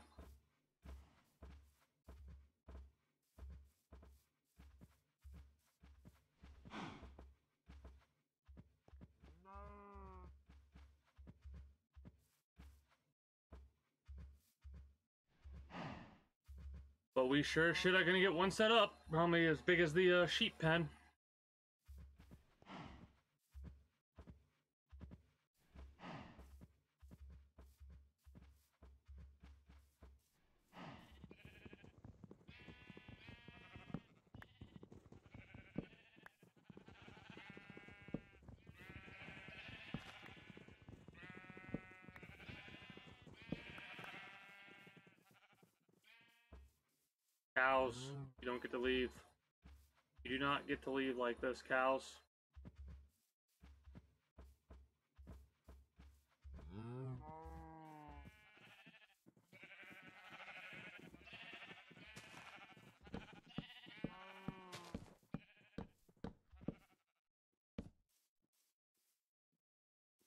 But we sure shit are gonna get one set up. Probably as big as the sheep pen. Cows, you don't get to leave. You do not get to leave like this, cows.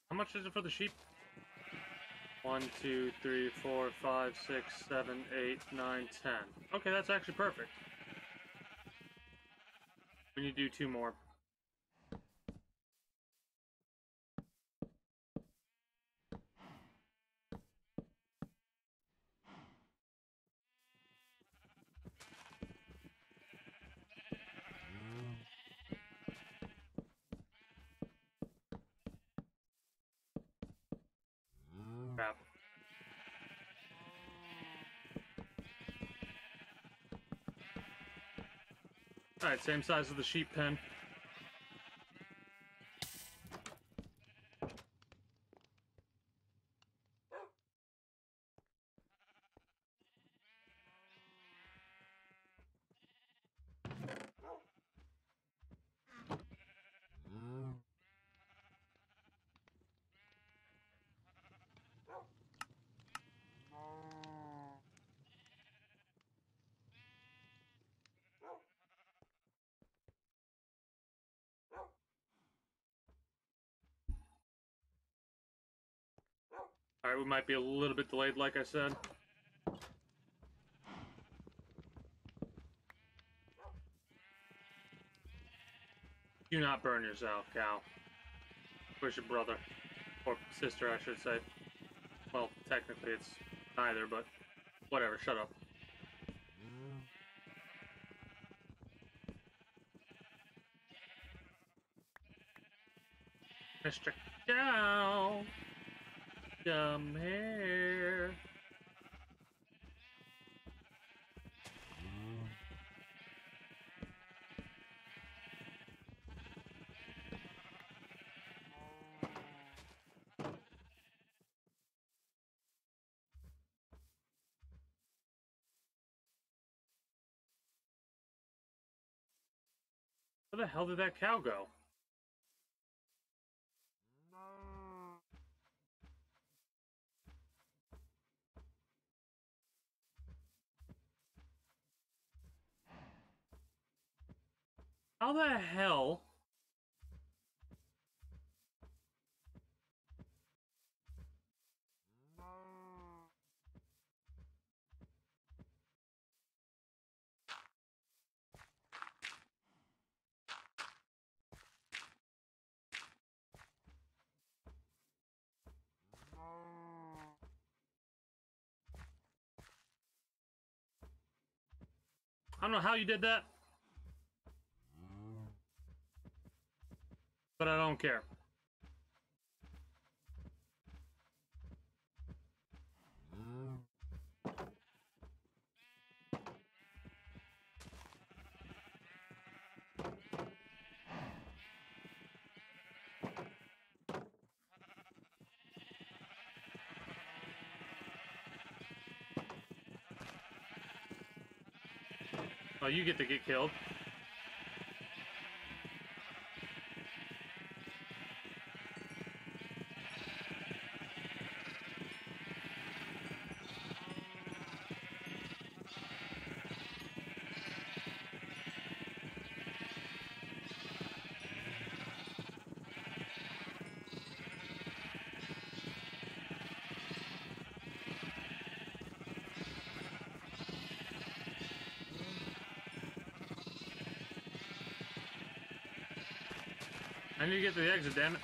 How much is it for the sheep? 1, 2, 3, 4, 5, 6, 7, 8, 9, 10. Okay, that's actually perfect. We need to do 2 more. Crap. Alright, same size as the sheep pen. Alright, we might be a little bit delayed, like I said. Do not burn yourself, cow. Where's your brother? Or sister, I should say. Well, technically it's neither, but whatever, shut up. Mr. Cow, come here. Where the hell did that cow go? How the hell? I don't know how you did that, but I don't care. Oh, you get to get killed. I need to get to the exit, damn it.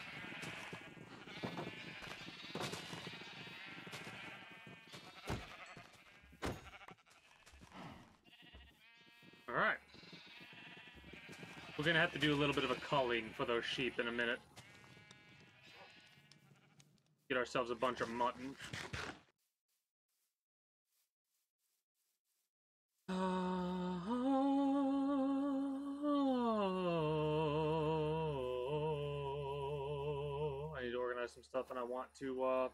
Alright. We're gonna have to do a little bit of a culling for those sheep in a minute. Get ourselves a bunch of mutton. I need to organize some stuff, and I want to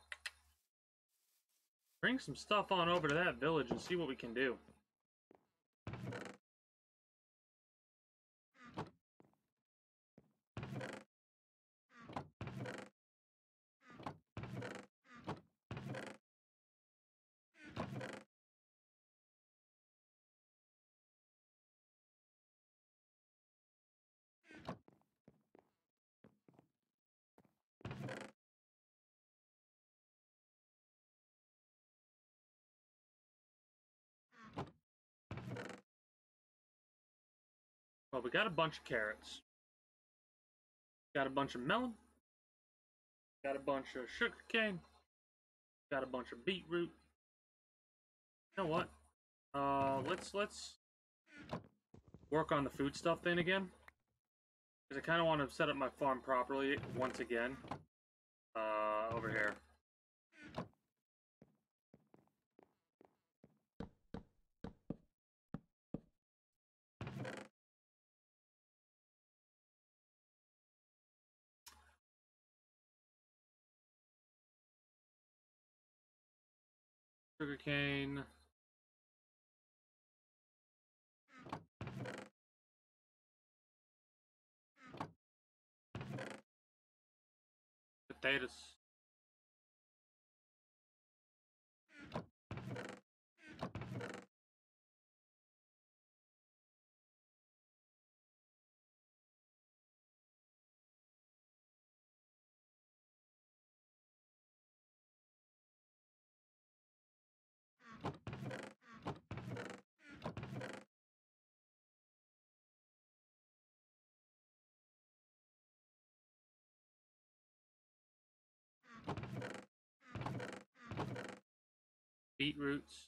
bring some stuff on over to that village and see what we can do. Well, we got a bunch of carrots. Got a bunch of melon. Got a bunch of sugar cane. Got a bunch of beetroot. You know what? Let's work on the food stuff thing again. Because I kind of want to set up my farm properly once again. Over here. Sugarcane. Potatoes. Beetroots.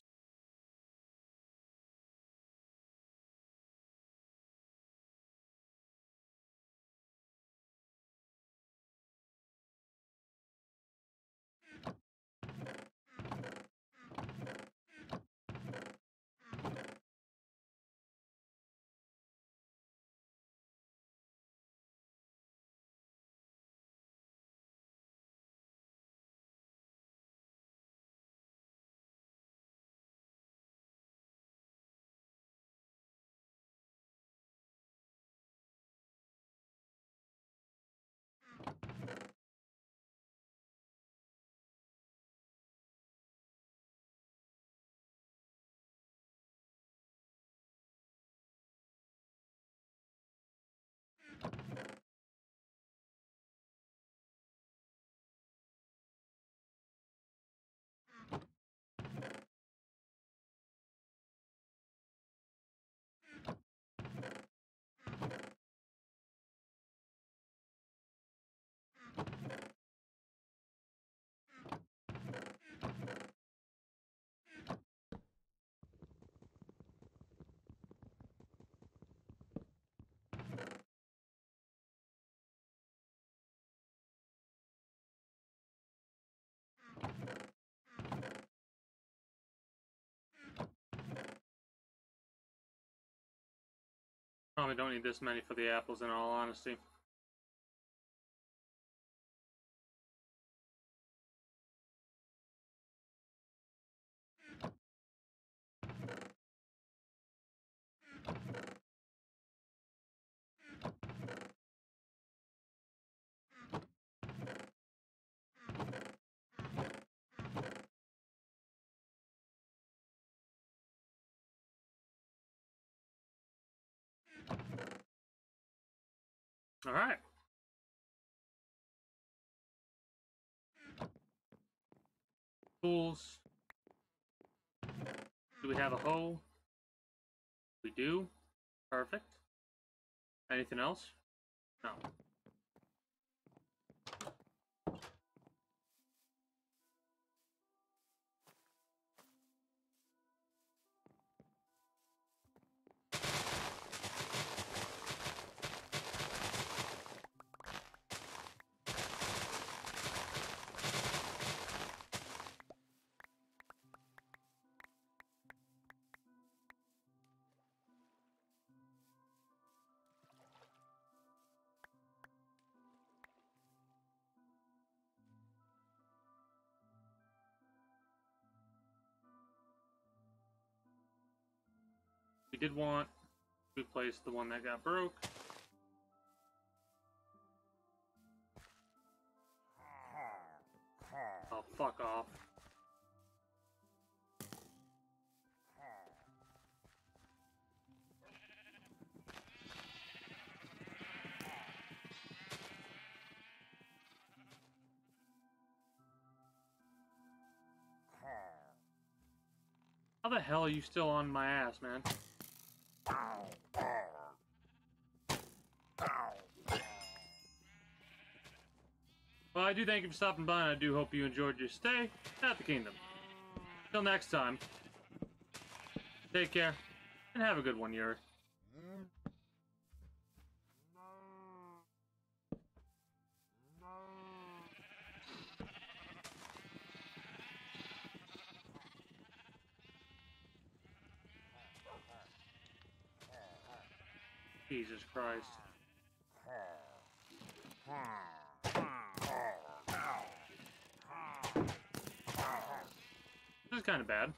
Probably don't need this many for the apples, in all honesty. All right. Tools. Do we have a hoe? We do. Perfect. Anything else? No. We did want to replace the one that got broke. Oh, fuck off. How the hell are you still on my ass, man? Well, I do thank you for stopping by, and I do hope you enjoyed your stay at the Kingdom. Till next time, take care, and have a good one, Yuri. Jesus Christ. This is kind of bad.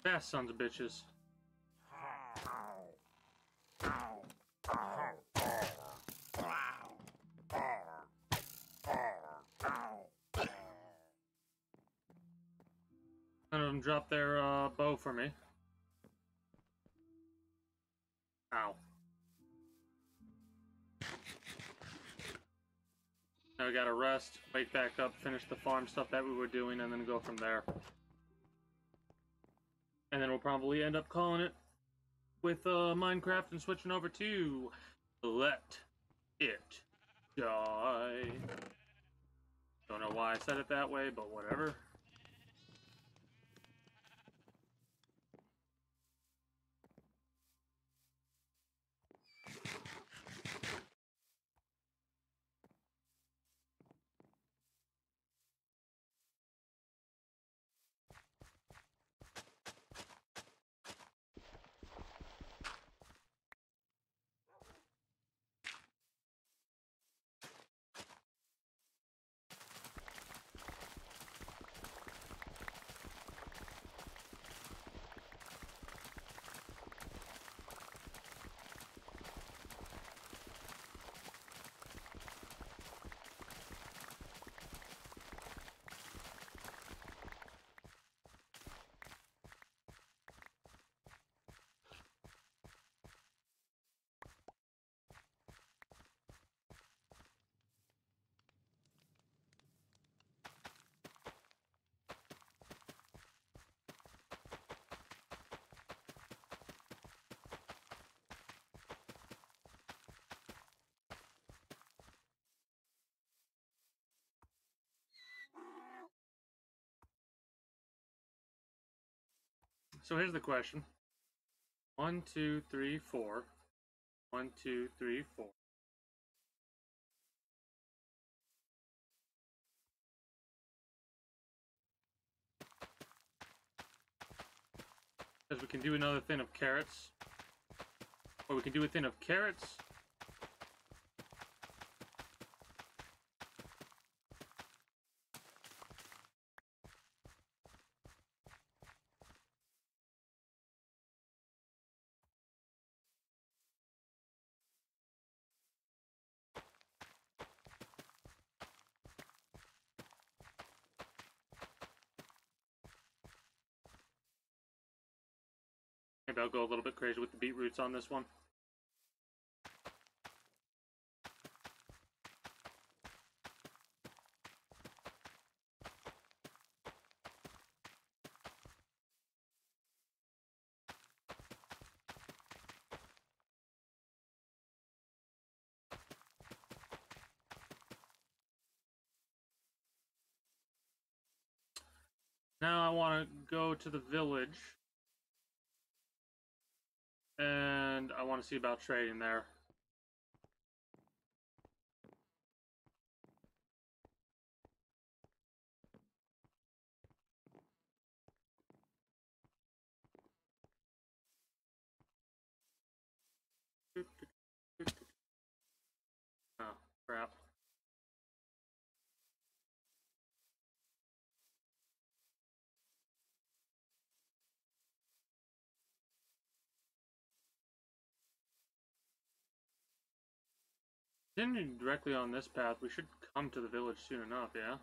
Fast sons of bitches. None of them dropped their bow for me. Ow. Now we gotta rest, wake back up, finish the farm stuff that we were doing, and then go from there. And then we'll probably end up calling it with Minecraft and switching over to Let It Die. Don't know why I said it that way, but whatever. So here's the question. 1, 2, 3, 4. 1, 2, 3, 4. Because we can do another thing of carrots. Or we can do a thing of carrots. Maybe I'll go a little bit crazy with the beetroots on this one. Now I want to go to the village. And I want to see about trading there. Oh, crap. Continuing directly on this path, we should come to the village soon enough, yeah?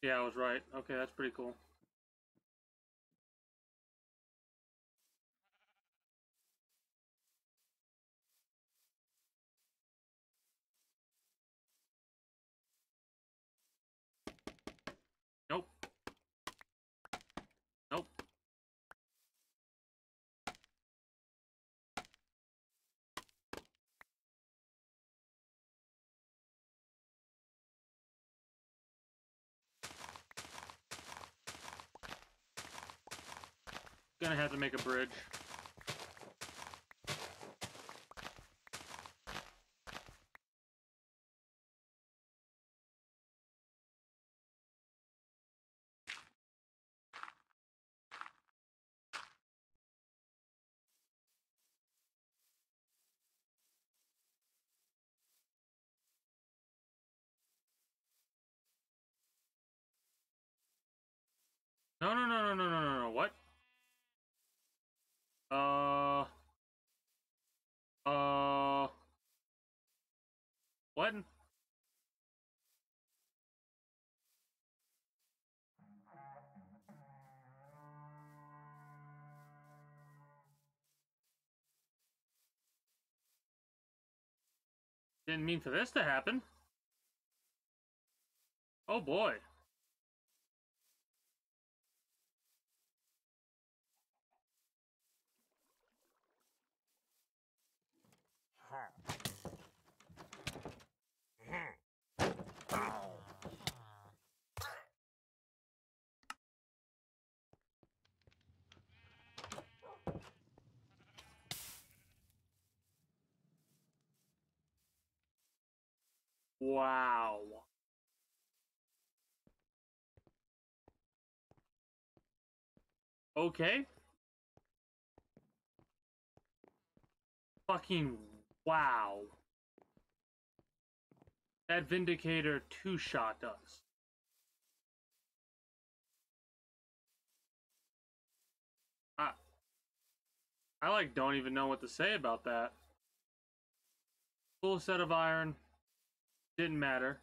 Yeah, I was right. Okay, that's pretty cool. Nope. Nope. Gonna have to make a bridge. No, no, no, no, no, no, no, no. What? Uh... What? Didn't mean for this to happen. Oh boy. Wow. Okay. Fucking wow. That Vindicator two-shot us. I, I like don't even know what to say about that. Full set of iron. Didn't matter.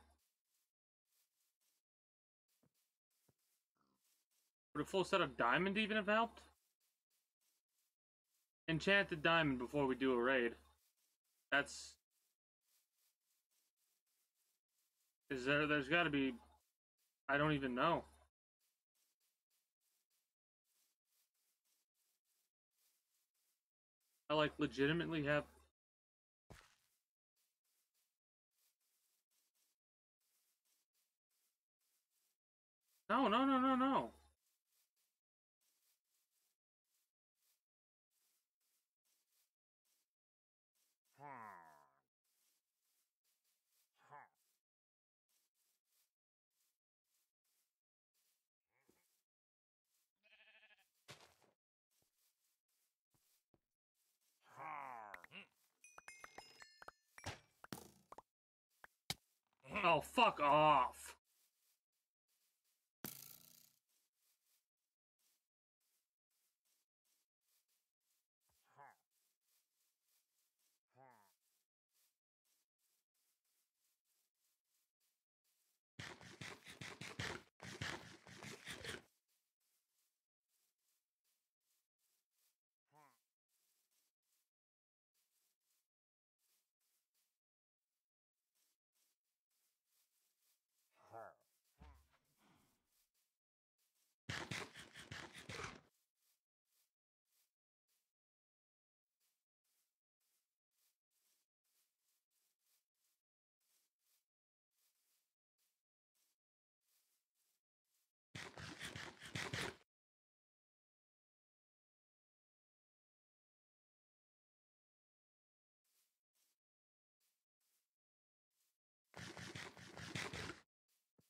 Would a full set of diamond even have helped? Enchanted diamond before we do a raid. That's... There's gotta be... I don't even know. I like legitimately have... No, no, no, no, no. Oh, fuck off.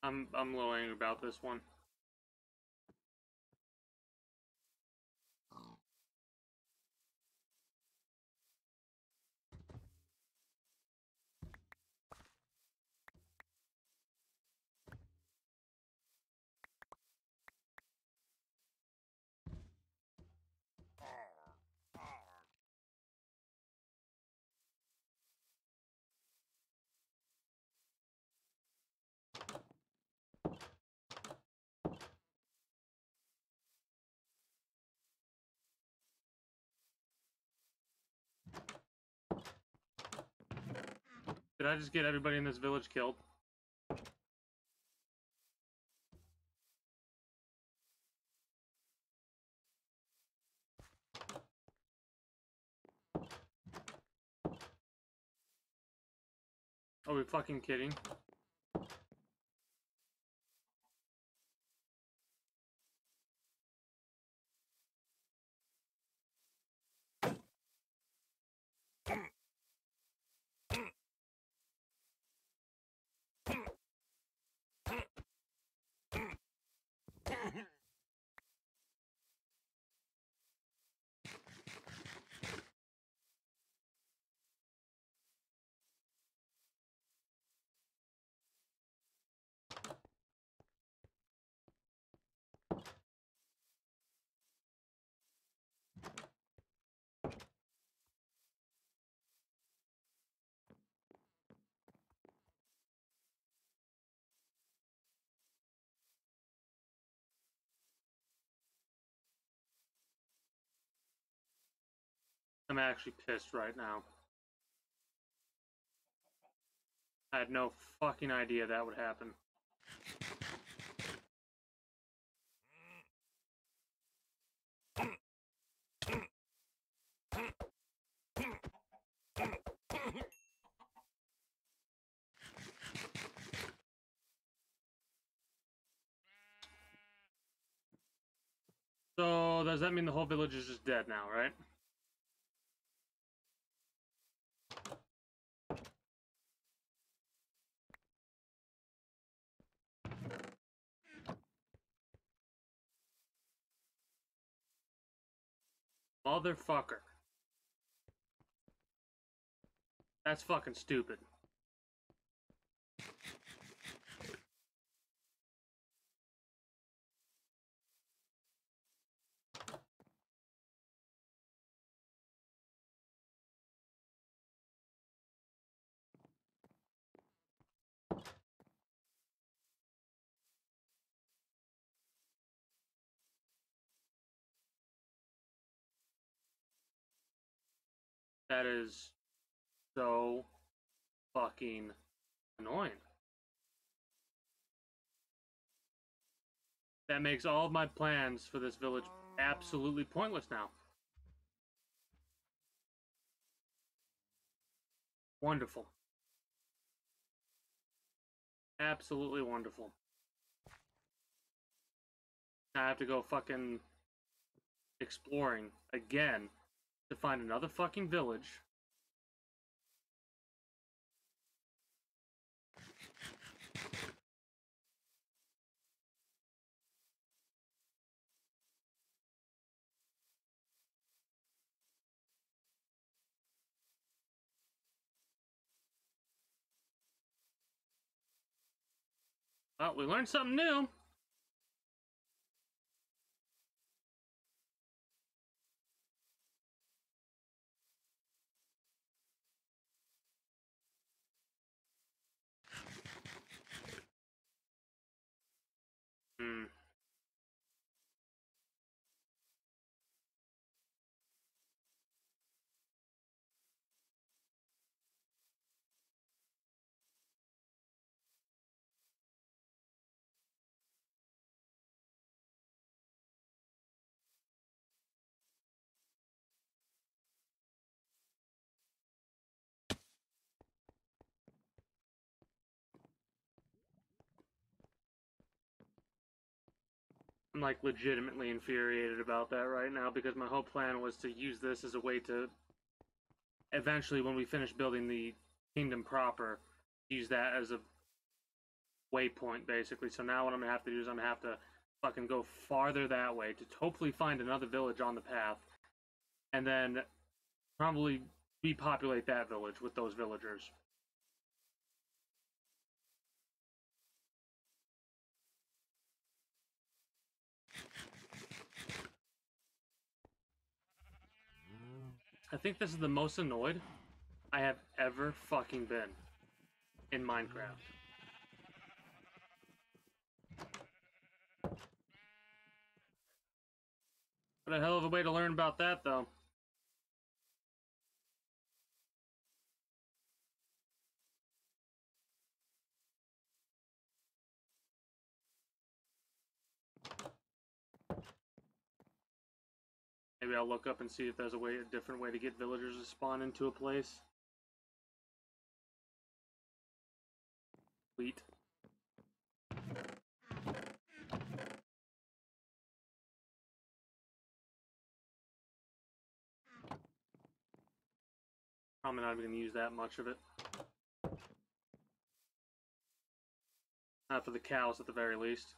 I'm a little angry about this one. Did I just get everybody in this village killed? Are we fucking kidding? I'm actually pissed right now. I had no fucking idea that would happen. So, does that mean the whole village is just dead now, right? Motherfucker. That's fucking stupid. That is so fucking annoying. That makes all of my plans for this village absolutely pointless now. Wonderful. Absolutely wonderful. I have to go fucking exploring again to find another fucking village. Well, we learned something new. Hmm. I'm like legitimately infuriated about that right now because my whole plan was to use this as a way to eventually, when we finish building the kingdom proper, use that as a waypoint basically. So now what I'm gonna have to do is I'm gonna have to fucking go farther that way to hopefully find another village on the path, and then probably repopulate that village with those villagers. I think this is the most annoyed I have ever fucking been in Minecraft. What a hell of a way to learn about that, though. Maybe I'll look up and see if there's a different way to get villagers to spawn into a place. Sweet. Probably not even gonna use that much of it. Not for the cows, at the very least.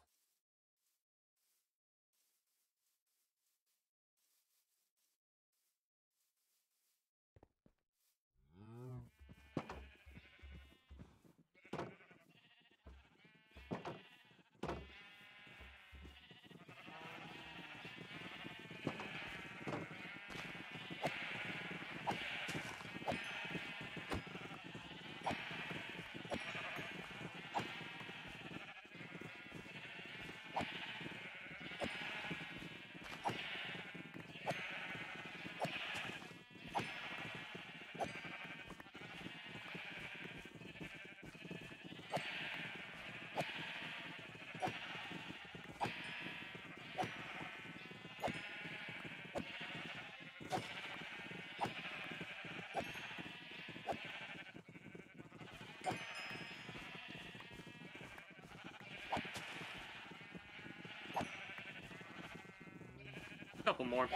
Couple more.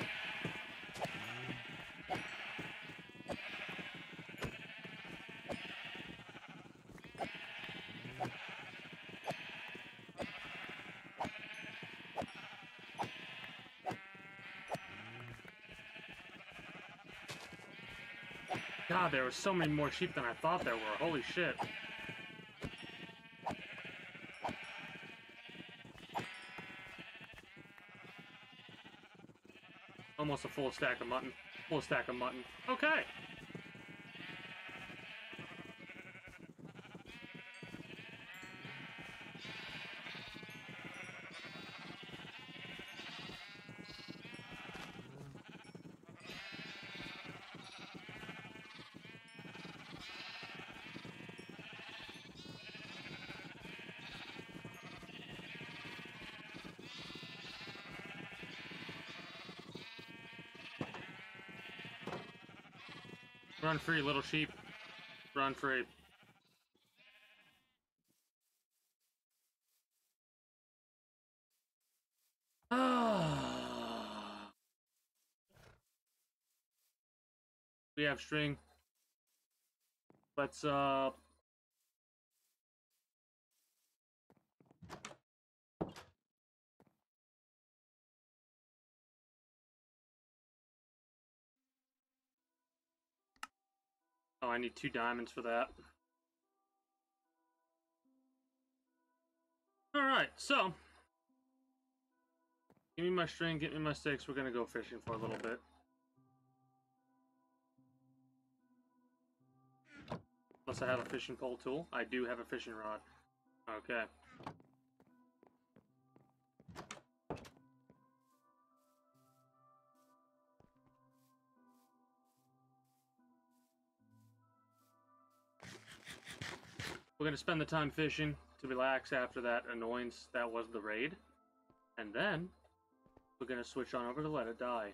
God, there were so many more sheep than I thought there were. Holy shit. Almost a full stack of mutton. Full stack of mutton. Okay. Run free, little sheep. Run free. Ah. We have string. Let's oh, I need 2 diamonds for that. Alright, so give me my string, get me my sticks, we're gonna go fishing for a little bit. Unless I have a fishing pole tool. I do have a fishing rod. Okay. We're gonna spend the time fishing to relax after that annoyance that was the raid. And then we're gonna switch on over to Let It Die.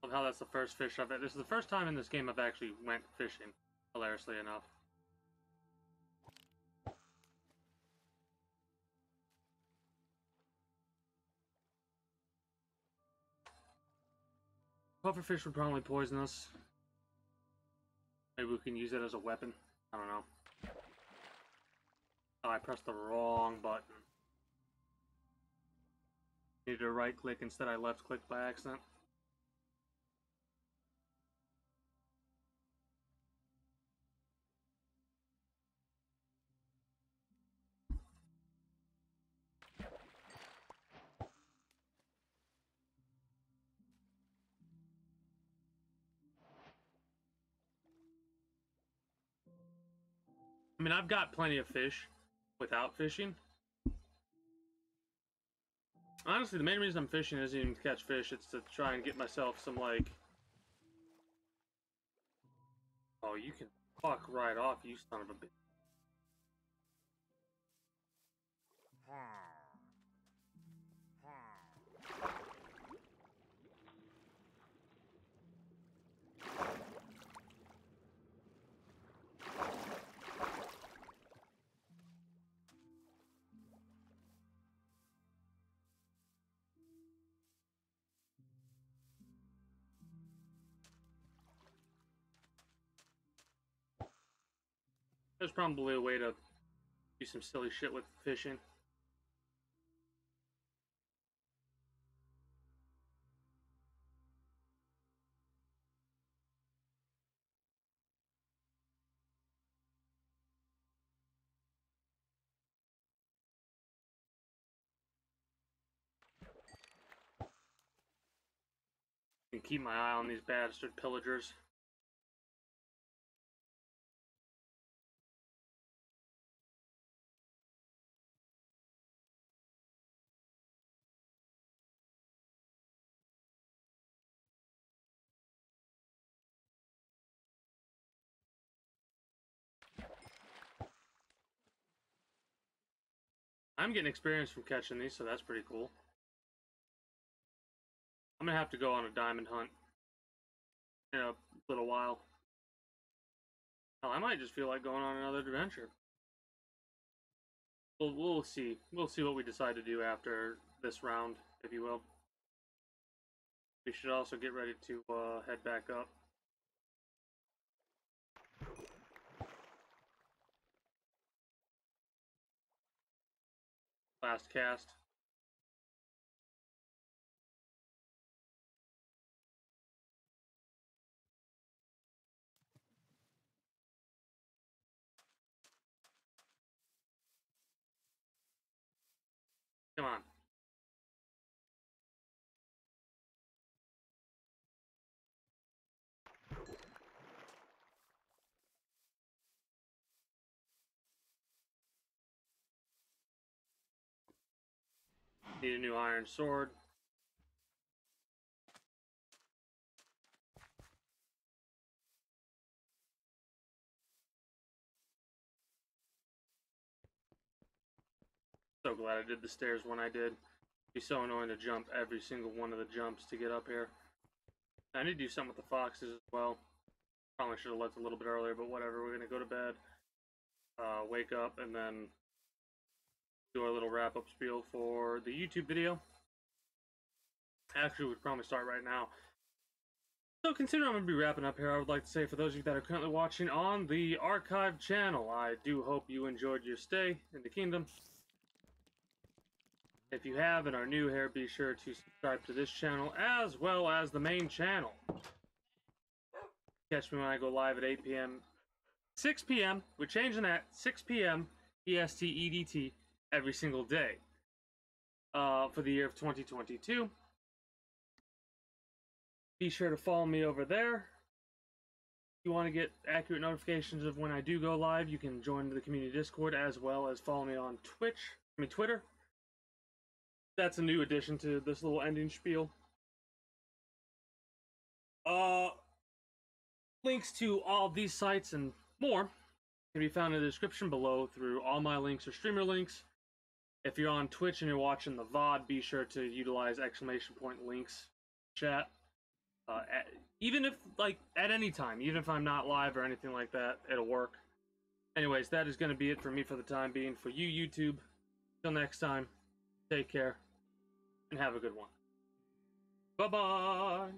Love how that's the first fish I've. This is the first time in this game I've actually went fishing, hilariously enough. Pufferfish would probably poison us. Maybe we can use it as a weapon. I don't know. Oh, I pressed the wrong button. Needed to right click instead I left click by accident. I mean, I've got plenty of fish without fishing. Honestly, the main reason I'm fishing isn't even to catch fish, it's to try and get myself some, like... Oh, you can fuck right off, you son of a bitch. There's probably a way to do some silly shit with fishing. And keep my eye on these bastard pillagers. I'm getting experience from catching these, so that's pretty cool. I'm gonna have to go on a diamond hunt in a little while. Hell, I might just feel like going on another adventure. We'll see. We'll see what we decide to do after this round, if you will. We should also get ready to head back up. Last cast. Come on. Need a new iron sword. So glad I did the stairs when I did. It'd be so annoying to jump every single one of the jumps to get up here. I need to do something with the foxes as well. Probably should have left a little bit earlier, but whatever. We're gonna go to bed, wake up, and then do our little wrap-up spiel for the YouTube video. Actually, we'd probably start right now. So, considering I'm going to be wrapping up here, I would like to say for those of you that are currently watching on the archive channel, I do hope you enjoyed your stay in the kingdom. If you have and are new here, be sure to subscribe to this channel as well as the main channel. Catch me when I go live at 8 p.m. 6 p.m. We're changing that. 6 p.m. EST EDT every single day for the year of 2022. Be sure to follow me over there. If you want to get accurate notifications of when I do go live, you can join the community Discord as well as follow me on Twitter. That's a new addition to this little ending spiel. Links to all these sites and more can be found in the description below through all my links or streamer links. If you're on Twitch and you're watching the VOD, be sure to utilize exclamation point links chat. Even if, like, at any time, even if I'm not live or anything like that, it'll work. Anyways, that is going to be it for me for the time being. For you, YouTube, till next time, take care, and have a good one. Bye-bye!